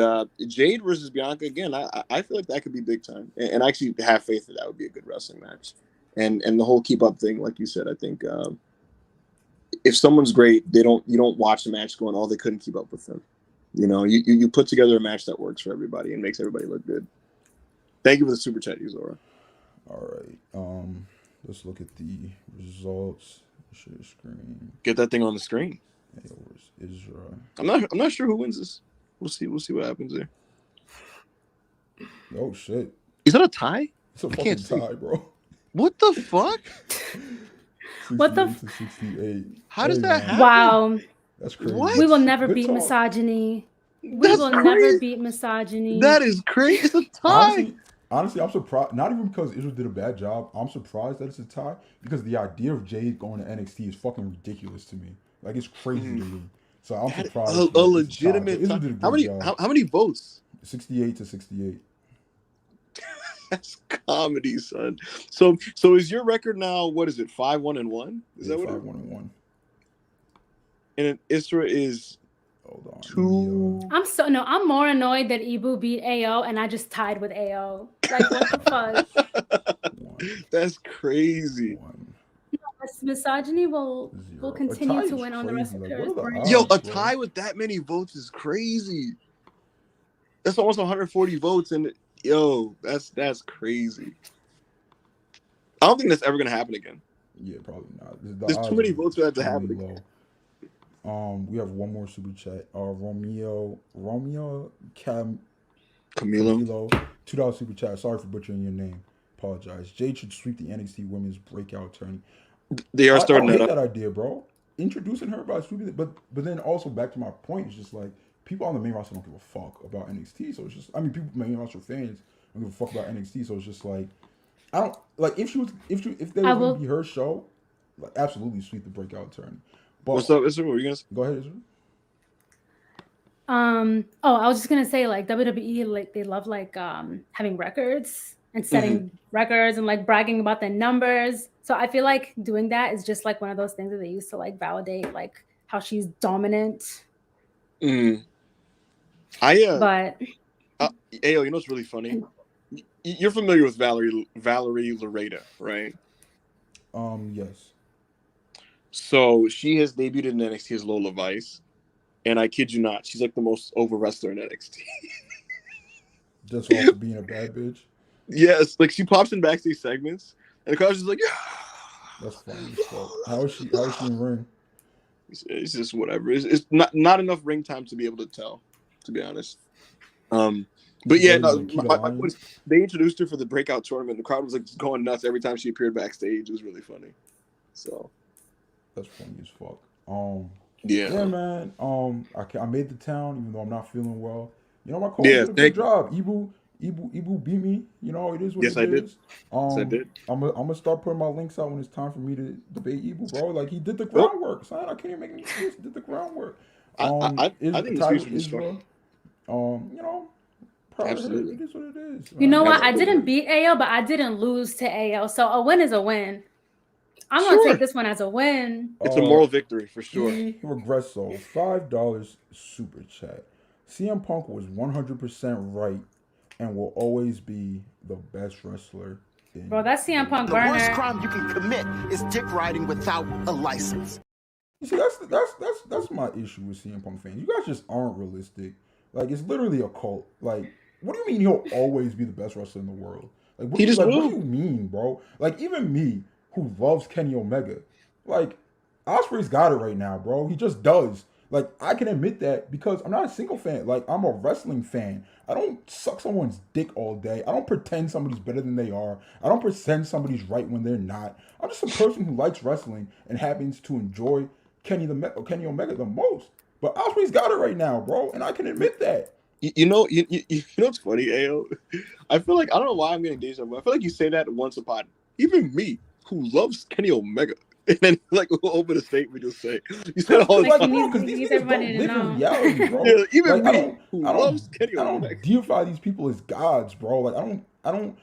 Jade versus Bianca, again, I feel like that could be big time. And I actually have faith that would be a good wrestling match. And the whole keep up thing, like you said, I think if someone's great, you don't watch the match going, oh, they couldn't keep up with them. You know, you put together a match that works for everybody and makes everybody look good. Thank you for the super chat, Zora. All right. Let's look at the results. Share screen. Get that thing on the screen. Hey, where's Israel? I'm not sure who wins this. We'll see what happens there. Oh shit! Is that a tie? It's a fucking tie, bro. What the fuck? 68 to 68. How does that happen? Wow. That's crazy. What? We will never Good beat talk. misogyny. We That's will crazy. never beat misogyny. That is crazy. It's a tie. Honestly, I'm surprised. Not even because Israel did a bad job. I'm surprised that it's a tie because the idea of Jade going to NXT is fucking ridiculous to me. Like it's crazy to me. So I'm surprised. A legitimate tie. Did a good job. How many votes? 68 to 68. That's comedy, son. So is your record now? What is it? 5-1-1? Is that what? 5-1-1. And Isra is. Hold on. 2. I'm more annoyed that Ibu beat AO and I just tied with AO. Like what the fuck? That's crazy. 1. Misogyny will continue to win on the rest of the Yo, a tie with that many votes is crazy. That's almost 140 votes, and yo, that's crazy. I don't think that's ever gonna happen again. Yeah, probably not. There's too many votes for that to happen again. We have one more super chat. Camilo, $2 super chat. Sorry for butchering your name. Apologize. Jade should sweep the NXT Women's Breakout Tourney. They are starting I hate that idea, bro. Introducing her by sweeping it, but then also back to my point, it's just like people on the main roster don't give a fuck about NXT. So it's just, I mean, people main roster fans don't give a fuck about NXT. So it's just like, I don't like if there was gonna be her show, like absolutely sweep the Breakout Tourney. But, what's up, Israel? What are you gonna say? Go ahead, Israel. I was just gonna say like WWE, like they love like having records and setting records and like bragging about the numbers. So I feel like doing that is just like one of those things that they use to like validate like how she's dominant. But Ayo, you know what's really funny? You're familiar with Valerie Lareda, right? Yes. So she has debuted in NXT as Lola Vice, and I kid you not, she's like the most over wrestler in NXT. Just off of being a bad bitch. Yes, like she pops in backstage segments, and the crowd's just like, yeah. That's funny. How is she in ring? It's just whatever. It's not enough ring time to be able to tell, to be honest. But yeah, no, my point is, they introduced her for the breakout tournament. The crowd was like going nuts every time she appeared backstage. It was really funny. So that's funny as fuck. Yeah, man. I made the town even though I'm not feeling well. You know, my coach did a good job. Ibu beat me. You know, it is what it is. Yes, I did. I'm gonna start putting my links out when it's time for me to debate Ibu, bro. Like he did the groundwork, son. I can't even make any sense. He did the groundwork. I think the was Israel. You know, absolutely. It is what it is. You know what? I didn't beat AO, but I didn't lose to AO. So a win is a win. I'm gonna take this one as a win. It's a moral victory for sure. Regresso, $5 super chat. CM Punk was 100% right and will always be the best wrestler. Bro, that's CM Punk burner. The worst crime you can commit is dick riding without a license. You see, that's my issue with CM Punk fans. You guys just aren't realistic. Like it's literally a cult. Like, what do you mean he'll always be the best wrestler in the world? Like, what do you mean, bro? Like, even me, who loves Kenny Omega, like Ospreay's got it right now, bro. He just does. Like, I can admit that because I'm not a single fan. Like, I'm a wrestling fan. I don't suck someone's dick all day. I don't pretend somebody's better than they are. I don't pretend somebody's right when they're not. I'm just a person who likes wrestling and happens to enjoy Kenny Omega the most. But Ospreay's got it right now, bro, and I can admit that. You know what's funny, Ayo? I feel like I don't know why I'm getting deja vu. I feel like you say that once upon even me, who loves Kenny Omega. And then, like, we'll open a statement, you'll say, you said all the time. Because these niggas don't live in reality, bro. Yeah, even like, me, who loves Kenny Omega. I don't deify these people as gods, bro. Like, I don't,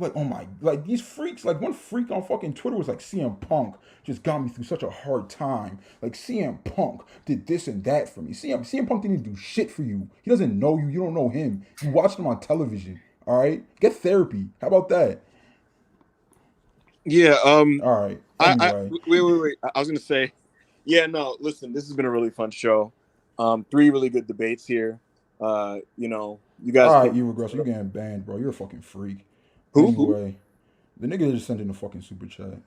like, oh my, like, these freaks, like, one freak on fucking Twitter was like, CM Punk just got me through such a hard time. Like, CM Punk did this and that for me. CM Punk didn't do shit for you. He doesn't know you. You don't know him. You watched him on television, all right? Get therapy. How about that? Yeah, all right. Anyway. Wait. I was gonna say, yeah, no. Listen, this has been a really fun show. 3 really good debates here. You know, you guys. All right, you regress. You're getting banned, bro. You're a fucking freak. Who? Anyway, the nigga just sent in a fucking super chat.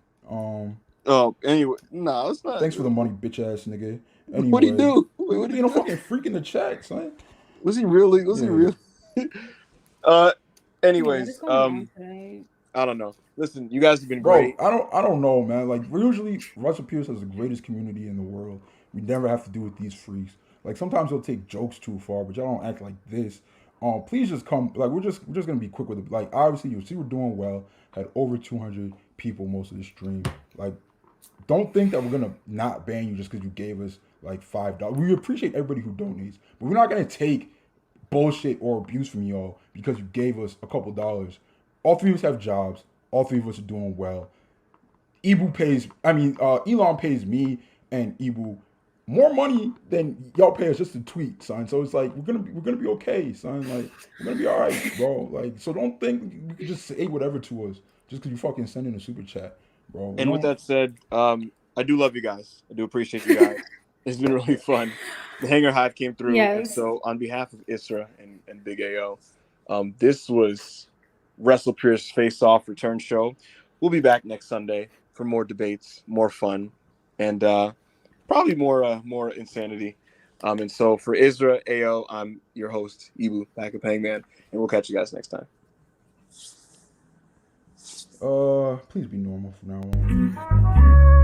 Oh, anyway, no, it's not. Thanks for the money, bitch ass nigga. Anyway, What'd he do? Wait, what being a fucking freak in the chat, son. Was he really? Was he Yeah. really? What Anyways, is going on today? I don't know. Listen, you guys have been Bro, great. I don't know, man. Like we're usually Russell Pierce has the greatest community in the world. We never have to deal with these freaks. Like sometimes they'll take jokes too far, but y'all don't act like this. Please just come. Like we're just gonna be quick with it. Like obviously you see we're doing well. Had over 200 people most of the stream. Like don't think that we're gonna not ban you just because you gave us like $5. We appreciate everybody who donates, but we're not gonna take bullshit or abuse from y'all because you gave us a couple dollars. All three of us have jobs. All three of us are doing well. Elon pays me and Ibu more money than y'all pay us just to tweet, son. So it's like we're gonna be okay, son. Like we're gonna be all right, bro. Like so, don't think you can just say whatever to us just because you fucking send in a super chat, bro. And with that said, I do love you guys. I do appreciate you guys. It's been really fun. The Hanger Hive came through, and Yes. so on behalf of Isra and Big AO, this was Wrestle Pierce Face Off Return Show. We'll be back next Sunday for more debates, more fun, and probably more insanity. And so for Isra, AO, I'm your host, Ibu, Backup Hangman, and we'll catch you guys next time. Please be normal from now on.